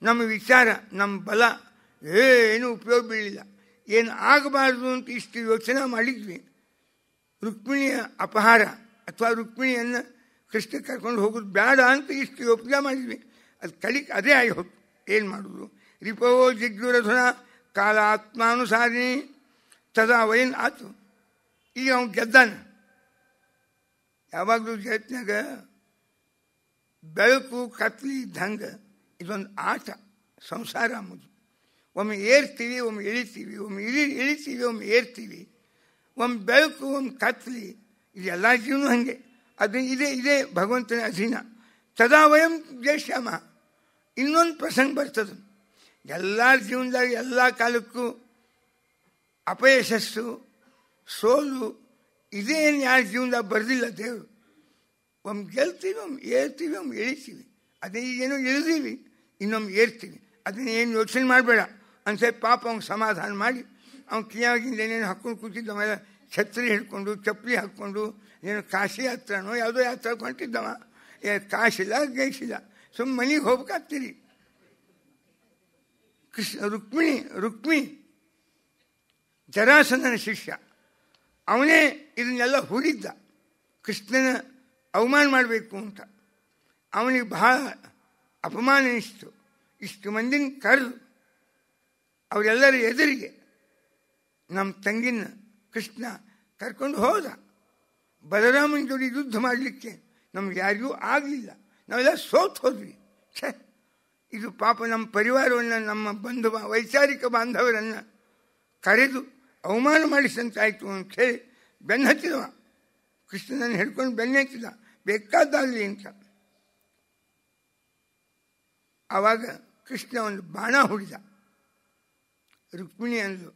ನಮ್ಮ ವಿಚಾರ, ನಮ್ಮ ಬಲ ಏನು ಉಪಯೋಗ ಬೀಳಿಲ್ಲ. ಏನು ಆಗಬಾರ್ದು ಅಂತ ಇಷ್ಟು ಯೋಚನೆ ಮಾಡಿದ್ವಿ. ರುಕ್ಮಿಣಿಯ ಅಪಹಾರ ಅಥವಾ ರುಕ್ಮಿಣಿಯನ್ನು ಕೃಷ್ಣ ಕರ್ಕೊಂಡು ಹೋಗೋದು ಬೇಡ ಅಂತ ಇಷ್ಟು ಯೋಚನೆ ಮಾಡಿದ್ವಿ. ಅದು ಕಲಿಕೆ ಅದೇ ಆಗಿ ಹೋಯ್ತು. ಏನು ಮಾಡೋದು? ರಿಪವೋ ಜಿಗ್ಗುರಧುನ ಕಾಲ ಆತ್ಮಾನುಸಾರಿಣಿ ತದಾ ವಯನ್ ಆತು. ಈಗ ಅವನು ಗೆದ್ದಾನ. ಯಾವಾಗಲೂ ಜಗತ್ತಿನಾಗ ಬೆಳಕು ಕತ್ಲಿ ಇದ್ದಂಗೆ ಇದೊಂದು ಆಟ, ಸಂಸಾರ ಅಂಬುದು. ಒಮ್ಮೆ ಏರ್ತೀವಿ, ಒಮ್ಮೆ ಇಳಿತೀವಿ, ಒಮ್ಮೆ ಇಳಿತೀವಿ, ಒಮ್ಮೆ ಏರ್ತೀವಿ. ಒಮ್ಮೆ ಬೆಳಕು, ಒಮ್ಮೆ ಕತ್ಲಿ, ಇದು ಎಲ್ಲ ಜೀವನ ಹಾಗೆ. ಅದು ಇದೇ ಭಗವಂತನ ಅಧೀನ. ತದಾ ವಯಂ ಜೇಷ್ಯಾಮ. ಇನ್ನೊಂದು ಪ್ರಸಂಗ ಬರ್ತದೆ ಎಲ್ಲರ ಜೀವನದಾಗ. ಎಲ್ಲ ಕಾಲಕ್ಕೂ ಅಪಯಶಸ್ಸು, ಸೋಲು ಇದೇನು ಯಾರ ಜೀವನದಾಗ ಬರೆದಿಲ್ಲ ದೇವರು. ಒಮ್ಮೆ ಗೆಲ್ತೀವಿ, ಒಮ್ಮೆ ಏರ್ತೀವಿ, ಒಮ್ಮೆ ಇಳಿತೀವಿ. ಅದೇ ಈಗೇನೋ ಇಳಿದೀವಿ, ಇನ್ನೊಮ್ಮೆ ಏರ್ತೀವಿ. ಅದನ್ನ ಏನು ಯೋಚನೆ ಮಾಡಬೇಡ ಅನ್ಸೆ. ಪಾಪ ಅವ್ನಿಗೆ ಸಮಾಧಾನ ಮಾಡಿ ಅವ್ನು ಕಿಯಾಗಿಂದ ಏನೇನು ಹಾಕ್ಕೊಂಡು ಕೂತಿದ್ದ. ಆಮೇಲೆ ಛತ್ರಿ ಹಿಡ್ಕೊಂಡು, ಚಪ್ಪಲಿ ಹಾಕ್ಕೊಂಡು, ಏನು ಕಾಶಿ ಯಾತ್ರನೋ ಯಾವುದೋ ಯಾತ್ರೆ ಹೊಂಟಿದ್ದವ. ಕಾಶಿಲ್ಲ, ಗೈಸಿಲ್ಲ, ಸುಮ್ಮನೆ ಮನೆಗೆ ಹೋಗ್ಬೇಕಾಗ್ತೀರಿ. ರುಕ್ಮಿ ಜರಾಸಂಧನ ಶಿಷ್ಯ. ಅವನೇ ಇದನ್ನೆಲ್ಲ ಹೂಡಿದ್ದ, ಕೃಷ್ಣನ ಅವಮಾನ ಮಾಡಬೇಕು ಅಂತ. ಅವನಿಗೆ ಬಹಳ ಅಪಮಾನ ಅನಿಸ್ತು. ಇಷ್ಟು ಮಂದಿನ ಕರೆದು ಅವರೆಲ್ಲರ ಎದುರಿಗೆ ನಮ್ಮ ತಂಗಿನ ಕೃಷ್ಣ ಕರ್ಕೊಂಡು ಹೋದ. ಬಲರಾಮನ ಜೋಡಿ ಯುದ್ಧ ಮಾಡಲಿಕ್ಕೆ ನಮ್ಗೆ ಯಾರಿಗೂ ಆಗಲಿಲ್ಲ. ನಾವೆಲ್ಲ ಸೋತು ಹೋದ್ವಿ. ಇದು ಪಾಪ ನಮ್ಮ ಪರಿವಾರವನ್ನು, ನಮ್ಮ ವೈಚಾರಿಕ ಬಾಂಧವರನ್ನು ಕರೆದು ಅವಮಾನ ಮಾಡಿಸಂತಾಯಿತು ಅಂತ ಹೇಳಿ ಬೆನ್ನು ಹತ್ತಿದವ. ಕೃಷ್ಣನನ್ನು ಹಿಡ್ಕೊಂಡು ಬೆನ್ನು ಹತ್ತಿದ, ಬೇಕಾದಾಗಲಿ ಅಂತ. ಆವಾಗ ಕೃಷ್ಣ ಒಂದು ಬಾಣ ಹೊಡಿದ. ರುಕ್ಮಿಣಿ ಅಂದ್ಲು,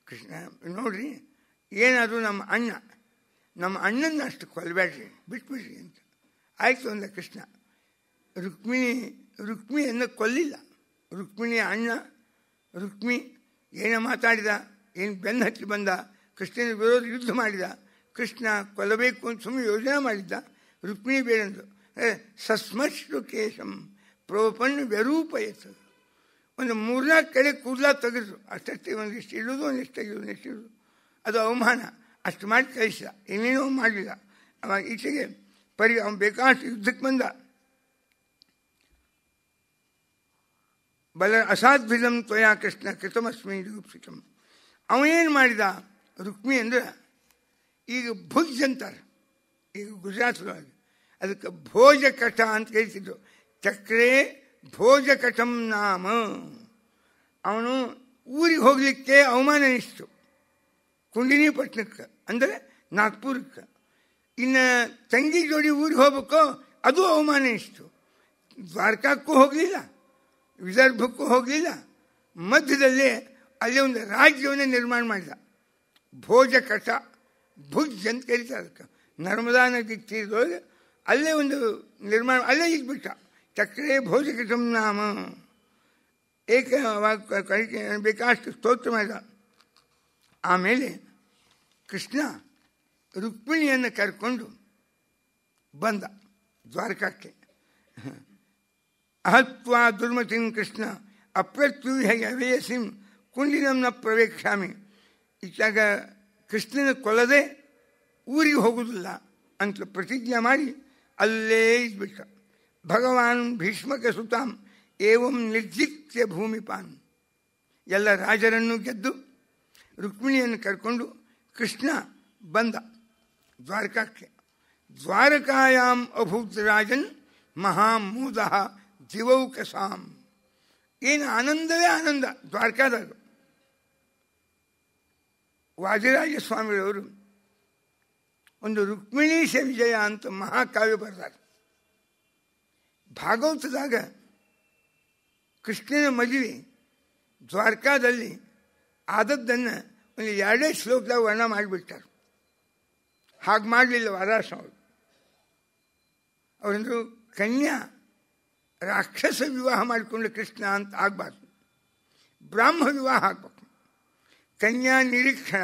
ಕೃಷ್ಣ ನೋಡ್ರಿ, ಏನಾದರೂ ನಮ್ಮ ಅಣ್ಣನ ಅಷ್ಟು ಕೊಲ್ಲಬೇಡ್ರಿ, ಬಿಟ್ಬಿಡ್ರಿ ಅಂತ. ಆಯಿತು ಅಂದ ಕೃಷ್ಣ. ರುಕ್ಮಿಣಿಯನ್ನು ಕೊಲ್ಲಿಲ್ಲ. ರುಕ್ಮಿಣಿಯ ಅಣ್ಣ ರುಕ್ಮಿ ಏನೋ ಮಾತಾಡಿದ, ಏನು ಬೆನ್ನು ಹಚ್ಚಿ ಬಂದ, ಕೃಷ್ಣನ ವಿರೋಧ ಯುದ್ಧ ಮಾಡಿದ. ಕೃಷ್ಣ ಕೊಲ್ಲಬೇಕು ಅಂತ ಸುಮ್ಮನೆ ಯೋಜನೆ ಮಾಡಿದ್ದ. ರುಕ್ಮಿಣಿ ಬೇರೆಂದು ಸಸ್ಮಶ್ರು ಕೇಶಂ ಪ್ರೋಪನ್ ವ್ಯರೂಪಯತ್. ಒಂದು 3-4 ಕಡೆ ಕೂದಲ ತೆಗೆದ್ರು. ಅಷ್ಟೇ, ಒಂದಿಷ್ಟು ಇಡೋದು, ಒಂದಿಷ್ಟು ತೆಗೆದು, ಒಂದಿಷ್ಟು ಇಡೋದು. ಅದು ಅವಮಾನ. ಅಷ್ಟು ಮಾಡಿ ಕಳಿಸಿದ, ಏನೇನೋ ಮಾಡಲಿಲ್ಲ. ಅವಾಗ ಈಚೆಗೆ ಅವನು ಬೇಕಾದಷ್ಟು ಯುದ್ಧಕ್ಕೆ ಬಂದ. ಅಸಾಧ್ವಿದಂ ತ್ವಯಾ ಕೃಷ್ಣ ಕೃತಮಸ್ಮೈ ರೂಪಿತಂ. ಅವನೇನು ಮಾಡಿದ? ರುಕ್ಮಿ ಅಂದ್ರೆ ಈಗ ಭುಜ್ ಅಂತಾರೆ, ಈಗ ಗುಜರಾತ್ದೊಳಗೆ ಅದಕ್ಕೆ ಭೋಜಕಟ ಅಂತ ಹೇಳ್ತಿದ್ರು. ಚಕ್ರೇ ಭೋಜಕಟಂ ನಾಮ. ಅವನು ಊರಿಗೆ ಹೋಗಲಿಕ್ಕೆ ಅವಮಾನ ಅನಿಸ್ತು, ಕುಂಡಿನಿ ಪಟ್ಟಣಕ್ಕೆ ಅಂದರೆ ನಾಗ್ಪುರಕ್ಕೆ. ಇನ್ನು ತಂಗಿ ಜೋಡಿ ಊರಿಗೆ ಹೋಗ್ಬೇಕೋ ಅದು ಅವಮಾನ ಅನಿಸ್ತು. ದ್ವಾರಕಕ್ಕೂ ಹೋಗಲಿಲ್ಲ, ವಿದರ್ಭಕ್ಕೂ ಹೋಗಲಿಲ್ಲ. ಮಧ್ಯದಲ್ಲೇ ಅಲ್ಲೇ ಒಂದು ರಾಜ್ಯವನ್ನೇ ನಿರ್ಮಾಣ ಮಾಡಿದ. ಭೋಜಕಟ, ಭುಜ್ ಅಂತ ಕರೀತಾರೆ ಅದಕ್ಕೆ. ನರ್ಮದಾ ನದಿ ತೀರದೊಳಗೆ ಅಲ್ಲೇ ಒಂದು ನಿರ್ಮಾಣ, ಅಲ್ಲೇ ಇದ್ಬಿಟ್ಟ. ಚಕ್ರೇ ಭೋಜಕೃತಂ ನಾಮ ಬೇಕಾಷ್ಟು ಸ್ತೋತ್ರ ಮಾಡಿದ. ಆಮೇಲೆ ಕೃಷ್ಣ ರುಕ್ಮಿಣಿಯನ್ನು ಕರ್ಕೊಂಡು ಬಂದ ದ್ವಾರಕಕ್ಕೆ. ಅಹತ್ವಾ ದುರ್ಮತಿಂ ಕೃಷ್ಣ ಅಪ್ರತ್ಯೂಹ ಅವೇಯಸಿಂ ಕುಂಡಿನಂನ ಪ್ರವೇಕ್ಷಾಮಿ. ಇತ್ತಾಗ ಕೃಷ್ಣನ ಕೊಲ್ಲದೆ ಊರಿಗೆ ಹೋಗುವುದಿಲ್ಲ ಅಂತ ಪ್ರತಿಜ್ಞೆ ಮಾಡಿ ಅಲ್ಲೇ ಇದ್ಬಿಟ್ಟ. ಭಗವಾನ್ ಭೀಷ್ಮಕ ಸುತಾಂ ಏವಂ ನಿರ್ಜಿತ್ಯ ಭೂಮಿಪಾನ್. ಎಲ್ಲ ರಾಜರನ್ನು ಗೆದ್ದು ರುಕ್ಮಿಣಿಯನ್ನು ಕರ್ಕೊಂಡು ಕೃಷ್ಣ ಬಂದ ದ್ವಾರಕಕ್ಕೆ. ದ್ವಾರಕಾಯಾಂ ಅಭೂತ್ ರಾಜನ್ ಮಹಾಮೂದ ದಿವೌಕಸಾಂ. ಏನು ಆನಂದವೇ ಆನಂದ ದ್ವಾರಕಾದಾಗ. ವಾದಿರಾಜ ಸ್ವಾಮಿಗಳವರು ಒಂದು ರುಕ್ಮಿಣೀಶ ವಿಜಯ ಅಂತ ಮಹಾಕಾವ್ಯ ಬರೆದಾರೆ. ಭಾಗವತದಾಗ ಕೃಷ್ಣನ ಮದುವೆ ದ್ವಾರಕಾದಲ್ಲಿ ಆದದ್ದನ್ನು ಒಂದು 2 ಶ್ಲೋಕದಾಗ ವರ್ಣ ಮಾಡಿಬಿಡ್ತಾರೆ. ಹಾಗೆ ಮಾಡಲಿಲ್ಲ ವಾದಾಸ ಅವರು. ಅವರಂದರು ಕನ್ಯಾ ರಾಕ್ಷಸ ವಿವಾಹ ಮಾಡಿಕೊಂಡು ಕೃಷ್ಣ ಅಂತ ಆಗಬಾರ್ದು, ಬ್ರಾಹ್ಮ ವಿವಾಹ ಆಗಬೇಕು. ಕನ್ಯಾ ನಿರೀಕ್ಷಣ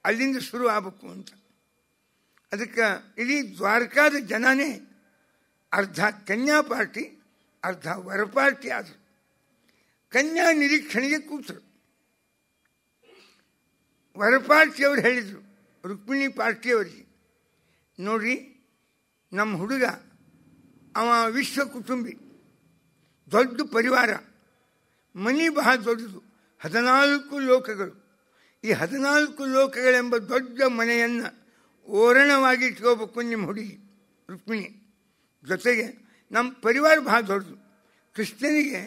ಅಲ್ಲಿಂದ ಶುರು ಆಗಬೇಕು ಅಂತ. ಅದಕ್ಕೆ ಇಡೀ ದ್ವಾರಕಾದ ಜನನೇ ಅರ್ಧ ಕನ್ಯಾ ಪಾರ್ಟಿ ಅರ್ಧ ವರ ಪಾರ್ಟಿ ಆದರು. ಕನ್ಯಾ ನಿರೀಕ್ಷಣೆಗೆ ಕೂತರು. ವರ ಪಾರ್ಟಿಯವರು ಹೇಳಿದರು ರುಕ್ಮಿಣಿ ಪಾರ್ಟಿಯವರಿಗೆ, ನೋಡ್ರಿ ನಮ್ಮ ಹುಡುಗ ಅವ ವಿಶ್ವ ಕುಟುಂಬಿ, ದೊಡ್ಡ ಪರಿವಾರ, ಮನೆ ಬಹಳ ದೊಡ್ಡದು, 14 ಲೋಕಗಳು. ಈ 14 ಲೋಕಗಳೆಂಬ ದೊಡ್ಡ ಮನೆಯನ್ನು ಓರಣವಾಗಿ ಇಟ್ಕೋಬೇಕು ನಿಮ್ಮ ಹುಡುಗಿ ರುಕ್ಮಿಣಿ. ಜೊತೆಗೆ ನಮ್ಮ ಪರಿವಾರ ಬಹಳ ದೊಡ್ಡದು. ಕೃಷ್ಣನಿಗೆ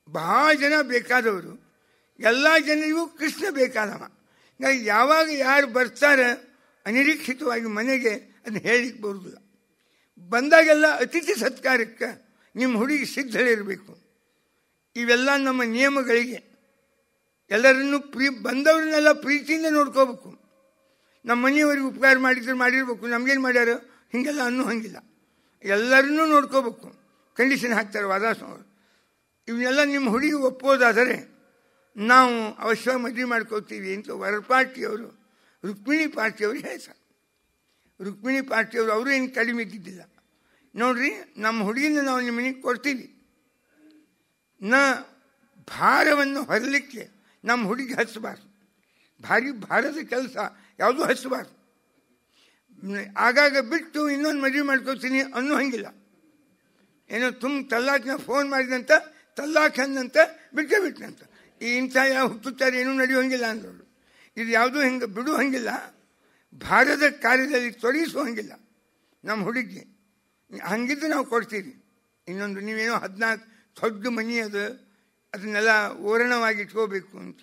ಬಹಳ ಜನ ಬೇಕಾದವರು, ಎಲ್ಲ ಜನರಿಗೂ ಕೃಷ್ಣ ಬೇಕಾದವ. ಯಾವಾಗ ಯಾರು ಬರ್ತಾರೆ ಅನಿರೀಕ್ಷಿತವಾಗಿ ಮನೆಗೆ ಅದನ್ನು ಹೇಳಲಿಕ್ಕೆ ಬರುವುದಿಲ್ಲ. ಬಂದಾಗೆಲ್ಲ ಅತಿಥಿ ಸತ್ಕಾರಕ್ಕೆ ನಿಮ್ಮ ಹುಡುಗಿ ಸಿದ್ಧಳಿರಬೇಕು. ಇವೆಲ್ಲ ನಮ್ಮ ನಿಯಮಗಳಿಗೆ. ಎಲ್ಲರನ್ನೂ ಬಂದವ್ರನ್ನೆಲ್ಲ ಪ್ರೀತಿಯಿಂದ ನೋಡ್ಕೋಬೇಕು. ನಮ್ಮ ಮನೆಯವರಿಗೆ ಉಪಕಾರ ಮಾಡಿರ್ಬೇಕು, ನಮಗೇನು ಮಾಡ್ಯಾರ ಹೀಗೆಲ್ಲ ಅನ್ನೋ ಹಂಗಿಲ್ಲ. ಎಲ್ಲರನ್ನೂ ನೋಡ್ಕೋಬೇಕು. ಕಂಡೀಷನ್ ಹಾಕ್ತಾರೆ ವಾದಾಸವರು. ಇವನ್ನೆಲ್ಲ ನಿಮ್ಮ ಹುಡುಗಿ ಒಪ್ಪೋದಾದರೆ ನಾವು ಅವಶ್ಯವಾಗಿ ಮದುವೆ ಮಾಡ್ಕೋತೀವಿ ಅಂತ ವರ ಪಾರ್ಟಿಯವರು ರುಕ್ಮಿಣಿ ಪಾರ್ಟಿಯವರು ಹೇಳ್ತಾರೆ. ರುಕ್ಮಿಣಿ ಪಾರ್ಟಿಯವರು ಅವರು ಏನು ಕಡಿಮೆ ಇದ್ದಿದ್ದಿಲ್ಲ. ನೋಡ್ರಿ ನಮ್ಮ ಹುಡುಗಿನ ನಾವು ನಿಮ್ಮ ಮನೆಗೆ ಕೊಡ್ತೀವಿ, ಭಾರವನ್ನು ಹೊರಲಿಕ್ಕೆ ನಮ್ಮ ಹುಡುಗಿ ಹಚ್ಚಬಾರ್ದು. ಭಾರದ ಕೆಲಸ ಯಾವುದೂ ಹಚ್ಚಬಾರ್ದು. ಆಗಾಗ ಬಿಟ್ಟು ಇನ್ನೊಂದು ಮದುವೆ ಮಾಡ್ಕೋತೀನಿ ಅನ್ನೋ ಹಂಗಿಲ್ಲ. ಏನೋ ತಲ್ಲಾಕ್ನ ಫೋನ್ ಮಾಡಿದಂತ ತಲ್ಲಾಕ್ ಅಂದಂತ ಬಿಟ್ಟಂತ ಇಂಥ ಯಾವ ಹುಟ್ಟುತ್ತಾರೆ ಏನೂ ನಡೆಯುವಂಗಿಲ್ಲ ಅಂದವರು. ಇದು ಯಾವುದೂ ಹಿಂಗೆ ಬಿಡು ಹಂಗಿಲ್ಲ, ಭಾರತ ಕಾರ್ಯದಲ್ಲಿ ತೊಡಗಿಸುವ ಹಂಗಿಲ್ಲ ನಮ್ಮ ಹುಡುಗಿ. ಹಂಗಿದ್ದು ನಾವು ಕೊಡ್ತೀವಿ. ಇನ್ನೊಂದು ನೀವೇನೋ 14 ದೊಡ್ಡ ಮನೆ ಅದು, ಅದನ್ನೆಲ್ಲ ಓರಣವಾಗಿ ಇಟ್ಕೋಬೇಕು ಅಂತ.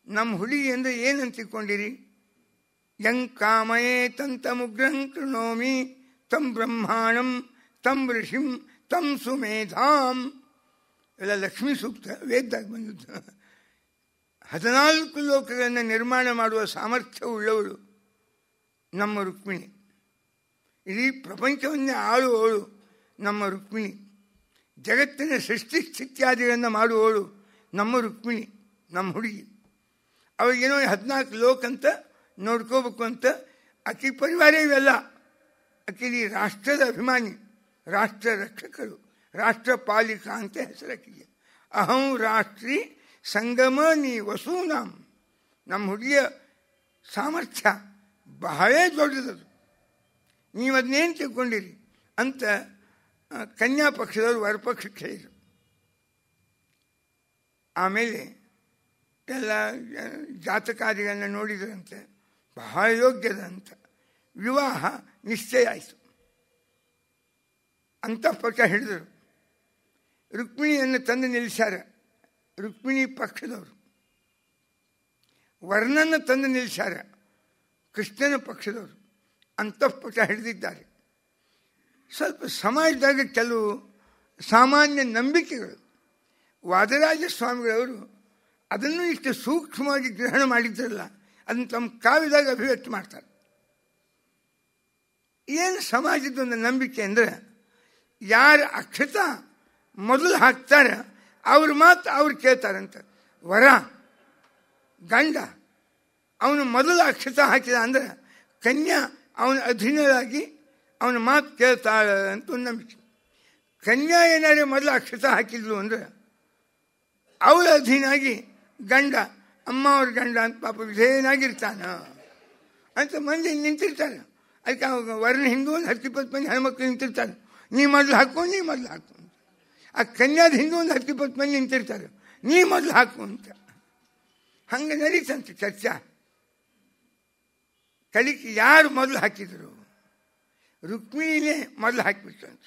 ನಮ್ಮ ಹುಡುಗಿ ಅಂದರೆ ಏನಂತ ತಿಳ್ಕೊಂಡಿರಿ? ಯಂಕಾಮಯೇ ತಂತ ಮುಗ್ರಂ ಕೃಣೋಮಿ ತಂ ಬ್ರಹ್ಮಾಣಂ ತಂ ಋಷಿಂ ತಂ ಸುಮೇಧಾಂ. ಎಲ್ಲ ಲಕ್ಷ್ಮೀ ಸೂಕ್ತ ವೇದದಾಗ ಬಂದದ್ದು. 14 ಲೋಕಗಳನ್ನು ನಿರ್ಮಾಣ ಮಾಡುವ ಸಾಮರ್ಥ್ಯ ಉಳ್ಳವಳು ನಮ್ಮ ರುಕ್ಮಿಣಿ. ಇಡೀ ಪ್ರಪಂಚವನ್ನೇ ಆಳುವವಳು ನಮ್ಮ ರುಕ್ಮಿಣಿ. ಜಗತ್ತಿನ ಸೃಷ್ಟಿ ಸ್ಥಿತ್ಯಾದಿಗಳನ್ನು ಮಾಡುವವಳು ನಮ್ಮ ರುಕ್ಮಿಣಿ, ನಮ್ಮ ಹುಡುಗಿ. ಅವಳಿಗೇನೋ 14 ಲೋಕ ಅಂತ ನೋಡ್ಕೋಬೇಕು ಅಂತ. ಆಕೆ ಪರಿವಾರ ಇವೆಲ್ಲ. ಆಕೆ ರಾಷ್ಟ್ರದ ಅಭಿಮಾನಿ, ರಾಷ್ಟ್ರ ರಕ್ಷಕರು, ರಾಷ್ಟ್ರಪಾಲಿಕಾ ಅಂತ ಹೆಸರಾಕಿಗೆ. ಅಹಂ ರಾಷ್ಟ್ರೀ ಸಂಗಮ ನೀ ವಸೂನಾಂ. ನಮ್ಮ ಹುಡುಗಿಯ ಸಾಮರ್ಥ್ಯ ಬಹಳ ದೊಡ್ಡದದು. ನೀವು ಅದನ್ನೇನು ತಿಳ್ಕೊಂಡಿರಿ ಅಂತ ಕನ್ಯಾ ಪಕ್ಷದವರು ವರಪಕ್ಷಕ್ಕೆ ಹೇಳಿದರು. ಆಮೇಲೆ ಎಲ್ಲ ಜಾತಕಾದಿಗಳನ್ನ ನೋಡಿದ್ರಂತೆ, ಬಹಳ ಯೋಗ್ಯದ ಅಂತ. ವಿವಾಹ ನಿಶ್ಚಯ ಆಯಿತು. ಅಂತಃಪಕ್ಷ ಹಿಡಿದರು. ರುಕ್ಮಿಣಿಯನ್ನು ತಂದು ನಿಲ್ಲಿಸ್ಯಾರ ರುಕ್ಮಿಣಿ ಪಕ್ಷದವರು. ವರ್ಣನ ತಂದು ನಿಲ್ಲಿಸ್ಯಾರ ಕೃಷ್ಣನ ಪಕ್ಷದವರು. ಅಂತಃಪಕ್ಷ ಹಿಡಿದಿದ್ದಾರೆ. ಸ್ವಲ್ಪ ಸಮಾಜದಾಗ ಕೆಲವು ಸಾಮಾನ್ಯ ನಂಬಿಕೆಗಳು. ವಾದರಾಜ ಸ್ವಾಮಿಗಳವರು ಅದನ್ನು ಇಷ್ಟು ಸೂಕ್ಷ್ಮವಾಗಿ ಗ್ರಹಣ ಮಾಡಿದ್ರಲ್ಲ, ಅದನ್ನು ತಮ್ಮ ಕಾವ್ಯದಾಗ ಅಭಿವ್ಯಕ್ತಿ ಮಾಡ್ತಾರೆ. ಏನು ಸಮಾಜದ ಒಂದು ನಂಬಿಕೆ ಅಂದರೆ, ಯಾರು ಅಕ್ಷತ ಮೊದಲು ಹಾಕ್ತಾರೆ ಅವ್ರ ಮಾತು ಅವ್ರು ಕೇಳ್ತಾರಂತ. ವರ ಗಂಡ ಅವನು ಮೊದಲು ಅಕ್ಷತ ಹಾಕಿದ ಅಂದ್ರೆ ಕನ್ಯಾ ಅವನ ಅಧೀನರಾಗಿ ಅವನ ಮಾತು ಕೇಳ್ತಾಳೆ ಅಂತ ಒಂದು ನಂಬಿಕೆ. ಕನ್ಯಾ ಏನಾರೇ ಮೊದಲು ಅಕ್ಷತ ಹಾಕಿದ್ಲು ಅಂದ್ರೆ ಅವಳ ಅಧೀನಾಗಿ ಗಂಡ ಅಮ್ಮ ಅವ್ರ ಗಂಡ ಅಂತ ಪಾಪ ವಿಧೇಯನಾಗಿರ್ತಾನ ಅಂತ ಮಂದಿ ನಿಂತಿರ್ತಾರೆ. ಅದಕ್ಕೆ ವರ್ಣ ಹಿಂದೂ ಒಂದು 10-20 ಮಂದಿ ಹೆಣ್ಮಕ್ಳು ನಿಂತಿರ್ತಾರೆ. ನೀ ಮೊದಲು ಹಾಕು, ನೀ ಮೊದಲು ಹಾಕು ಅಂತ. ಆ ಕನ್ಯಾದ ಹಿಂದೂ ಒಂದು 10-20 ಮಂದಿ ನಿಂತಿರ್ತಾರೆ. ನೀ ಮೊದಲು ಹಾಕು ಅಂತ. ಹಂಗೆ ನಡೀತಂತೆ ಚರ್ಚಾ. ಕಲಿಕೆ ಯಾರು ಮೊದಲು ಹಾಕಿದ್ರು? ರುಕ್ಮಿಣಿನೇ ಮೊದಲು ಹಾಕಿಬಿಟ್ಟು ಅಂತ.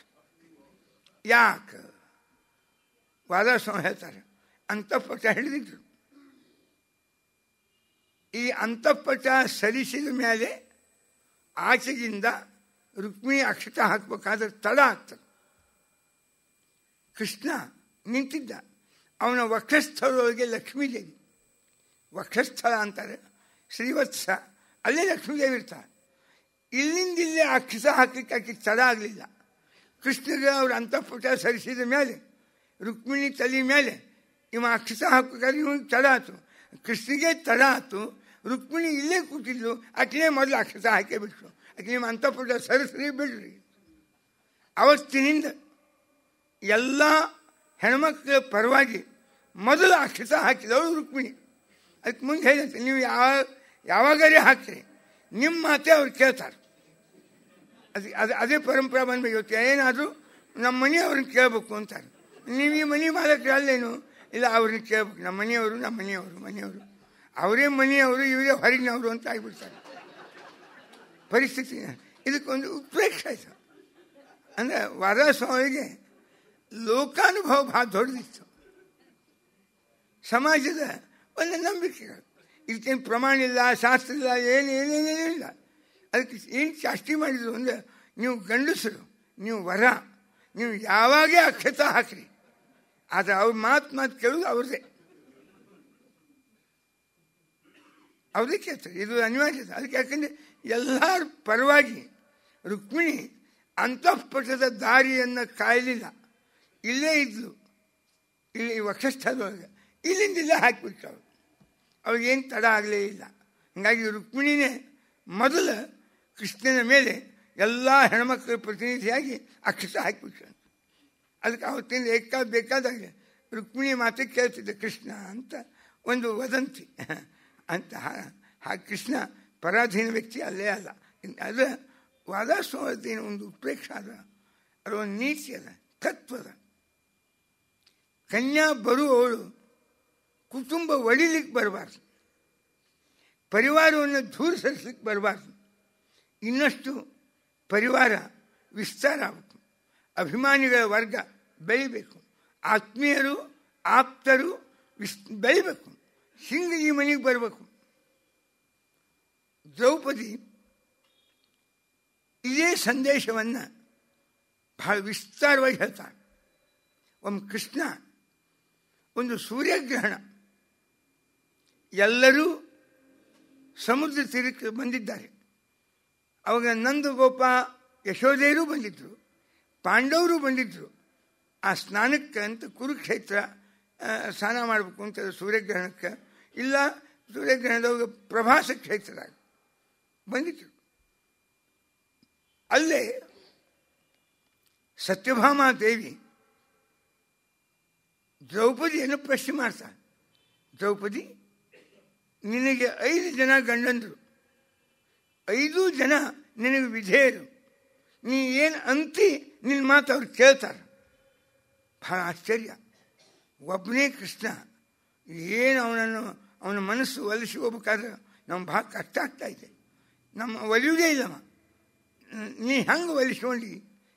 ಯಾಕೆ? ವಾದಸ್ವಾಮಿ ಹೇಳ್ತಾರೆ, ಅಂತಃಪಟ ಹಿಡಿದಿದ್ರು. ಈ ಅಂತಃಪಟ ಸರಿಸಿದ ಮೇಲೆ ಆಚೆಗಿಂದ ರುಕ್ಮಿಣಿ ಅಕ್ಷತ ಹಾಕಬೇಕಾದ್ರೆ ತಡ ಆಗ್ತದೆ. ಕೃಷ್ಣ ನಿಂತಿದ್ದ, ಅವನ ವಕ್ಷಸ್ಥಳದೊಳಗೆ ಲಕ್ಷ್ಮೀದೇವಿ, ವಕ್ಷಸ್ಥಳ ಅಂತಾರೆ ಶ್ರೀವತ್ಸ, ಅಲ್ಲೇ ಲಕ್ಷ್ಮೀದೇವಿ ಇರ್ತಾರೆ. ಇಲ್ಲಿಂದ ಇಲ್ಲೇ ಅಕ್ಷತ ಹಾಕಲಿಕ್ಕೆ ಆಕೆ ತಡ ಆಗಲಿಲ್ಲ. ಕೃಷ್ಣಗೆ ಅವ್ರ ಅಂತಃಪುಟ ಸರಿಸಿದ ಮೇಲೆ ರುಕ್ಮಿಣಿ ತಲೆ ಮೇಲೆ ಇವ ಅಕ್ಷತ ಹಾಕಬೇಕಾದ್ರೆ ಇವನಿಗೆ ತಡ ಆಯ್ತು. ಕೃಷ್ಣಿಗೆ ತಡ ಆಯ್ತು. ರುಕ್ಮಿಣಿ ಇಲ್ಲೇ ಕೂತಿದ್ಲು, ಆಕೆನೇ ಮೊದಲು ಅಕ್ಷತ ಹಾಕೇ ಬಿಟ್ರು. ಆಕೆ ನಿಮ್ಮ ಅಂತಃಪುಟ ಸರಿಸ್ರಿ ಬಿಡ್ರಿ. ಅವತ್ತಿನಿಂದ ಎಲ್ಲ ಹೆಣ್ಮಕ್ಳ ಪರವಾಗಿ ಮೊದಲು ಅಕ್ಷತ ಹಾಕಿದವಳು ರುಕ್ಮಿಣಿ. ಅದಕ್ಕೆ ಮುಂದೆ ಹೇಳಿದಂತೆ, ನೀವು ಯಾವಾಗಲೇ ಹಾಕ್ರಿ, ನಿಮ್ಮ ಮಾತೆ ಅವ್ರು ಕೇಳ್ತಾರೆ. ಅದೇ ಪರಂಪರೆ ಬಂದ್ಬೇಕು. ಇವತ್ತು ಏನಾದರೂ ನಮ್ಮ ಮನೆಯವ್ರನ್ನ ಕೇಳಬೇಕು ಅಂತಾರೆ. ನೀವು ಈ ಮನೆ ಮಾಲಕರು ಅಲ್ಲೇನು? ಇಲ್ಲ, ಅವ್ರನ್ನ ಕೇಳ್ಬೇಕು. ನಮ್ಮ ಮನೆಯವರು ಅವರೇ ಮನೆಯವರು, ಇವರೇ ಹೊರಗಿನವರು ಅಂತ ಆಗಿಬಿಡ್ತಾರೆ ಪರಿಸ್ಥಿತಿ. ಇದಕ್ಕೊಂದು ಉತ್ಪ್ರೇಕ್ಷೆ ಆಯಿತು. ಅಂದರೆ ವಾದಸ್ವಾಮಿಗೆ ಲೋಕಾನುಭವ ಭಾಳ ದೊಡ್ಡದಿತ್ತು. ಸಮಾಜದ ಒಂದು ನಂಬಿಕೆಗಳು, ಇದಕ್ಕೇನು ಪ್ರಮಾಣ ಇಲ್ಲ, ಶಾಸ್ತ್ರ ಇಲ್ಲ, ಏನೇನೇನೇನಿಲ್ಲ. ಅದಕ್ಕೆ ಏನು ಚಾಷ್ಟಿ ಮಾಡಿದ್ರು ಅಂದರೆ, ನೀವು ಗಂಡಸರು, ನೀವು ವರ, ನೀವು ಯಾವಾಗೇ ಅಕ್ಷತ ಹಾಕ್ರಿ, ಆದರೆ ಅವ್ರ ಮಾತು ಕೇಳೋದು ಅವ್ರದ್ದೇ ಕೇಳ್ತಾರೆ. ಇದು ಅನಿವಾರ್ಯತೆ. ಅದಕ್ಕೆ ಯಾಕಂದರೆ ಎಲ್ಲರ ಪರವಾಗಿ ರುಕ್ಮಿಣಿ ಅಂತಃಪಟದ ದಾರಿಯನ್ನು ಕಾಯಲಿಲ್ಲ. ಇಲ್ಲೇ ಇದ್ಲು, ಇಲ್ಲಿ ವಕ್ಷಸ್ಥಳದೊಳಗೆ, ಇಲ್ಲಿಂದ ಇಲ್ಲೇ ಹಾಕಿಬಿಟ್ಟು ಅವ್ರಿಗೇನು ತಡ ಆಗಲೇ ಇಲ್ಲ. ಹೀಗಾಗಿ ರುಕ್ಮಿಣಿನೇ ಮೊದಲ ಕೃಷ್ಣನ ಮೇಲೆ ಎಲ್ಲ ಹೆಣ್ಮಕ್ಳ ಪ್ರತಿನಿಧಿಯಾಗಿ ಅಕ್ಷತ ಹಾಕಿಬಿಟ್ಟು. ಅದಕ್ಕೆ ಅವತ್ತಿಂದ ಬೇಕಾದಾಗ ರುಕ್ಮಿಣಿ ಮಾತು ಕೇಳ್ತಿದ್ದ ಕೃಷ್ಣ ಅಂತ ಒಂದು ವದಂತಿ ಅಂತ. ಕೃಷ್ಣ ಪರಾಧೀನ ವ್ಯಕ್ತಿ ಅಲ್ಲೇ ಅಲ್ಲ. ಅದು ವಾದಸ್ವಾಮೀನ ಒಂದು ಉತ್ಪ್ರೇಕ್ಷ ಅದ, ಅದು ಒಂದು ನೀತಿ ಅದ, ತತ್ವದ. ಕನ್ಯಾ ಬರುವವಳು ಕುಟುಂಬ ಒಡಿಲಿಕ್ಕೆ ಬರಬಾರ್ದು, ಪರಿವಾರವನ್ನು ದೂರ ಸರಿಸಲಿಕ್ಕೆ ಬರಬಾರ್ದು. ಇನ್ನಷ್ಟು ಪರಿವಾರ ವಿಸ್ತಾರ ಆಗಬೇಕು, ಅಭಿಮಾನಿಗಳ ವರ್ಗ ಬೆಳಿಬೇಕು, ಆತ್ಮೀಯರು ಆಪ್ತರು ಬೆಳಿಬೇಕು, ಹಿಂಗೆ ಈ ಮನೆಗೆ ಬರಬೇಕು. ದ್ರೌಪದಿ ಇದೇ ಸಂದೇಶವನ್ನು ಬಹಳ ವಿಸ್ತಾರವಾಗಿ ಹೇಳ್ತಾಳೆ. ಒಮ್ಮೆ ಕೃಷ್ಣ ಒಂದು ಸೂರ್ಯಗ್ರಹಣ, ಎಲ್ಲರೂ ಸಮುದ್ರ ತೀರಕ್ಕೆ ಬಂದಿದ್ದಾರೆ. ಅವಾಗ ನಂದಗೋಪ ಯಶೋಧೆಯರು ಬಂದಿದ್ದರು, ಪಾಂಡವರು ಬಂದಿದ್ದರು. ಆ ಸ್ನಾನಕ್ಕೆ ಅಂತ ಕುರುಕ್ಷೇತ್ರ ಸ್ನಾನ ಮಾಡಬೇಕು ಅಂತ ಸೂರ್ಯಗ್ರಹಣಕ್ಕೆ, ಇಲ್ಲ ಸೂರ್ಯಗ್ರಹಣದವಾಗ ಪ್ರಭಾಸ ಕ್ಷೇತ್ರದಾಗ ಬಂದಿದ್ದರು. ಅಲ್ಲೇ ಸತ್ಯಭಾಮಾ ದೇವಿ ದ್ರೌಪದಿಯನ್ನು ಪ್ರಶ್ನೆ ಮಾಡ್ತಾಳೆ. ದ್ರೌಪದಿ, ನಿನಗೆ 5 ಜನ ಗಂಡಂದರು, 5 ಜನ ನಿನಗೆ ವಿಧೇಯರು, ನೀ ಏನು ಅಂತಿ ನಿನ್ನ ಮಾತು ಅವ್ರು ಕೇಳ್ತಾರೆ. ಬಹಳ ಆಶ್ಚರ್ಯ. ಒಬ್ಬನೇ ಕೃಷ್ಣ, ಏನು ಅವನ ಮನಸ್ಸು ಒಲಿಸಿ ಹೋಗ್ಬೇಕಾದ್ರೆ ನಮ್ಗೆ ಭಾಳ ಕಷ್ಟ ಆಗ್ತಾ ಇದೆ. ನಮ್ಮ ಒಲಿಯುವುದೇ ಇಲ್ಲಮ್ಮ, ನೀ ಹಂಗೆ ಒಲಿಸ್ಕೊಂಡು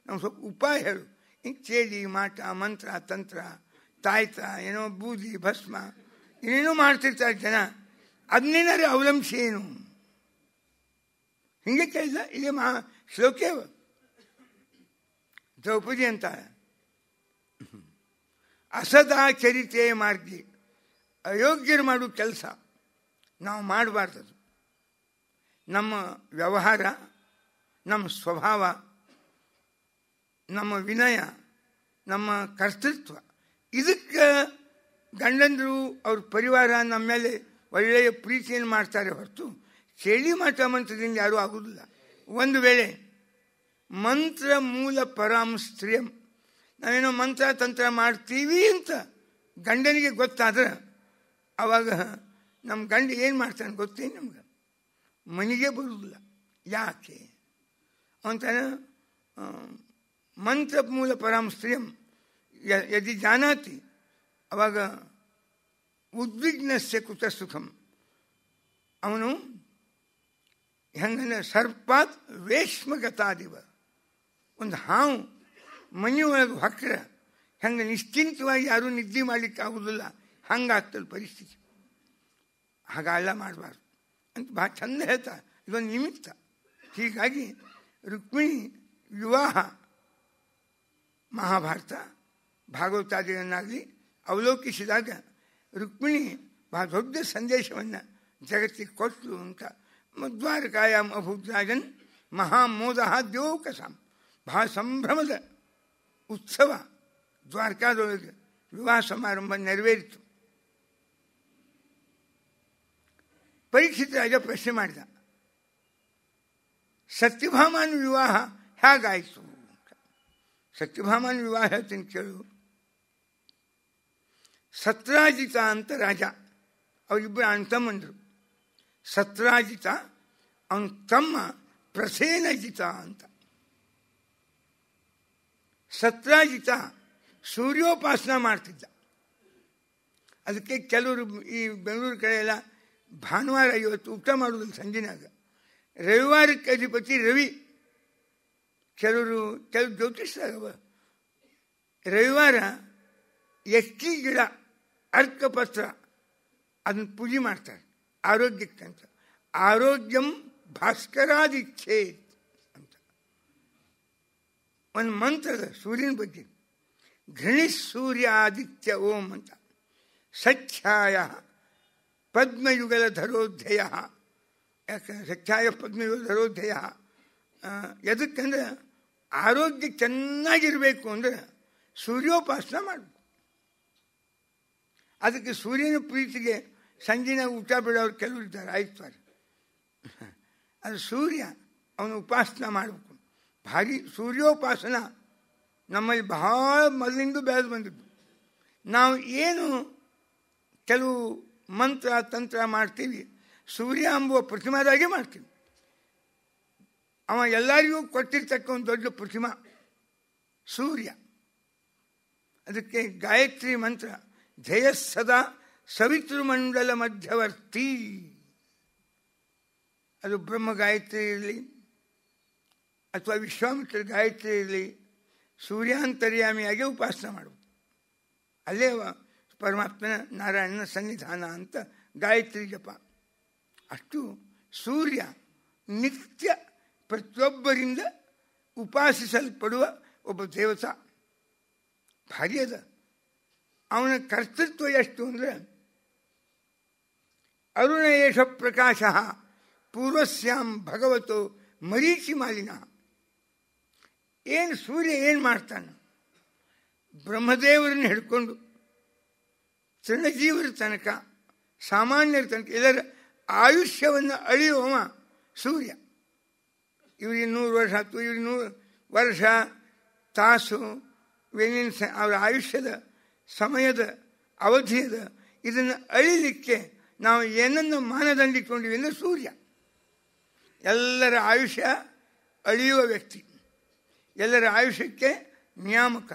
ನಮ್ಗೆ ಸ್ವಲ್ಪ ಉಪಾಯ ಹೇಳು. ಹಿಂಗೆ ಚೇಡಿ ಮಾಟ ಮಂತ್ರ ತಂತ್ರ ತಾಯ್ತ ಏನೋ ಬೂದಿ ಭಸ್ಮ ಏನೇನೋ ಮಾಡ್ತಿರ್ತಾರೆ ಜನ, ಅದನ್ನೇನಾರು ಅವಲಂಬಿಸಿ ಏನು ಹಿಂಗೆ ಕೇಳಿದ. ಈಗ ಶ್ಲೋಕೇ ದ್ರೌಪದಿ ಅಂತ, ಅಸದಾಚರಿತೆ ಮಾರ್ಗಿ, ಅಯೋಗ್ಯರು ಮಾಡೋ ಕೆಲಸ ನಾವು ಮಾಡಬಾರ್ದದು. ನಮ್ಮ ವ್ಯವಹಾರ, ನಮ್ಮ ಸ್ವಭಾವ ನಮ್ಮ ವಿನಯ, ನಮ್ಮ ಕರ್ತೃತ್ವ, ಇದಕ್ಕೆ ಗಂಡಂದರು ಅವ್ರ ಪರಿವಾರ ನಮ್ಮ ಮೇಲೆ ಒಳ್ಳೆಯ ಪ್ರೀತಿಯನ್ನು ಮಾಡ್ತಾರೆ ಹೊರತು ಚೇಳಿ ಮಾಟ ಮಂತ್ರದಿಂದ ಯಾರೂ ಆಗುವುದಿಲ್ಲ. ಒಂದು ವೇಳೆ ಮಂತ್ರ ಮೂಲ ಪರಾಂ ಸ್ತ್ರೀಯಂ, ನಾವೇನೋ ಮಂತ್ರ ತಂತ್ರ ಮಾಡ್ತೀವಿ ಅಂತ ಗಂಡನಿಗೆ ಗೊತ್ತಾದ್ರೆ ಆವಾಗ ನಮ್ಮ ಗಂಡ ಏನು ಮಾಡ್ತಾನೆ ಗೊತ್ತೇನು ನಮ್ಗೆ? ಮನೆಗೆ ಬರುವುದಿಲ್ಲ. ಯಾಕೆ ಅಂತಾನೆ ಮಂತ್ರ ಮೂಲ ಪರಾಂ ಸ್ತ್ರೀಯಂ ಯದಿ ಜಾನಾತಿ, ಅವಾಗ ಉದ್ವಿಗ್ನಸ್ಯ ಕುತ ಸುಖಂ. ಅವನು ಹೆಂಗಂದ್ರೆ ಸರ್ಪಾತ್ ವೇಶ್ಮಗತಾದಿವ, ಒಂದು ಹಾವು ಮನೆಯೊಳಗೆ ಹೊಕ್ಕರೆ ಹೆಂಗೆ ನಿಶ್ಚಿಂತವಾಗಿ ಯಾರೂ ನಿದ್ದೆ ಮಾಡಲಿಕ್ಕೆ ಆಗೋದಿಲ್ಲ, ಹಂಗಾಗ್ತದೆ ಪರಿಸ್ಥಿತಿ. ಹಾಗೆಲ್ಲ ಮಾಡಬಾರ್ದು ಅಂತ ಭಾಳ ಚಂದ ಹೇಳ್ತಾರೆ. ಇದೊಂದು ನಿಮಿತ್ತ. ಹೀಗಾಗಿ ರುಕ್ಮಿಣಿ ವಿವಾಹ ಮಹಾಭಾರತ ಭಾಗವತಾದಿಗಳನ್ನಾಗಲಿ ಅವಲೋಕಿಸಿದಾಗ ರುಕ್ಮಿಣಿ ಬಹಳ ದೊಡ್ಡ ಸಂದೇಶವನ್ನು ಜಗತ್ತಿಗೆ ಕೊಟ್ಟಲು ಅಂತ. ದ್ವಾರಕಾಯಾಮ್ ಅಭೂದ್ರಾಜನ್ ಮಹಾಮೋದ ದ್ಯೋಕಸಾಂ, ಬಹಳ ಸಂಭ್ರಮದ ಉತ್ಸವ ದ್ವಾರಕಾದೊಳಗೆ ವಿವಾಹ ಸಮಾರಂಭ ನೆರವೇರಿತು. ಪರೀಕ್ಷಿತ ರಾಜ ಪ್ರಶ್ನೆ ಮಾಡಿದ, ಸತ್ಯಭಾಮನ ವಿವಾಹ ಹೇಗಾಯಿತು? ಸತ್ಯಭಾಮನ ವಿವಾಹ ಹೇಳ್ತೀನಿ ಕೇಳು. ಸತ್ರಾಜಿತ ಅಂತ ರಾಜ, ಅವರಿಬ್ಬರು ಅಣ್ತಮ್ಮಂದರು. ಸತ್ರಾಜಿತ ಅವನ ತಮ್ಮ ಪ್ರಸೇನಜಿತ ಅಂತ. ಸತ್ರಾಜಿತ ಸೂರ್ಯೋಪಾಸನ ಮಾಡ್ತಿದ್ದ. ಅದಕ್ಕೆ ಕೆಲವರು ಈ ಬೆಂಗಳೂರು ಕಡೆ ಎಲ್ಲ ಭಾನುವಾರ ಇವತ್ತು ಊಟ ಮಾಡೋದಿಲ್ಲ ಸಂಜೆನಾಗ, ರವಿವಾರಕ್ಕೆ ಅಧಿಪತಿ ರವಿ. ಕೆಲವು ಜ್ಯೋತಿಷ್ಯವ ರವಿವಾರ ಎಕ್ಕಿ ಗಿಡ, ಅರ್ಕಪತ್ರ ಅದನ್ನು ಪೂಜೆ ಮಾಡ್ತಾರೆ ಆರೋಗ್ಯಕ್ಕಂತ. ಆರೋಗ್ಯಂ ಭಾಸ್ಕರಾದಿಚ್ಛೇ ಅಂತ ಒಂದು ಮಂತ್ರದ ಸೂರ್ಯನ ಬಗ್ಗೆ. ಘೃಣಿಸ್ ಸೂರ್ಯ ಆದಿತ್ಯ ಓಂ ಅಂತ. ಸಖ್ಯಾಯ ಪದ್ಮಯುಗಲ ಧರೋಧ್ಯಯ, ಯಾಕಂದ್ರೆ ಸಖ್ಯಾಯ ಪದ್ಮಯುಗಲ ಧರೋಧ್ಯಯ ಎದಕ್ಕಂದ್ರೆ ಆರೋಗ್ಯ ಚೆನ್ನಾಗಿರಬೇಕು ಅಂದರೆ ಸೂರ್ಯೋಪಾಸನ ಮಾಡಬೇಕು. ಅದಕ್ಕೆ ಸೂರ್ಯನ ಪ್ರೀತಿಗೆ ಸಂಜೆನಾಗ ಊಟ ಬಿಡೋರು ಕೆಲವರು ಇದ್ದಾರೆ, ಆಯ್ತಾರೆ. ಅದು ಸೂರ್ಯ ಅವನ ಉಪಾಸನ ಮಾಡಬೇಕು. ಭಾರಿ ಸೂರ್ಯೋಪಾಸನ ನಮ್ಮಲ್ಲಿ ಬಹಳ ಮೊದಲಿಂದ ಬೆಳೆದು ಬಂದಿದ್ದು. ನಾವು ಏನು ಕೆಲವು ಮಂತ್ರ ತಂತ್ರ ಮಾಡ್ತೀವಿ, ಸೂರ್ಯ ಎಂಬುವ ಪ್ರತಿಮಾದಾಗೆ ಮಾಡ್ತೀವಿ. ಅವ ಎಲ್ಲರಿಗೂ ಕೊಟ್ಟಿರ್ತಕ್ಕ ಒಂದು ದೊಡ್ಡ ಪ್ರತಿಮಾ ಸೂರ್ಯ. ಅದಕ್ಕೆ ಗಾಯತ್ರಿ ಮಂತ್ರ ಧ್ಯೇಯಸ್ಸದಾ ಸವಿತೃಮಂಡಲ ಮಧ್ಯವರ್ತಿ. ಅದು ಬ್ರಹ್ಮ ಗಾಯತ್ರಿ ಇರಲಿ ಅಥವಾ ವಿಶ್ವಾಮಿತ್ರ ಗಾಯತ್ರಿ ಇರಲಿ, ಸೂರ್ಯಾಂತರ್ಯಾಮಿಯಾಗಿ ಉಪಾಸನೆ ಮಾಡಬೇಕು. ಅಲ್ಲೇ ಪರಮಾತ್ಮನ ನಾರಾಯಣನ ಸನ್ನಿಧಾನ ಅಂತ ಗಾಯತ್ರಿ ಜಪ. ಅಷ್ಟು ಸೂರ್ಯ ನಿತ್ಯ ಪ್ರತಿಯೊಬ್ಬರಿಂದ ಉಪಾಸಿಸಲ್ಪಡುವ ಒಬ್ಬ ದೇವತಾ. ಭಾರಿ ಅದ. ಅವನ ಕರ್ತೃತ್ವ ಎಷ್ಟು ಅಂದರೆ, ಅರುಣ ಏಷ ಪ್ರಕಾಶ ಪೂರ್ವಸ್ಯಾಂ ಭಗವತೋ ಮರೀಚಿ ಮಾಲಿನ. ಏನು ಸೂರ್ಯ ಏನು ಮಾಡ್ತಾನೆ? ಬ್ರಹ್ಮದೇವರನ್ನು ಹಿಡ್ಕೊಂಡು ತೃಣಜೀವರ ತನಕ, ಸಾಮಾನ್ಯರ ತನಕ ಎಲ್ಲರ ಆಯುಷ್ಯವನ್ನು ಅಳಿಯುವ ಸೂರ್ಯ. ಇವ್ರಿಗೆ 100 ವರ್ಷ ಆಯ್ತು, ಇವ್ರಿಗೆ 100 ವರ್ಷ ತಾಸು ಏನೇನು ಅವರ ಆಯುಷ್ಯದ ಸಮಯದ ಅವಧಿಯದ ಇದನ್ನು ಅಳಿಲಿಕ್ಕೆ ನಾವು ಏನನ್ನು ಮಾನದಂಡಿಕೊಂಡಿವಿ ಅಂದರೆ ಸೂರ್ಯ. ಎಲ್ಲರ ಆಯುಷ್ಯ ಅಳಿಯುವ ವ್ಯಕ್ತಿ, ಎಲ್ಲರ ಆಯುಷ್ಯಕ್ಕೆ ನಿಯಾಮಕ,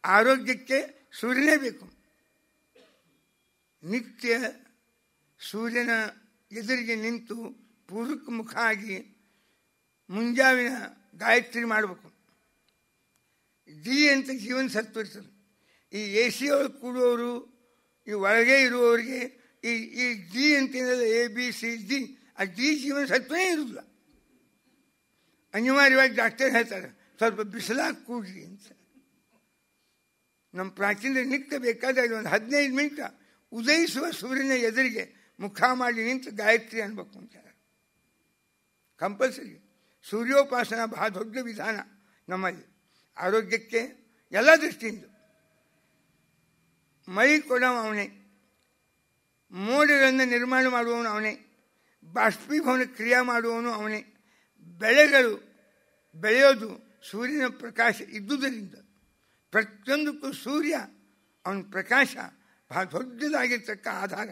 ಆರೋಗ್ಯಕ್ಕೆ ಸೂರ್ಯನೇ ಬೇಕು. ನಿತ್ಯ ಸೂರ್ಯನ ಎದುರಿಗೆ ನಿಂತು ಪೂರ್ವಕ್ಕೆ ಮುಖ ಆಗಿ ಮುಂಜಾವಿನ ಗಾಯತ್ರಿ ಮಾಡಬೇಕು. ಡಿ ಅಂತ ಜೀವನ ಸತ್ವ ಇರ್ತದೆ. ಈ ಎ ಸಿ ಒಳಗೆ ಕೂಡುವವರು, ಈ ಒಳಗೆ ಇರುವವರಿಗೆ ಈ ಡಿ ಅಂತೇನಲ್ಲ, ಎ ಬಿ ಸಿ ಡಿ, ಆ ಡಿ ಜೀವನ ಸತ್ವನೇ ಇರುವುದಿಲ್ಲ. ಅನಿವಾರ್ಯವಾಗಿ ಡಾಕ್ಟರ್ ಹೇಳ್ತಾರೆ ಸ್ವಲ್ಪ ಬಿಸಿಲಾಗಿ ಕೂಡ್ರಿ ಅಂತ. ನಮ್ಮ ಪ್ರಾಚೀನ ನಿತ್ಯ ಬೇಕಾದಾಗ ಒಂದು 15 ಮಿನಿಟ್ ಉದಯಿಸುವ ಸೂರ್ಯನ ಎದುರಿಗೆ ಮುಖ ಮಾಡಿ ನಿಂತು ಗಾಯತ್ರಿ ಅನ್ಬೇಕು ಅಂತಾರೆ. ಕಂಪಲ್ಸರಿ. ಸೂರ್ಯೋಪಾಸನ ಬಹಳ ದೊಡ್ಡ ವಿಧಾನ ನಮ್ಮಲ್ಲಿ. ಆರೋಗ್ಯಕ್ಕೆ ಎಲ್ಲ ದೃಷ್ಟಿಯಿಂದ. ಮಳೆ ಕೊಡವ ಅವನೇ, ಮೋಡಗಳನ್ನು ನಿರ್ಮಾಣ ಮಾಡುವವನು ಅವನೇ, ಬಾಷ್ಪೀಭವನ ಕ್ರಿಯೆ ಮಾಡುವವನು ಅವನೇ. ಬೆಳೆಗಳು ಬೆಳೆಯೋದು ಸೂರ್ಯನ ಪ್ರಕಾಶ ಇದ್ದುದರಿಂದ. ಪ್ರತಿಯೊಂದಕ್ಕೂ ಸೂರ್ಯ ಅವನ ಪ್ರಕಾಶ ಬಹಳ ದೊಡ್ಡದಾಗಿರ್ತಕ್ಕ ಆಧಾರ.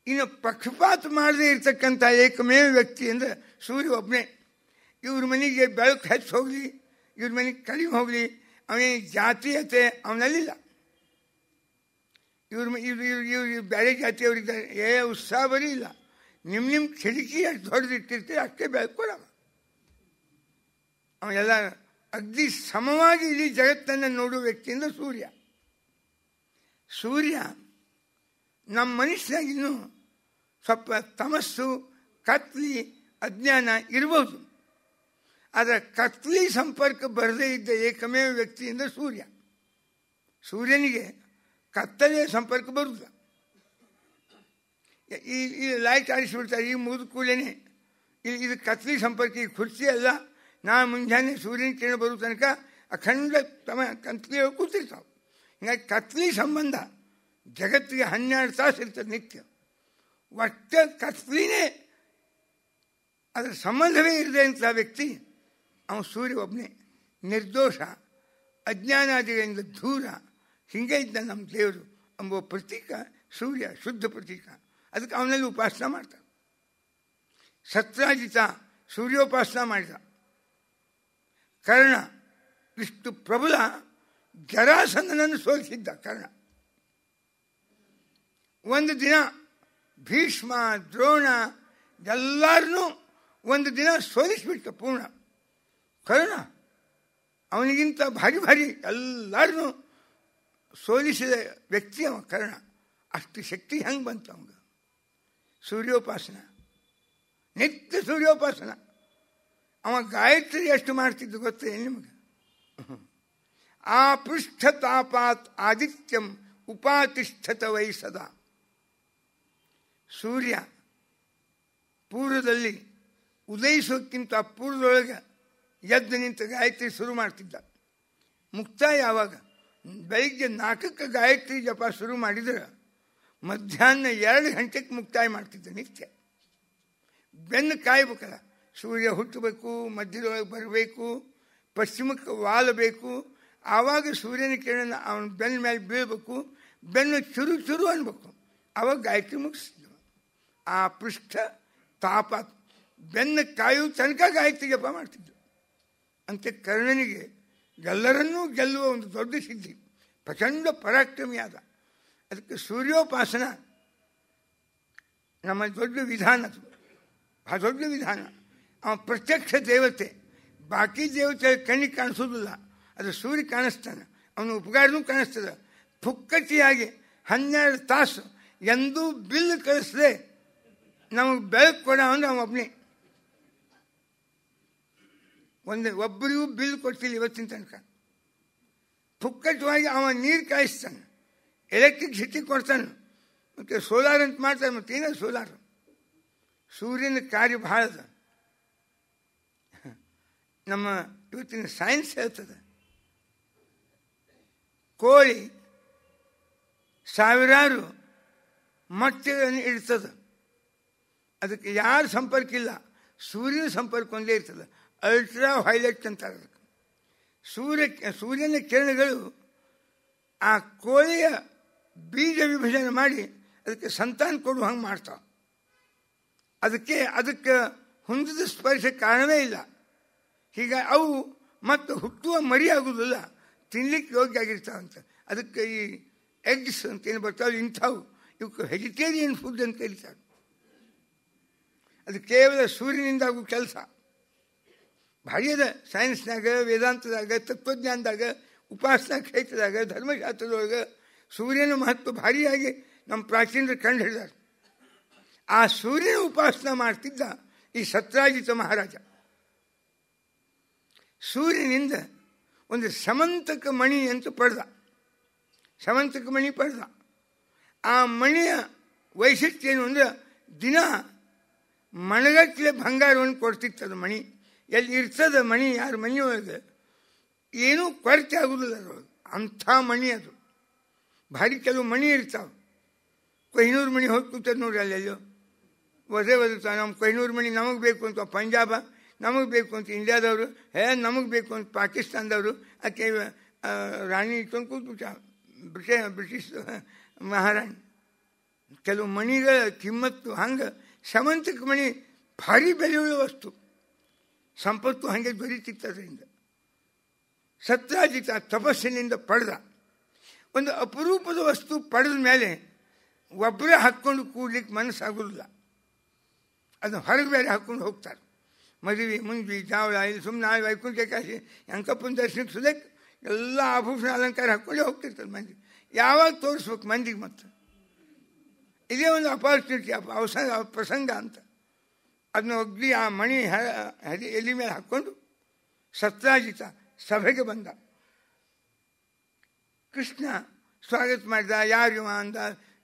ಇನ್ನು ಪಕ್ಷಪಾತ ಮಾಡದೇ ಇರ್ತಕ್ಕಂಥ ಏಕಮೇವ ವ್ಯಕ್ತಿ ಅಂದರೆ ಸೂರ್ಯ ಒಬ್ಬನೇ. ಇವ್ರ ಮನೆಗೆ ಬೆಳಕು ಹೆಚ್ಚು ಹೋಗಲಿ, ಇವ್ರ ಮನೆಗೆ ಕಡಿಮೆ ಹೋಗಲಿ, ಅವನೇನು ಜಾತೀಯತೆ ಅವನಲ್ಲಿಲ್ಲ. ಇವ್ರು ಬೇರೆ ಜಾತಿಯವರಿದ್ದಾರೆ, ಉತ್ಸಾಹ ಬರೀ ಇಲ್ಲ. ನಿಮ್ಮ ಕಿಟಕಿ ಅಷ್ಟು ದೊಡ್ಡದಿಟ್ಟಿರ್ತೀರಿ ಅಷ್ಟೇ ಬೆಳಕು ಕೊಡವ. ಅವನೆಲ್ಲ ಅಗ್ದಿ ಸಮವಾಗಿ ಇಡೀ ಜಗತ್ತನ್ನು ನೋಡುವ ವ್ಯಕ್ತಿಯಿಂದ ಸೂರ್ಯ. ಸೂರ್ಯ ನಮ್ಮ ಮನುಷ್ಯನಾಗ ಇನ್ನೂ ಸ್ವಲ್ಪ ತಮಸ್ಸು, ಕತ್ಲಿ, ಅಜ್ಞಾನ ಇರ್ಬೋದು. ಆದರೆ ಕತ್ಲಿ ಸಂಪರ್ಕ ಬರದೇ ಇದ್ದ ಏಕಮೇವ ವ್ಯಕ್ತಿಯಿಂದ ಸೂರ್ಯ. ಸೂರ್ಯನಿಗೆ ಕತ್ತಲೆಯ ಸಂಪರ್ಕ ಬರುವುದಿಲ್ಲ. ಈ ಲೈಟ್ ಆರಿಸಿಬಿಡ್ತಾರೆ, ಈಗ ಮುಗಿದ ಕೂಡಲೇ ಇದು ಕತ್ಲಿ ಸಂಪರ್ಕ. ಈ ಕುರ್ಚಿ ಅಲ್ಲ, ನಾನು ಮುಂಜಾನೆ ಸೂರ್ಯನ ಕಿರಣ ಬರೋ ತನಕ ಅಖಂಡ ಕತ್ಲಿ ಕೂತಿರ್ತಾವೆ. ಹೀಗಾಗಿ ಕತ್ಲಿ ಸಂಬಂಧ ಜಗತ್ತಿಗೆ 12 ತಾಸು ಇರ್ತದೆ ನಿತ್ಯ. ಒಟ್ಟ ಕತ್ಲಿನೇ ಅದರ ಸಂಬಂಧವೇ ಇರದೆ ಅಂತ ವ್ಯಕ್ತಿ ಅವನು ಸೂರ್ಯ ಒಬ್ಬನೇ. ನಿರ್ದೋಷ, ಅಜ್ಞಾನಾದಿಗಳಿಂದ ದೂರ, ಹೀಗೆ ಇದ್ದ ನಮ್ಮ ದೇವರು ಎಂಬುವ ಪ್ರತೀಕ ಸೂರ್ಯ, ಶುದ್ಧ ಪ್ರತೀಕ. ಅದಕ್ಕೆ ಅವನಲ್ಲಿ ಉಪಾಸನ ಮಾಡ್ತಾರೆ. ಸತ್ರಾಜಿತ ಸೂರ್ಯೋಪಾಸನ ಮಾಡಿದ. ಕರ್ಣ ಇಷ್ಟು ಪ್ರಬಲ ಜರಾಸಂಧನನ್ನು ಸೋಲಿಸಿದ್ದ ಕರ್ಣ. ಒಂದು ದಿನ ಭೀಷ್ಮ, ದ್ರೋಣ ಎಲ್ಲರನ್ನೂ ಒಂದು ದಿನ ಸೋಲಿಸಿಬಿಟ್ಟ ಪೂರ್ಣ. ಕರ್ಣ ಅವನಿಗಿಂತ ಭಾರಿ ಭಾರಿ ಎಲ್ಲರನ್ನೂ ಸೋಲಿಸಿದ ವ್ಯಕ್ತಿ ಅವ ಕರ್ಣ. ಅಷ್ಟು ಶಕ್ತಿ ಹೆಂಗೆ ಬಂತು ಅವಂಗ? ಸೂರ್ಯೋಪಾಸನ, ನಿತ್ಯ ಸೂರ್ಯೋಪಾಸನ. ಅವ ಗಾಯತ್ರಿ ಎಷ್ಟು ಮಾಡ್ತಿದ್ದು ಗೊತ್ತೇ ನಿಮಗೆ? ಆ ಪೃಷ್ಠ ತಾಪಾತ್ ಆದಿತ್ಯಂ ಉಪಾತಿಷ್ಠತ ವೈ ಸದಾ. ಸೂರ್ಯ ಪೂರ್ವದಲ್ಲಿ ಉದಯಿಸೋಕ್ಕಿಂತ ಪೂರ್ವದೊಳಗೆ ಎದ್ದು ನಿಂತ ಗಾಯತ್ರಿ ಶುರು ಮಾಡ್ತಿದ್ದ. ಮುಕ್ತಾಯ ಯಾವಾಗ? ಬೆಳಿಗ್ಗೆ 4ಕ್ಕೆ ಗಾಯತ್ರಿ ಜಪ ಶುರು ಮಾಡಿದರೆ ಮಧ್ಯಾಹ್ನ 2 ಗಂಟೆಗೆ ಮುಕ್ತಾಯ ಮಾಡ್ತಿದ್ದ ನಿತ್ಯ. ಬೆನ್ನು ಕಾಯ್ಬೇಕಲ್ಲ, ಸೂರ್ಯ ಹುಟ್ಟಬೇಕು, ಮಧ್ಯದೊಳಗೆ ಬರಬೇಕು, ಪಶ್ಚಿಮಕ್ಕೆ ವಾಲಬೇಕು, ಆವಾಗ ಸೂರ್ಯನ ಕಿರಣ ಅವನ ಬೆನ್ನ ಮೇಲೆ ಬೀಳಬೇಕು, ಬೆನ್ನು ಚುರು ಚುರು ಅನ್ಬೇಕು, ಆವಾಗ ಗಾಯತ್ರಿ ಮುಗಿಸ್ತಿದ್ದ. ಆ ಪೃಷ್ಠ ತಾಪ ಬೆನ್ನು ಕಾಯುವ ತನಕ ಗಾಯತ್ರಿ ಜಪ ಮಾಡ್ತಿದ್ದ. ಅಂತೆ ಕರ್ಣನಿಗೆ ಎಲ್ಲರನ್ನೂ ಗೆಲ್ಲುವ ಒಂದು ದೊಡ್ಡ ಸಿದ್ಧಿ, ಪ್ರಚಂಡ ಪರಾಕ್ರಮಿಯಾದ. ಅದಕ್ಕೆ ಸೂರ್ಯೋಪಾಸನ ನಮ್ಮ ದೊಡ್ಡ ವಿಧಾನ, ಅದು ಬಹಳ ದೊಡ್ಡ ವಿಧಾನ. ಅವ ಪ್ರತ್ಯಕ್ಷ ದೇವತೆ. ಬಾಕಿ ದೇವತೆ ಕಣ್ಣಿಗೆ ಕಾಣಿಸೋದಿಲ್ಲ, ಅದು ಸೂರ್ಯ ಕಾಣಿಸ್ತಾನೆ, ಅವನ ಉಪಕಾರನೂ ಕಾಣಿಸ್ತದೆ. ಪುಕ್ಕಟಿಯಾಗಿ 12 ತಾಸು ಎಂದೂ ಬಿಲ್ ಕಳಿಸದೆ ನಮಗೆ ಬೆಳಕು ಕೊಡ ಅಂದ್ರೆ ಅವ ಒಬ್ಬನೇ. ಒಬ್ಬರಿಗೂ ಬಿಲ್ ಕೊಡ್ತಿಲ್ಲ ಇವತ್ತಿನ ತನಕ. ಪುಕ್ಕಟವಾಗಿ ಅವ ನೀರು ಕಾಯಿಸ್ತಾನೆ, ಎಲೆಕ್ಟ್ರಿಸಿಟಿ ಕೊಡ್ತಾನೆ, ಮತ್ತು ಸೋಲಾರ್ ಅಂತ ಮಾಡ್ತಾನೆ. ಮತ್ತೇನ ಸೋಲಾರ್? ಸೂರ್ಯನ ಕಾರ್ಯ ಬಹಳ ಅದ. ನಮ್ಮ ಇವತ್ತಿನ ಸೈನ್ಸ್ ಹೇಳ್ತದೆ, ಕೋಳಿ ಸಾವಿರಾರು ಮೊಟ್ಟೆಗಳನ್ನು ಇಡ್ತದೆ. ಅದಕ್ಕೆ ಯಾರ ಸಂಪರ್ಕ ಇಲ್ಲ, ಸೂರ್ಯನ ಸಂಪರ್ಕ ಒಂದೇ ಇರ್ತದೆ. ಅಲ್ಟ್ರಾ ವೈಲೆಟ್ ಅಂತಾರೆ ಅದಕ್ಕೆ. ಸೂರ್ಯನ ಕಿರಣಗಳು ಆ ಕೋಳಿಯ ಬೀಜ ವಿಭಜನೆ ಮಾಡಿ ಅದಕ್ಕೆ ಸಂತಾನ ಕೊಡುವ ಹಂಗೆ ಮಾಡ್ತಾವೆ. ಅದಕ್ಕೆ ಹೊಂದಿದ ಸ್ಪರ್ಶ ಕಾರಣವೇ ಇಲ್ಲ. ಹೀಗಾಗಿ ಅವು ಮತ್ತು ಹುಟ್ಟುವ ಮರಿ ಆಗುವುದಿಲ್ಲ, ತಿನ್ಲಿಕ್ಕೆ ಯೋಗ್ಯ ಆಗಿರ್ತಾವಂತ. ಅದಕ್ಕೆ ಈ ಎಗ್ಸ್ ಅಂತ ಏನು ಬರ್ತಾವೆ ಇಂಥವು, ಇವಕ್ಕೆ ವೆಜಿಟೇರಿಯನ್ ಫುಡ್ ಅಂತ ಕರೀತಾರೆ. ಅದು ಕೇವಲ ಸೂರ್ಯನಿಂದ ಆಗೋ ಕೆಲಸ. ಭಾರಿ ಅದ ಸೈನ್ಸ್ನಾಗ, ವೇದಾಂತದಾಗ, ತತ್ವಜ್ಞಾನದಾಗ, ಉಪಾಸನಾ ಕ್ಷೇತ್ರದಾಗ, ಧರ್ಮಶಾಸ್ತ್ರದೊಳಗೆ ಸೂರ್ಯನ ಮಹತ್ವ ಭಾರಿಯಾಗಿ ನಮ್ಮ ಪ್ರಾಚೀನರು ಕಂಡು ಹಿಡಿದಾರೆ. ಆ ಸೂರ್ಯನ ಉಪಾಸನ ಮಾಡ್ತಿದ್ದ ಈ ಸತ್ರಾಜಿತ ಮಹಾರಾಜ. ಸೂರ್ಯನಿಂದ ಒಂದು ಸಮಂತಕ ಮಣಿ ಅಂತ ಪಡೆದ. ಸಮಂತಕ ಮಣಿ ಪಡೆದ. ಆ ಮಣಿಯ ವೈಶಿಷ್ಟ್ಯ ಏನು ಅಂದರೆ, ದಿನ ಮಣಗಟ್ಟಲೆ ಬಂಗಾರವನ್ನು ಕೊಡ್ತಿತ್ತದ ಮಣಿ. ಎಲ್ಲಿ ಇರ್ತದ ಮಣಿ ಯಾರ ಮನೆಯೊಳಗೆ ಏನೂ ಕೊರತೆ ಆಗುವುದಿಲ್ಲ ಅದರೊಳಗೆ. ಅಂಥ ಮಣಿ ಅದು. ಭಾರಿ ಕೆಲವು ಮಣಿ ಇರ್ತಾವೆ. ಕೊಹಿನೂರು ಮಣಿ ಹೋಗಿ ಕೂತದ್ದು ನೋಡ್ರಿ ಅಲ್ಲೆಲ್ಲೋ ಒದೇ ಒದರ್ತಾವೆ. ನಮ್ಮ ಕೊಹಿನೂರು ಮಣಿ ನಮಗೆ ಬೇಕು ಅಂತ ಪಂಜಾಬ, ನಮಗೆ ಬೇಕು ಅಂತ ಇಂಡಿಯಾದವರು, ನಮಗೆ ಬೇಕು ಅಂತ ಪಾಕಿಸ್ತಾನದವರು. ಆಕೆ ರಾಣಿ ಇಟ್ಕೊಂಡು ಕೂತ್ಬಿಟ್ಟ, ಬ್ರಿಟಿಷ್ ಮಹಾರಾಣಿ. ಕೆಲವು ಮಣಿಗಳ ಕಿಮ್ಮತ್ತು ಹಂಗೆ. ಸಮಂತಕ ಮಣಿ ಭಾರಿ ಬೆಲೆಯುಳ್ಳ ವಸ್ತು, ಸಂಪತ್ತು ಹಾಗೆ ದೊರೀತಿತ್ತದರಿಂದ. ಸತ್ರಾಜಿತ ತಪಸ್ಸಿನಿಂದ ಪಡೆದ ಒಂದು ಅಪರೂಪದ ವಸ್ತು ಪಡೆದ ಮೇಲೆ ಒಬ್ಬರೇ ಹಾಕ್ಕೊಂಡು ಕೂಡ್ಲಿಕ್ಕೆ ಮನಸ್ಸಾಗೋದಿಲ್ಲ. ಅದನ್ನು ಹೊರಗೆ ಬೇರೆ ಹಾಕ್ಕೊಂಡು ಹೋಗ್ತಾರೆ. ಮದುವೆ ಮುಂಜಿ ಜಾವಳ ಇಲ್ಲಿ ಸುಮ್ಮನೆ ವೈಕುಂಠ ಏಕಾದಶಿ ಅಂಕಪ್ಪನ ದರ್ಶನಕ್ಕೆ ಸುದಕ್ಕೆ ಎಲ್ಲ ಆಭೂಷಣ ಅಲಂಕಾರ ಹಾಕ್ಕೊಂಡೇ ಹೋಗ್ತಿರ್ತಾರೆ ಮಂದಿ. ಯಾವಾಗ ತೋರಿಸ್ಬೇಕು ಮಂದಿಗೆ? ಮತ್ತು ಇದೇ ಒಂದು ಅಪಾರ್ಚುನಿಟಿ, ಅವಸರ ಪ್ರಸಂಗ ಅಂತ. ಅದನ್ನ ಒಗ್ದಿ ಆ ಮಣಿ ಎಲೆ ಮೇಲೆ ಹಾಕ್ಕೊಂಡು ಸತ್ರಾಜಿತ ಸಭೆಗೆ ಬಂದ. ಕೃಷ್ಣ ಸ್ವಾಗತ ಮಾಡಿದ. ಯಾರು ಅಂದ,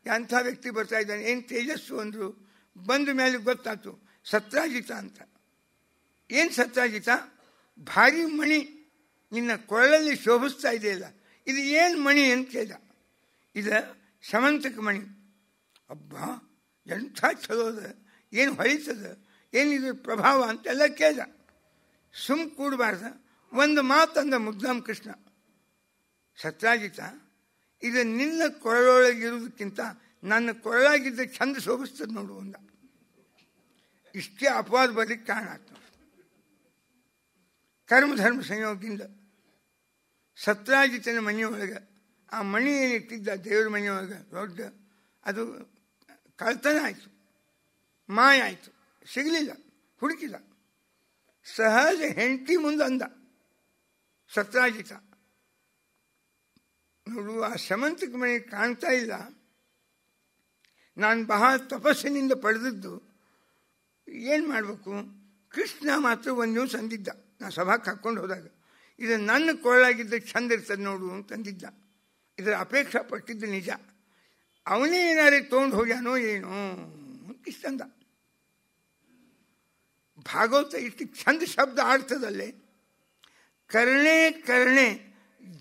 ಎಂಥ ವ್ಯಕ್ತಿ ಬರ್ತಾ ಇದ್ದಾನೆ, ಏನು ತೇಜಸ್ಸು ಅಂದರು. ಬಂದ ಮೇಲೆ ಗೊತ್ತಾಯ್ತು ಸತ್ರಾಜಿತ ಅಂತ. ಏನು ಸತ್ರಾಜಿತ? ಭಾರಿ ಮಣಿ ನಿನ್ನ ಕೊರಳಲ್ಲಿ ಶೋಭಿಸ್ತಾ ಇದೆಯಲ್ಲ, ಇದು ಏನು ಮಣಿ ಅಂತ ಕೇಳಿದ. ಇದು ಸಮಂತಕ ಮಣಿ. ಅಬ್ಬಾ ಎಂಥ ಚಲೋ ಅದ, ಏನು ಹೊಳಿತದ, ಏನಿದ್ರ ಪ್ರಭಾವ ಅಂತೆಲ್ಲ ಕೇಳಿದ. ಸುಮ್ ಕೂಡಬಾರ್ದ, ಒಂದು ಮಾತಂದ ಮುಗ್ಧಾಂ ಕೃಷ್ಣ. ಸತ್ರಾಜಿತ, ಇದು ನಿನ್ನ ಕೊರಳೊಳಗಿರುವುದಕ್ಕಿಂತ ನನ್ನ ಕೊರಳಾಗಿದ್ದ ಚಂದ ಶೋಭಿಸ್ತದೆ ನೋಡು ಅಂದ. ಇಷ್ಟೇ ಅಪವಾದ ಬರಲಿಕ್ಕೆ ಕಾರಣ ಆಯ್ತು. ಕರ್ಮಧರ್ಮ ಸಂಯೋಗದಿಂದ ಸತ್ರಾಜಿತನ ಮನೆಯೊಳಗೆ ಆ ಮಣಿ ಏನಿಟ್ಟಿದ್ದ ದೇವರ ಮನೆಯೊಳಗೆ ದೊಡ್ಡ, ಅದು ಕಳ್ತನ ಆಯಿತು, ಮಾಯ ಆಯಿತು, ಸಿಗಲಿಲ್ಲ, ಹುಡುಕಿದ. ಸಹಜ ಹೆಂಡತಿ ಮುಂದೆ ಅಂದ ಸತ್ರಾಜಿತ, ನೋಡು ಆ ಸಮಂತಕ ಮಣಿ ಕಾಣ್ತಾ ಇಲ್ಲ, ನಾನು ಬಹಳ ತಪಸ್ಸಿನಿಂದ ಪಡೆದದ್ದು, ಏನು ಮಾಡಬೇಕು? ಕೃಷ್ಣ ಮಾತ್ರ ಒಂದು ದಿವಸ ಅಂದಿದ್ದ, ನಾನು ಸಭಾಕ್ಕೆ ಹಾಕ್ಕೊಂಡು ಹೋದಾಗ, ಇದು ನನ್ನ ಕೊರಳಾಗಿದ್ದ ಚಂದ ಇರ್ತದೆ ನೋಡು ಅಂತಂದಿದ್ದ. ಇದರ ಅಪೇಕ್ಷೆ ಪಟ್ಟಿದ್ದು ನಿಜ. ಅವನೇ ಏನಾರೇ ತೊಗೊಂಡು ಹೋಗ್ಯಾನೋ ಏನೋ ಅಂತ ಇಷ್ಟಂದ. ಭಾಗವತ ಇಷ್ಟು ಚಂದ ಶಬ್ದ ಆಡ್ತದಲ್ಲೇ, ಕರ್ಣೆ ಕರ್ಣೆ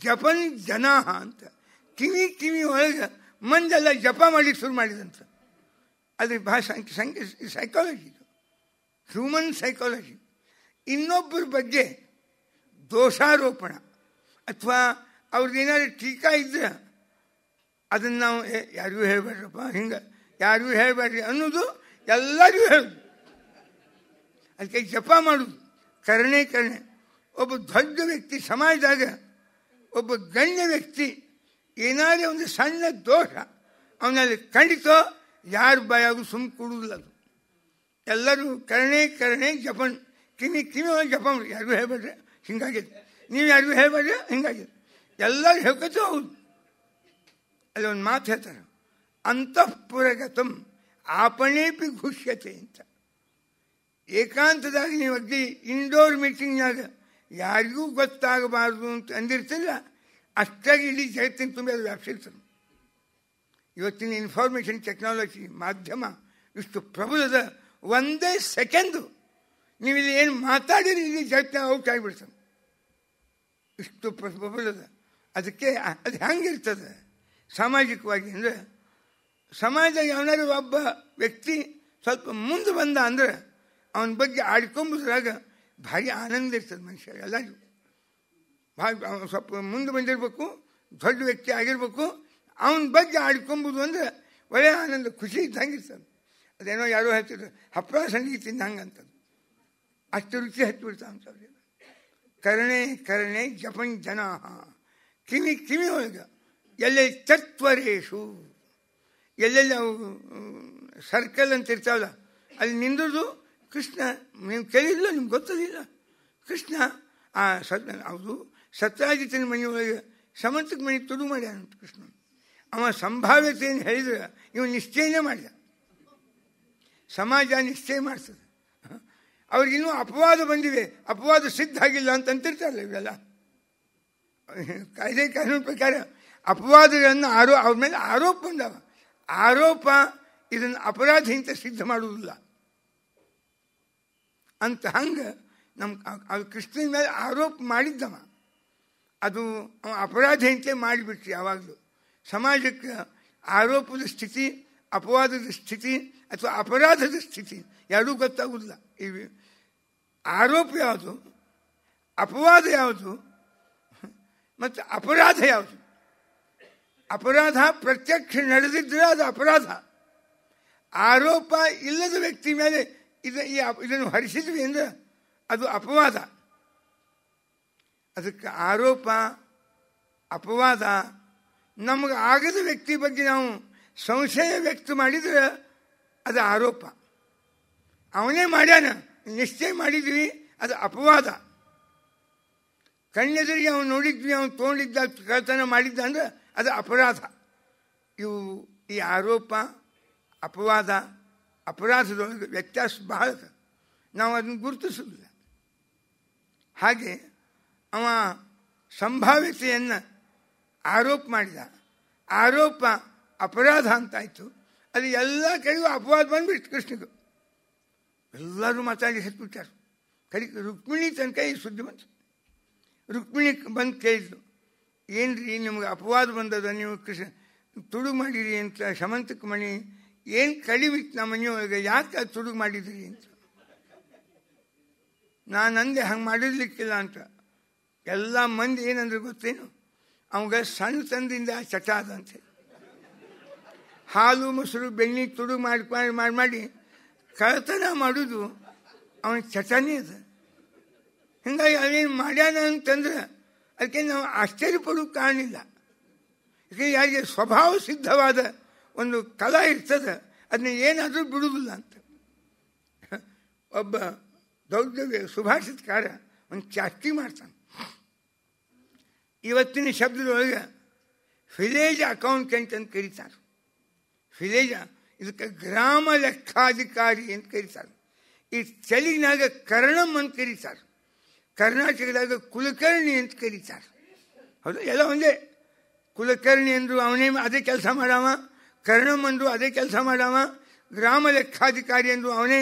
ಜಪನ್ ಜನಾ ಅಂತ. ಕಿವಿ ಕಿವಿ ಒಳಗೆ ಮಂದೆಲ್ಲ ಜಪ ಮಾಡಿ ಶುರು ಮಾಡಿದಂತ. ಅದು ಭಾಷೆ ಸೈಕಾಲಜಿ, ಹ್ಯೂಮನ್ ಸೈಕಾಲಜಿ. ಇನ್ನೊಬ್ಬರ ಬಗ್ಗೆ ದೋಷಾರೋಪಣ ಅಥವಾ ಅವ್ರದ್ದೇನಾದ್ರು ಟೀಕಾ ಇದ್ರೆ ಅದನ್ನು ನಾವು ಯಾರಿಗೂ ಹೇಳಬೇಡ್ರಪ್ಪ, ಹಿಂಗೆ ಯಾರಿಗೂ ಹೇಳಬೇಡ್ರಿ ಅನ್ನೋದು ಎಲ್ಲರಿಗೂ ಹೇಳೋದು. ಅದಕ್ಕೆ ಜಪ ಮಾಡೋದು ಕರ್ಣೆ ಕರ್ಣೆ. ಒಬ್ಬ ದೊಡ್ಡ ವ್ಯಕ್ತಿ ಸಮಾಜದಾಗ, ಒಬ್ಬ ಗಣ್ಯ ವ್ಯಕ್ತಿ ಏನಾದರೂ ಒಂದು ಸಣ್ಣ ದೋಷ ಅವನಲ್ಲಿ ಖಂಡಿತ ಯಾರು ಬಾಯಾಗೂ ಸುಮ್ಮ ಕೊಡುವುದಿಲ್ಲ. ಅದು ಎಲ್ಲರೂ ಕರ್ಣೆ ಕರ್ಣೆ ಜಪನ್, ಕಿವಿ ಕಿವಿ ಒಳಗೆ ಜಪ ಮಾಡಿ, ಯಾರಿಗೂ ಹೇಳ್ಬೇಡ್ರಿ ಹಿಂಗಾಗಿದೆ, ನೀವು ಯಾರಿಗೂ ಹೇಳ್ಬೇಡ್ರಿ ಹಿಂಗಾಗಿದೆ, ಎಲ್ಲರೂ ಹೇಳ್ಕೊತ ಹೌದು. ಅಲ್ಲಿ ಒಂದು ಮಾತು ಹೇಳ್ತಾರೆ, ಅಂತಃಪುರಗತಂ ಆಪಣೇಪಿ ಘುಷ್ಯತೆ ಅಂತ. ಏಕಾಂತದಾಗ ನೀವು ಅಗ್ದಿ ಇಂಡೋರ್ ಮೀಟಿಂಗ್ನಾಗ ಯಾರಿಗೂ ಗೊತ್ತಾಗಬಾರ್ದು ಅಂತ ಅಂದಿರ್ತಿಲ್ಲ, ಅಷ್ಟಾಗಿ ಇಡೀ ಜಗತ್ತಿನ ತುಂಬ ಅದು ವ್ಯಾಪಿಸಿರ್ತದೆ. ಇವತ್ತಿನ ಇನ್ಫಾರ್ಮೇಷನ್ ಟೆಕ್ನಾಲಜಿ ಮಾಧ್ಯಮ ಇಷ್ಟು ಪ್ರಬಲದ, ಒಂದೇ ಸೆಕೆಂಡು ನೀವು ಇಲ್ಲಿ ಏನು ಮಾತಾಡಿರಿ ಇಲ್ಲಿ ಜಗತ್ತಿನ ಔಟ್ ಆಗಿಬಿಡ್ತದೆ, ಇಷ್ಟು ಪ್ರಬಲದ. ಅದಕ್ಕೆ ಅದು ಹೆಂಗಿರ್ತದೆ ಸಾಮಾಜಿಕವಾಗಿ ಅಂದರೆ, ಸಮಾಜ ಯಾವನಾರು ಒಬ್ಬ ವ್ಯಕ್ತಿ ಸ್ವಲ್ಪ ಮುಂದೆ ಬಂದ ಅಂದರೆ ಅವನ ಬಗ್ಗೆ ಆಡ್ಕೊಂಬುದ್ರಾಗ ಭಾರಿ ಆನಂದ ಇರ್ತದೆ ಮನುಷ್ಯ ಎಲ್ಲರಿಗೂ. ಭಾಳ ಸ್ವಲ್ಪ ಮುಂದೆ ಬಂದಿರಬೇಕು, ದೊಡ್ಡ ವ್ಯಕ್ತಿ ಆಗಿರ್ಬೇಕು, ಅವನ ಬಗ್ಗೆ ಆಡ್ಕೊಂಬುದು ಅಂದರೆ ಒಳ್ಳೆಯ ಆನಂದ, ಖುಷಿ ಇದ್ದಂಗೆ ಇರ್ತದೆ. ಅದೇನೋ ಯಾರೋ ಹೇಳ್ತಿದ್ರು ಹಪ್ಪಳ ಸಂಡಿಗೆ ತಿಂದಂಗೆ ಅಂತದ್ದು, ಅಷ್ಟು ರುಚಿ ಹಚ್ಚಿಬಿಡ್ತಾವಂಥವ್ರಿಗೆ. ಕರ್ಣೆ ಕರ್ಣೆ ಜಪನ್ ಜನ, ಕಿವಿ ಕಿವಿ ಒಳಗೆ ಎಲ್ಲೆ ತತ್ವರೇಶು, ಎಲ್ಲೆಲ್ಲಿ ಅವು ಸರ್ಕಲ್ ಅಂತ ಇರ್ತಾವಲ್ಲ ಅಲ್ಲಿ ನಿಂದ್ರದು ಕೃಷ್ಣ. ನೀವು ಕೇಳಿಲ್ಲ, ನಿಮ್ಗೆ ಗೊತ್ತದಿಲ್ಲ. ಕೃಷ್ಣ ಆ ಹೌದು ಸತ್ರಾಜಿತನ ಮನೆಯೊಳಗೆ ಸಮಂತಕ ಮನೆ ತುಡು ಮಾಡ್ಯಾನಂತ ಕೃಷ್ಣ. ಅವ ಸಂಭಾವ್ಯತೆಯನ್ನು ಹೇಳಿದ್ರೆ ಇವು ನಿಶ್ಚಯನೇ ಮಾಡಿದ. ಸಮಾಜ ನಿಶ್ಚಯ ಮಾಡ್ತದೆ. ಅವ್ರಿಗಿನ್ನೂ ಅಪವಾದ ಬಂದಿವೆ, ಅಪವಾದ ಸಿದ್ಧ ಆಗಿಲ್ಲ ಅಂತ ಅಂತಿರ್ತಾರಲ್ಲ ಇವೆಲ್ಲ. ಕಾಯ್ದೆ ಕಾನೂನು ಪ್ರಕಾರ ಅಪವಾದಗಳನ್ನು ಅವ್ರ ಮೇಲೆ ಆರೋಪ ಬಂದವ. ಆರೋಪ ಇದನ್ನು ಅಪರಾಧಿ ಅಂತ ಸಿದ್ಧ ಮಾಡುವುದಿಲ್ಲ ಅಂತ. ಹಂಗೆ ನಮ್ಮ ಕೃಷ್ಣನ ಮೇಲೆ ಆರೋಪ ಮಾಡಿದ್ದವ, ಅದು ಅಪರಾಧ ಅಂತಲೇ ಮಾಡಿಬಿಟ್ರಿ. ಯಾವಾಗಲೂ ಸಮಾಜಕ್ಕೆ ಆರೋಪದ ಸ್ಥಿತಿ, ಅಪವಾದದ ಸ್ಥಿತಿ ಅಥವಾ ಅಪರಾಧದ ಸ್ಥಿತಿ ಎರಡೂ ಗೊತ್ತಾಗೋದಿಲ್ಲ. ಈ ಆರೋಪ ಯಾವುದು, ಅಪವಾದ ಯಾವುದು ಮತ್ತು ಅಪರಾಧ ಯಾವುದು? ಅಪರಾಧ ಪ್ರತ್ಯಕ್ಷ ನಡೆದಿದ್ದರೆ ಅದು ಅಪರಾಧ. ಆರೋಪ ಇಲ್ಲದ ವ್ಯಕ್ತಿ ಮೇಲೆ ಇದನ್ನು ಹರಿಸಿದ್ವಿ ಅಂದರೆ ಅದು ಅಪವಾದ. ಅದಕ್ಕೆ ಆರೋಪ, ಅಪವಾದ, ನಮಗೆ ಆಗದ ವ್ಯಕ್ತಿ ಬಗ್ಗೆ ನಾವು ಸಂಶಯ ವ್ಯಕ್ತ ಮಾಡಿದರೆ ಅದು ಆರೋಪ. ಅವನೇ ಮಾಡ್ಯಾನ ನಿಶ್ಚಯ ಮಾಡಿದ್ವಿ, ಅದು ಅಪವಾದ. ಕಣ್ಣೆದುರಿಗೆ ಅವನು ನೋಡಿದ್ವಿ, ಅವನು ತೊಗೊಂಡಿದ್ದ, ಕಳ್ತನ ಮಾಡಿದ್ದ ಅಂದ್ರೆ ಅದು ಅಪರಾಧ. ಈ ಆರೋಪ, ಅಪವಾದ, ಅಪರಾಧದೊಳಗೆ ವ್ಯತ್ಯಾಸ ಬಹಳ. ನಾವು ಅದನ್ನು ಗುರುತಿಸೋದಿಲ್ಲ. ಹಾಗೆ ಅವ ಸಂಭಾವ್ಯತೆಯನ್ನು ಆರೋಪ ಮಾಡಿದ. ಆರೋಪ ಅಪರಾಧ ಅಂತಾಯಿತು. ಅದು ಎಲ್ಲ ಕಡೆಗೂ ಅಪವಾದ ಬಂದ್ಬಿಟ್ಟು ಕೃಷ್ಣಗೂ. ಎಲ್ಲರೂ ಮಾತಾಡಿ ಹತ್ಬಿಟ್ಟಾರು. ರುಕ್ಮಿಣಿ ತನಕ ಈ ಸುದ್ದಿ ಬಂತು. ರುಕ್ಮಿಣಿ ಬಂದು ಕೇಳಿದ್ಲು, ಏನ್ರಿ ನಿಮ್ಗೆ ಅಪವಾದ ಬಂದದ, ನೀವು ಕೃಷ್ಣ ತುಡುಗು ಮಾಡಿರಿ ಅಂತ, ಶಮಂತಕ ಮಣಿ ಏನು ಕಡಿಮಿತ್ತು ನಮ್ಮ ಮನೆಯೊಳಗೆ, ಯಾಕೆ ಅದು ತುಡುಗು ಮಾಡಿದ್ರಿ ಅಂತ. ನಾನು ಅಂದೆ ಹಂಗೆ ಮಾಡಿರ್ಲಿಕ್ಕಿಲ್ಲ ಅಂತ. ಎಲ್ಲ ಮಂದಿ ಏನಂದ್ರೆ ಗೊತ್ತೇನು, ಅವಾಗ ಸಣ್ಣ ತಂದಿಂದ ಚಟ ಅದಂತೆ. ಹಾಲು ಮೊಸರು ಬೆಣ್ಣೆ ತುಡುಗು ಮಾಡಿ ಮಾಡಿ ಕಳ್ತನ ಮಾಡೋದು ಅವನ ಚಟನೇ ಅದು. ಹೀಗಾಗಿ ಅವೇನು ಮಾಡ್ಯಾನ ಅಂತಂದ್ರೆ ಅದಕ್ಕೆ ನಾವು ಆಶ್ಚರ್ಯಪಡೋಕ್ಕೆ ಕಾರಣಿಲ್ಲ. ಯಾಕೆ ಯಾರಿಗೆ ಸ್ವಭಾವ ಸಿದ್ಧವಾದ ಒಂದು ಕಲಾ ಇರ್ತದೆ, ಅದನ್ನ ಏನಾದರೂ ಬಿಡುವುದಿಲ್ಲ ಅಂತ. ಒಬ್ಬ ದೊಡ್ಡ ಸುಭಾಷಿತಕಾರ ಒಂದು ಚಾಸ್ತಿ ಮಾಡ್ತಾನೆ. ಇವತ್ತಿನ ಶಬ್ದದೊಳಗೆ ವಿಲೇಜ್ ಅಕೌಂಟೆಂಟ್ ಅಂತ ಕರೀತಾರೆ. ವಿಲೇಜ್ ಇದಕ್ಕೆ ಗ್ರಾಮ ಲೆಕ್ಕಾಧಿಕಾರಿ ಅಂತ ಕರೀತಾರೆ. ಈ ತೆಲುಗಿನಾಗ ಕರ್ಣಂ ಅಂತ ಕರೀತಾರೆ. ಕರ್ನಾಟಕದಾಗ ಕುಲಕರ್ಣಿ ಅಂತ ಕರೀತಾರೆ. ಹೌದು, ಎಲ್ಲ ಒಂದೇ. ಕುಲಕರ್ಣಿ ಅಂದರು ಅವನೇ ಅದೇ ಕೆಲಸ ಮಾಡವ, ಕರ್ಣಂ ಅಂದರು ಅದೇ ಕೆಲಸ ಮಾಡವ, ಗ್ರಾಮ ಲೆಕ್ಕಾಧಿಕಾರಿ ಅಂದರು ಅವನೇ,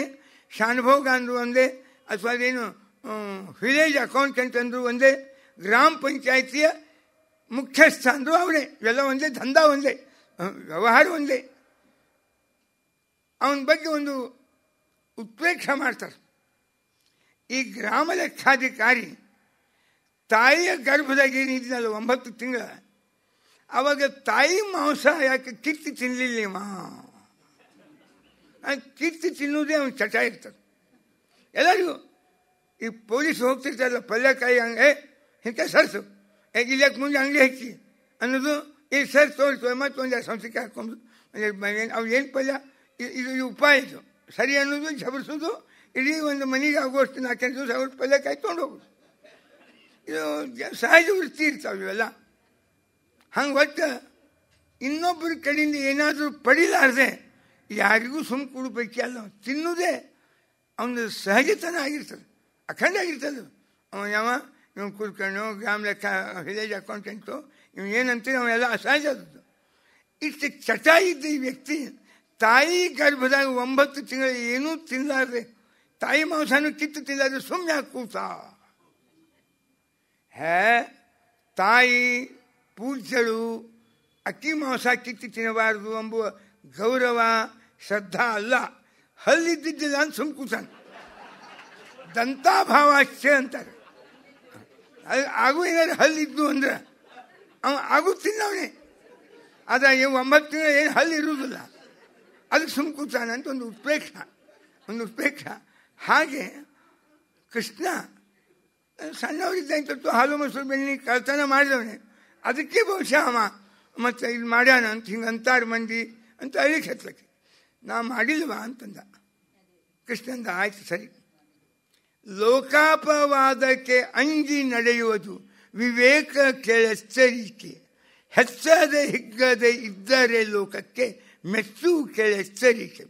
ಶಾನುಭೋಗ ಅಂದರು ಒಂದೇ, ಅಥವಾ ಅದೇನು ವಿಲೇಜ್ ಅಕೌಂಟೆಂಟ್ ಅಂದರು ಒಂದೇ, ಗ್ರಾಮ ಪಂಚಾಯಿತಿಯ ಮುಖ್ಯಸ್ಥ ಅಂದರು ಅವನೇ. ಇವೆಲ್ಲ ಒಂದೇ, ದಂಧ ಒಂದೇ, ವ್ಯವಹಾರ ಒಂದೇ. ಅವನ ಬಗ್ಗೆ ಒಂದು ಉತ್ಪ್ರೇಕ್ಷೆ ಮಾಡ್ತಾರೆ. ಈ ಗ್ರಾಮ ಲೆಕ್ಕಾಧಿಕಾರಿ ತಾಯಿಯ ಗರ್ಭದಾಗ ಏನಿದ್ನಲ್ಲ 9 ತಿಂಗಳ, ಅವಾಗ ತಾಯಿ ಮಾಂಸ ಯಾಕೆ ಕಿತ್ತು ತಿನ್ನಲಿಲ್ಲ. ಕಿತ್ತು ತಿನ್ನೋದೇ ಅವನ ಚಟ ಇರ್ತದೆ ಎಲ್ಲರಿಗೂ. ಈ ಪೊಲೀಸ್ ಹೋಗ್ತಿರ್ತಾರಲ್ಲ, ಪಲ್ಯಕಾಯಿ ಹಂಗೆ ಹಿಂಗೆ ಸರ್ಸು, ಇಲ್ಲಕ್ಕೆ ಮುಂದೆ ಅಂಗಡಿ ಹಚ್ಚಿ ಅನ್ನೋದು, ಈ ಸರ್ಸ್ ತೋರಿಸ್ತವೆ, ಮತ್ತೊಂದು ಸಂಸ್ಥೆಗೆ ಹಾಕೊಂಡು ಅವು ಏನು ಪಲ್ಯ, ಇದು ಉಪಾಯ ಇದು ಸರಿ ಅನ್ನೋದು, ಜಬರಿಸೋದು, ಇಡೀ ಒಂದು ಮನೆಗೆ ಆಗುವಷ್ಟು 4 ದಿವಸ ಅವ್ರ ಪಲ್ಯಕಾಯಿ ತೊಗೊಂಡು ಹೋಗೋದು. ಇದು ಸಹಜ ವೃತ್ತಿ ಇರ್ತಾವೆ ಇವೆಲ್ಲ. ಹಂಗೆ ಒಟ್ಟು ಇನ್ನೊಬ್ಬರ ಕಡೆಯಿಂದ ಏನಾದರೂ ಪಡಿಲಾರ್ದೆ ಯಾರಿಗೂ ಸುಮ್ಮ ಕೊಡಬೇಕಿ ಅಲ್ಲ. ತಿನ್ನೋದೇ ಅವನ ಸಹಜತನ ಆಗಿರ್ತದೆ, ಅಖಂಡ ಆಗಿರ್ತದೆ. ಅವ ಯಾವ ಇವ್ನು ಕುಲ್ಕರ್ಣೋ, ಗ್ರಾಮ ಲೆಕ್ಕ ವಿಲೇಜ್ ಅಕೌಂಟೆಂಟು, ಇವ್ ಏನಂತೀವಿ ಅವೆಲ್ಲ ಅಸಹಜ ಆದದ್ದು. ಇಷ್ಟು ಚಟ ಇದ್ದ ಈ ವ್ಯಕ್ತಿ ತಾಯಿ ಗರ್ಭದಾಗ 9 ತಿಂಗಳು ಏನೂ ತಿನ್ನಲಾರ್ದೆ, ತಾಯಿ ಮಾಂಸನೂ ಕಿತ್ತು ತಿನ್ನಲಾರ್ದೆ ಸುಮ್ಮನೆ ಕೂತ. ತಾಯಿ ಪೂಜ್ಯಳು, ಅಕ್ಕಿ ಮಾಂಸ ಕಿತ್ತು ತಿನ್ನಬಾರದು ಎಂಬುವ ಗೌರವ ಶ್ರದ್ಧಾ ಅಲ್ಲ, ಹಲ್ಲಿದ್ದಿದ್ದಿಲ್ಲ ಅಂತ ಸುಮ್ಮ ಕೂತಾನ. ದಂತಾಭಾವಾಶ್ಚ ಅಂತಾರೆ. ಅದು ಆಗು ಏನಾದ್ರು ಹಲ್ಲಿದ್ದು ಅಂದ್ರೆ ಅವ ಆಗು ತಿನ್ನವನೇ. ಅದ 9 ತಿಂಗಳು ಏನು ಹಲ್ಲು ಇರುವುದಿಲ್ಲ, ಅದಕ್ಕೆ ಸುಮ್ಮ ಕೂತಾನೆ ಅಂತ ಒಂದು ಉತ್ಪ್ರೇಕ್ಷ. ಹಾಗೆ ಕೃಷ್ಣ ಸಣ್ಣವರಿದ್ದಂತೂ ಹಾಲು ಮೊಸರು ಬೆಣ್ಣೆ ಕಳ್ತನ ಮಾಡಿದವನೇ. ಅದಕ್ಕೆ ಬಹುಶಃ ಅವ ಮತ್ತು ಇದು ಮಾಡ್ಯಾನ ಅಂತ ಹಿಂಗೆ ಅಂತಾರು ಮಂದಿ ಅಂತ ಅಳಿಕೆ ಹತ್ತಕ್ಕೆ. ನಾ ಮಾಡಿಲ್ವಾ ಅಂತಂದ. ಕೃಷ್ಣಂದ ಆಯ್ತು ಸರಿ. ಲೋಕಾಪವಾದಕ್ಕೆ ಅಂಗಿ ನಡೆಯುವುದು ವಿವೇಕ ಕೆಳೆಚ್ಚರಿಕೆ, ಹೆಚ್ಚದೆ ಹಿಗ್ಗದೆ ಇದ್ದರೆ ಲೋಕಕ್ಕೆ ಮೆಚ್ಚು ಕೆಳೆಚ್ಚರಿಕೆ.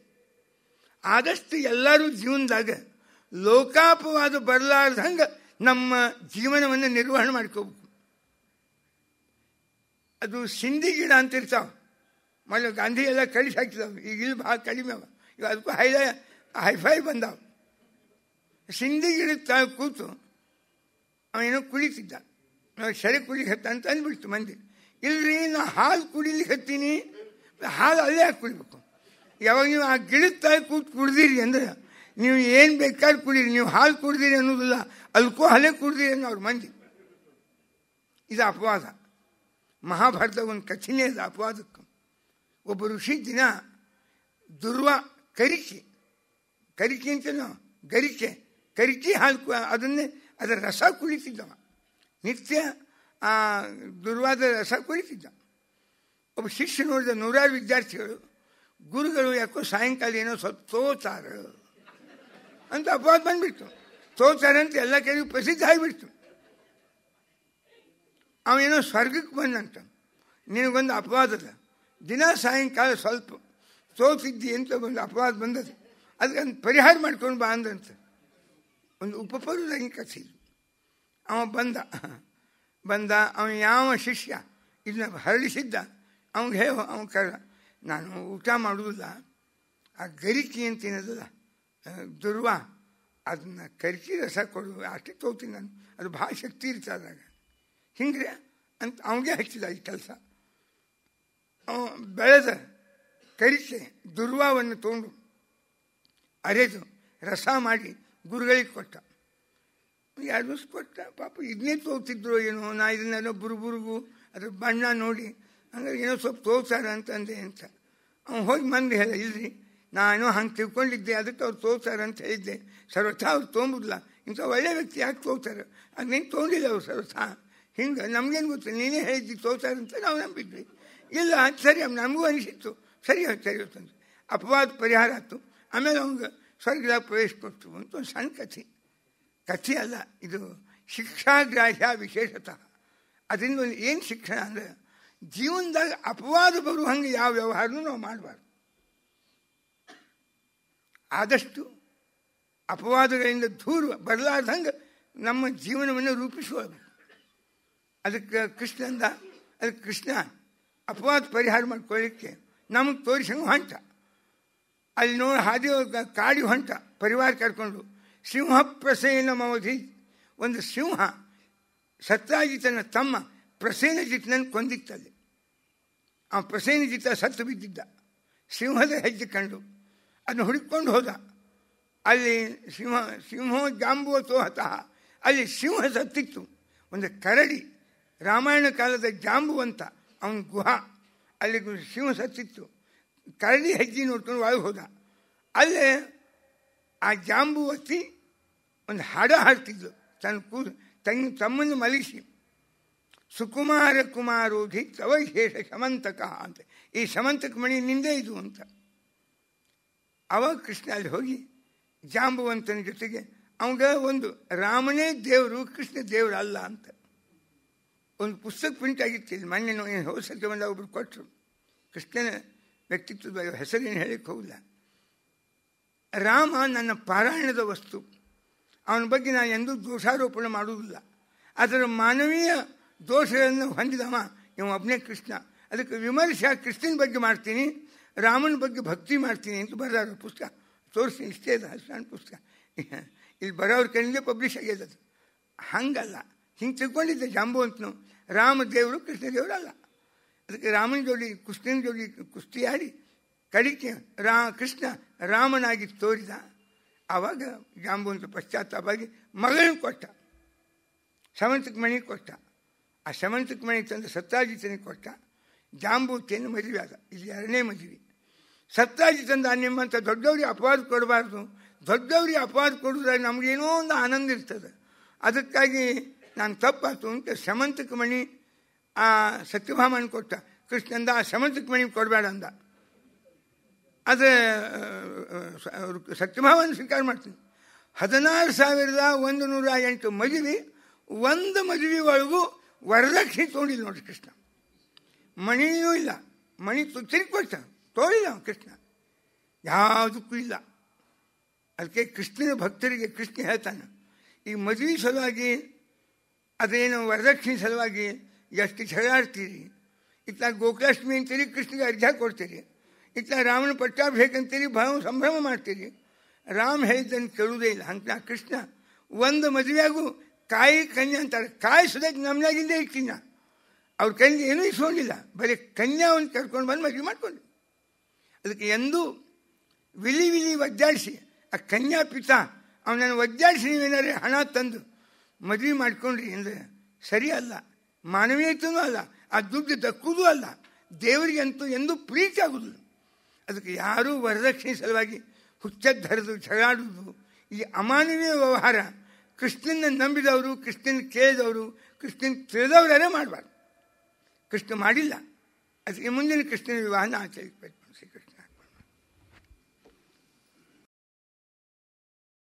ಆದಷ್ಟು ಎಲ್ಲರೂ ಜೀವನದಾಗ ಲೋಕಾಪವಾದ ಬರಲಾರ್ದಂಗೆ ನಮ್ಮ ಜೀವನವನ್ನು ನಿರ್ವಹಣೆ ಮಾಡ್ಕೋಬೇಕು. ಅದು ಸಿಂಧಿ ಗಿಡ ಅಂತಿರ್ತಾವೆ, ಮೊದಲು ಗಾಂಧಿ ಎಲ್ಲ ಕಳಿಸಿ ಹಾಕಿದಾವೆ, ಈಗ ಇಲ್ಲಿ ಭಾಳ ಕಡಿಮೆ ಅವ. ಈಗ ಅದಕ್ಕೂ ಹೈಫೈ ಬಂದಾವ. ಸಿಂಧಿ ಗಿಡದ ಕೂತು ಅವೇನೋ ಕುಳಿತಿದ್ದ. ಸರಿ ಕುಡಿಲಿಕ್ಕೆ ಹತ್ತ ಅಂತ ಅಂದ್ಬಿಡ್ತು ಮಂದಿ. ಇಲ್ರಿ ನಾ ಹಾಲು ಕುಡಿಲಿಕ್ಕೆ ಹತ್ತೀನಿ, ಹಾಲು ಅಲ್ಲೇ ಹಾಕಿ ಕುಡಿಬೇಕು. ಯಾವಾಗ ನೀವು ಆ ಗಿಡದ ತಾಯಿ ಕೂತು ಕುಡ್ದಿರಿ ಅಂದ್ರೆ ನೀವು ಏನು ಬೇಕಾದ್ರೆ ಕುಡೀರಿ, ನೀವು ಹಾಲು ಕುಡ್ದಿರಿ ಅನ್ನೋದಿಲ್ಲ, ಅಲ್ಕೋ ಹಲೆ ಕುಡ್ದಿರಿ ಅನ್ನೋ ಅವ್ರ ಮಂದಿ. ಇದು ಅಪವಾದ. ಮಹಾಭಾರತ ಒಂದು ಕಥೆನೇ ಅದು ಅಪವಾದಕ್ಕೆ. ಒಬ್ಬ ಋಷಿ ದಿನ ದುರ್ವಾ ಕರಿಕೆ ಅಂತನೋ ಕರಿಕೆ ಹಾಲು ಅದನ್ನೇ ಅದರ ರಸ ಕುಡಿತಿದ್ದವ. ನಿತ್ಯ ಆ ದುರ್ವಾದ ರಸ ಕುಡಿತಿದ್ದ. ಒಬ್ಬ ಶಿಷ್ಯ ನೋಡಿದ 100 ವಿದ್ಯಾರ್ಥಿಗಳು, ಗುರುಗಳು ಯಾಕೋ ಸಾಯಂಕಾಲ ಏನೋ ಸ್ವಲ್ಪ ತೋತಾರ ಅಂತ ಅಪವಾದ ಬಂದ್ಬಿಡ್ತು. ತೋತಾರೆ ಅಂತ ಎಲ್ಲ ಕಡೆಗೂ ಪ್ರಸಿದ್ಧ ಆಗಿಬಿಡ್ತು. ಅವೇನೋ ಸ್ವರ್ಗಕ್ಕೆ ಬಂದಂತ. ನಿನಗೊಂದು ಅಪವಾದದ ದಿನ ಸಾಯಂಕಾಲ ಸ್ವಲ್ಪ ತೋತಿದ್ದಿ ಅಂತ ಒಂದು ಅಪವಾದ ಬಂದದ್ದು, ಅದಕ್ಕೆ ಒಂದು ಪರಿಹಾರ ಮಾಡ್ಕೊಂಡು ಬಾ ಅಂದಂತ. ಒಂದು ಉಪಪರುದಾಗಿ ಕಥೆ. ಅವ ಬಂದ ಅವನು ಯಾವ ಶಿಷ್ಯ ಇದನ್ನ ಹರಡಿಸಿದ್ದ ಅವ್ನಿಗೆ ಹೇಳೋ ಅವನು ಕರ, ನಾನು ಊಟ ಮಾಡೋದಿಲ್ಲ, ಆ ಗರಿಕೆ ಅಂತ ಏನದಲ್ಲ ದುರ್ವಾ ಅದನ್ನ ಕರಿಕೆ ರಸ ಕೊಡು ಅಷ್ಟೇ ತೋತೀನಿ ನಾನು, ಅದು ಭಾಳ ಶಕ್ತಿ ಇರ್ತದೆ ಅದಾಗ ಹಿಂಗ್ರೆ ಅಂತ ಅವನಿಗೆ ಹಚ್ಚಿದ ಈ ಕೆಲಸ. ಬೆಳೆದ ಕರಿಕೆ ದುರ್ವಾವನ್ನು ತೊಗೊಂಡು ಅರೆದು ರಸ ಮಾಡಿ ಗುರುಗಳಿಗೆ ಕೊಟ್ಟ. 2 ದಿವಸ ಕೊಟ್ಟ. ಪಾಪ ಇದನ್ನೇ ತೋಗ್ತಿದ್ರು ಏನೋ, ನಾ ಇದನ್ನೇನೋ ಬುರುಬುರುಗು ಅದ್ರ ಬಣ್ಣ ನೋಡಿ ಹಂಗೆ ಏನೋ ಸ್ವಲ್ಪ ತೋಗ್ತಾರ ಅಂತಂದೆ ಅಂತ. ಅವ್ನು ಹೋಗಿ ಮಂದಿ ಹೇಳ, ಇಲ್ರಿ ನಾನು ಹಂಗೆ ತಿಳ್ಕೊಂಡಿದ್ದೆ, ಅದಕ್ಕೆ ಅವ್ರು ತೋಗ್ತಾರೆ ಅಂತ ಹೇಳಿದ್ದೆ, ಸರ್ವಥ ಅವ್ರು ತೊಗೊಂಬಿಡ್ಲ, ಇಂಥ ಒಳ್ಳೆ ವ್ಯಕ್ತಿ ಯಾಕೆ ತೋಗ್ತಾರೆ, ಅದು ನೀನು ತೊಗೊಂಡಿಲ್ಲ ಅವ್ರು ಸರ್ವಥ, ಹಿಂಗೆ ನಮಗೇನು ಗೊತ್ತು, ನೀನೇ ಹೇಳಿದ್ದಿ ತೋಗ್ತಾರಂತ ನಾವು ನಂಬಿದ್ವಿ. ಇಲ್ಲ ಸರಿ ನಮಗೂ ಅನಿಸಿತ್ತು, ಸರಿ ಹೊತ್ತಂದ್ರೆ ಅಪವಾದ ಪರಿಹಾರ ಆಯ್ತು. ಆಮೇಲೆ ಅವ್ನಿಗೆ ಸ್ವರ್ಗದಾಗ ಪ್ರವೇಶ ಕೊಟ್ಟು ಅಂತ ಒಂದು ಸಣ್ಣ ಕಥೆ ಅಲ್ಲ ಇದು, ಶಿಕ್ಷಾಗ್ರಾಹ್ಯ ವಿಶೇಷತಃ. ಅದರಿಂದ ಒಂದು ಏನು ಶಿಕ್ಷಣ ಅಂದರೆ, ಜೀವನದಾಗ ಅಪವಾದ ಬರುವ ಹಂಗೆ ಯಾವ ವ್ಯವಹಾರನೂ ನಾವು ಮಾಡಬಾರ್ದು. ಆದಷ್ಟು ಅಪವಾದಗಳಿಂದ ದೂರ ಬರಲಾರ್ದಂಗೆ ನಮ್ಮ ಜೀವನವನ್ನು ರೂಪಿಸ್ಕೊಳ್ಬೇಕು. ಅದಕ್ಕೆ ಕೃಷ್ಣ ಅಪವಾದ ಪರಿಹಾರ ಮಾಡ್ಕೊಳ್ಳಿಕ್ಕೆ ನಮಗೆ ತೋರಿಸಂಗೆ ಹೊಂಟ. ಅಲ್ಲಿ ನೋಡಿ ಹಾದಿ ಕಾಡಿ ಹೊಂಟ ಪರಿವಾರ ಕರ್ಕೊಂಡು. ಸಿಂಹ ಪ್ರಸೇನಮವಧಿ, ಒಂದು ಸಿಂಹ ಸತ್ರಾಜಿತನ ತಮ್ಮ ಪ್ರಸೇನಜಿತನನ್ನು ಕೊಂದಿತ್ತಲ್ಲಿ. ಆ ಪ್ರಸೇನಜಿತ ಸತ್ತು ಬಿದ್ದಿದ್ದ. ಸಿಂಹದ ಹೆಜ್ಜೆ ಕಂಡು ಅದನ್ನು ಹುಡುಕೊಂಡು ಹೋದ. ಅಲ್ಲಿ ಸಿಂಹೋ ಜಾಂಬುವತೋಹತಃ, ಅಲ್ಲಿ ಸಿಂಹ ಸತ್ತಿತ್ತು. ಒಂದು ಕರಡಿ, ರಾಮಾಯಣ ಕಾಲದ ಜಾಂಬುವಂತ ಅವನ ಗುಹಾ, ಅಲ್ಲಿ ಸಿಂಹ ಸತ್ತಿತ್ತು. ಕರಡಿ ಹೆಜ್ಜೆ ನೋಡ್ಕೊಂಡು ಒಳಗೆ ಹೋದ. ಅಲ್ಲೇ ಆ ಜಾಂಬುವತಿ ಒಂದು ಹಾಡ ಹಾಡ್ತಿದ್ಲು, ತಮ್ಮನ್ನು ಮಲಿಸಿ, ಸುಕುಮಾರ ಕುಮಾರೋಧಿ ತವ ಶೇಷ ಶಮಂತಕ ಅಂತ, ಈ ಶಮಂತಕ ಮಣಿ ನಿಂದೇ ಇದು ಅಂತ. ಅವಾಗ ಕೃಷ್ಣ ಅಲ್ಲಿ ಹೋಗಿ ಜಾಂಬುವಂತನ ಜೊತೆಗೆ ಅವಾಗ ಒಂದು ರಾಮನೇ ದೇವರು ಕೃಷ್ಣ ದೇವರು ಅಲ್ಲ ಅಂತ ಒಂದು ಪುಸ್ತಕ ಪ್ರಿಂಟ್ ಆಗಿತ್ತು. ಇಲ್ಲಿ ಮೊನ್ನೆ ಹೊಸಕ್ಕೆ ಬಂದ ಒಬ್ರು ಕೊಟ್ಟರು. ಕೃಷ್ಣನ ವ್ಯಕ್ತಿತ್ವದ ಹೆಸರೇನು ಹೇಳಿಕ್ಕೆ ಹೋಗಿಲ್ಲ. ರಾಮ ನನ್ನ ಪಾರಾಯಣದ ವಸ್ತು, ಅವನ ಬಗ್ಗೆ ನಾನು ಎಂದೂ ದೋಷಾರೋಪಣೆ ಮಾಡುವುದಿಲ್ಲ. ಅದರ ಮಾನವೀಯ ದೋಷಗಳನ್ನು ಹೊಂದಿದವ ಇವ ಒಬ್ಬನೇ ಕೃಷ್ಣ. ಅದಕ್ಕೆ ವಿಮರ್ಶೆ ಕೃಷ್ಣನ ಬಗ್ಗೆ ಮಾಡ್ತೀನಿ, ರಾಮನ ಬಗ್ಗೆ ಭಕ್ತಿ ಮಾಡ್ತೀನಿ ಅಂತ ಬರೆದಾರ ಪುಸ್ತಕ. ತೋರಿಸ್ತೀನಿ, ಇಷ್ಟೇ ಇದೆ ಸಣ್ಣ ಪುಸ್ತಕ. ಇಲ್ಲಿ ಬರೋವ್ರ ಕಣ್ಣಿಗೆ ಪಬ್ಲಿಷ್ ಆಗ್ಯದ. ಅದು ಹಂಗಲ್ಲ, ಹಿಂಗೆ ತಿಳ್ಕೊಂಡಿದ್ದೆ ಜಾಂಬುವಂತನು. ರಾಮ ದೇವರು ಕೃಷ್ಣ ದೇವರು ಅಲ್ಲ. ಅದಕ್ಕೆ ರಾಮನ ಜೋಡಿ ಕೃಷ್ಣನ ಜೋಡಿ ಕುಸ್ತಿ ಆಡಿ ಕಡಿಕೆ ಕೃಷ್ಣ ರಾಮನಾಗಿ ತೋರಿದ. ಆವಾಗ ಜಾಂಬುವಂತ ಪಶ್ಚಾತ್ತಾಪಾಗಿ ಮಗಳನ್ನ ಕೊಟ್ಟ, ಶಮಂತಕ ಮಣಿ ಕೊಟ್ಟ. ಆ ಶಮಂತಕ ಮಣಿ ತಂದು ಸತ್ರಾಜಿತನಿಗೆ ಕೊಟ್ಟ. ಜಾಂಬೂತಿಯನ್ನು ಮದುವೆ ಆದ. ಇಲ್ಲಿ 2ನೇ ಮದುವೆ. ಸತ್ರಾಜಿತಂದ ನಿಮ್ಮಂಥ ದೊಡ್ಡವ್ರಿಗೆ ಅಪವಾದ ಕೊಡಬಾರ್ದು, ದೊಡ್ಡವ್ರಿಗೆ ಅಪವಾದ ಕೊಡೋದ್ರಾಗ ನಮಗೇನೋ ಒಂದು ಆನಂದ ಇರ್ತದೆ. ಅದಕ್ಕಾಗಿ ನಾನು ತಪ್ಪಾಯ್ತು ಅಂತ ಶಮಂತಕ ಮಣಿ ಆ ಸತ್ಯಭಾಮನ ಕೊಟ್ಟ. ಕೃಷ್ಣಂದ ಆ ಶಮಂತಕ ಮಣಿ ಕೊಡಬೇಡ ಅಂದ. ಅದು ಸತ್ಯಭಾಮನ ಸ್ವೀಕಾರ ಮಾಡ್ತೀನಿ. 16,108 ಮದುವೆ, ಒಂದು ಮದುವೆ ಒಳಗೂ ವರದಕ್ಷಿಣೆ ತೊಗೊಂಡಿಲ್ಲ ನೋಡ್ರಿ ಕೃಷ್ಣ. ಮಣಿಯೂ ಇಲ್ಲ, ಮಣಿ ತಿರುಗಿ ಕೊಟ್ಟ, ತೋಳಿಲ್ಲ ಕೃಷ್ಣ, ಯಾವುದಕ್ಕೂ ಇಲ್ಲ. ಅದಕ್ಕೆ ಕೃಷ್ಣನ ಭಕ್ತರಿಗೆ ಕೃಷ್ಣ ಹೇಳ್ತಾನೆ, ಈ ಮದುವೆ ಸಲುವಾಗಿ ಅದೇನು ವರದಕ್ಷಿಣೆ ಸಲುವಾಗಿ ಎಷ್ಟು ಜಗಳಾಡ್ತೀರಿ. ಇತ್ತ ಗೋಕುಲಾಷ್ಟಮಿ ಅಂತೀರಿ, ಕೃಷ್ಣಗೆ ಅರ್ಘ್ಯ ಕೊಡ್ತೀರಿ. ಇತ್ತ ರಾಮನ ಪಟ್ಟಾಭಿಷೇಕ ಅಂತೀರಿ, ಭಾಳ ಸಂಭ್ರಮ ಮಾಡ್ತೀರಿ. ರಾಮ ಹೇಳಿದ್ದನ್ನು ಕೇಳುವುದೇ ಇಲ್ಲ. ಅಂತ ಕೃಷ್ಣ ಒಂದು ಮದುವೆಯಾಗೂ ಕಾಯಿ ಕನ್ಯಾ ಅಂತಾರೆ. ಕಾಯಿ ಸುದಕ್ಕೆ ನಮ್ಮನಾಗಿಂದೇ ಇರ್ತೀನಿ ನಾ. ಅವ್ರ ಕೈಲಿ ಏನೂ ಇಸ್ಕೊಂಡಿಲ್ಲ, ಬರೀ ಕನ್ಯಾವನ್ನು ಕರ್ಕೊಂಡು ಬಂದು ಮದುವೆ ಮಾಡ್ಕೊಂಡು. ಅದಕ್ಕೆ ಎಂದೂ ವಿಲಿ ವಿಲಿ ಒದ್ದಾಡಿಸಿ ಆ ಕನ್ಯಾ ಪಿತ ಅವನನ್ನು ಒದ್ದಾಡಿಸಿ ನೀವೇನಾದ್ರೆ ಹಣ ತಂದು ಮದುವೆ ಮಾಡ್ಕೊಂಡ್ರಿ ಅಂದರೆ ಸರಿ ಅಲ್ಲ, ಮಾನವೀಯತೆಯೂ ಅಲ್ಲ, ಆ ದುಡ್ಡು ದಕ್ಕುವುದೂ ಅಲ್ಲ, ದೇವರಿಗೆ ಅಂತೂ ಎಂದೂ ಪ್ರೀತಿ ಆಗುವುದಿಲ್ಲ. ಅದಕ್ಕೆ ಯಾರೂ ವರದಕ್ಷಿಣೆ ಸಲುವಾಗಿ ಹುಚ್ಚದ್ದರದು ಜಗಾಡುವುದು ಈ ಅಮಾನವೀಯ ವ್ಯವಹಾರ ಕೃಷ್ಣನ ನಂಬಿದವರು, ಕೃಷ್ಣನ ಕೇಳಿದವರು, ಕೃಷ್ಣನ ತಿಳಿದವರೇ ಮಾಡಬಾರ್ದು. ಕೃಷ್ಣ ಮಾಡಿಲ್ಲ. ಅದಕ್ಕೆ ಮುಂದಿನ ಕೃಷ್ಣನ ವಿವಾಹನ ಆಚರಿಸಬೇಕು ಶ್ರೀಕೃಷ್ಣ.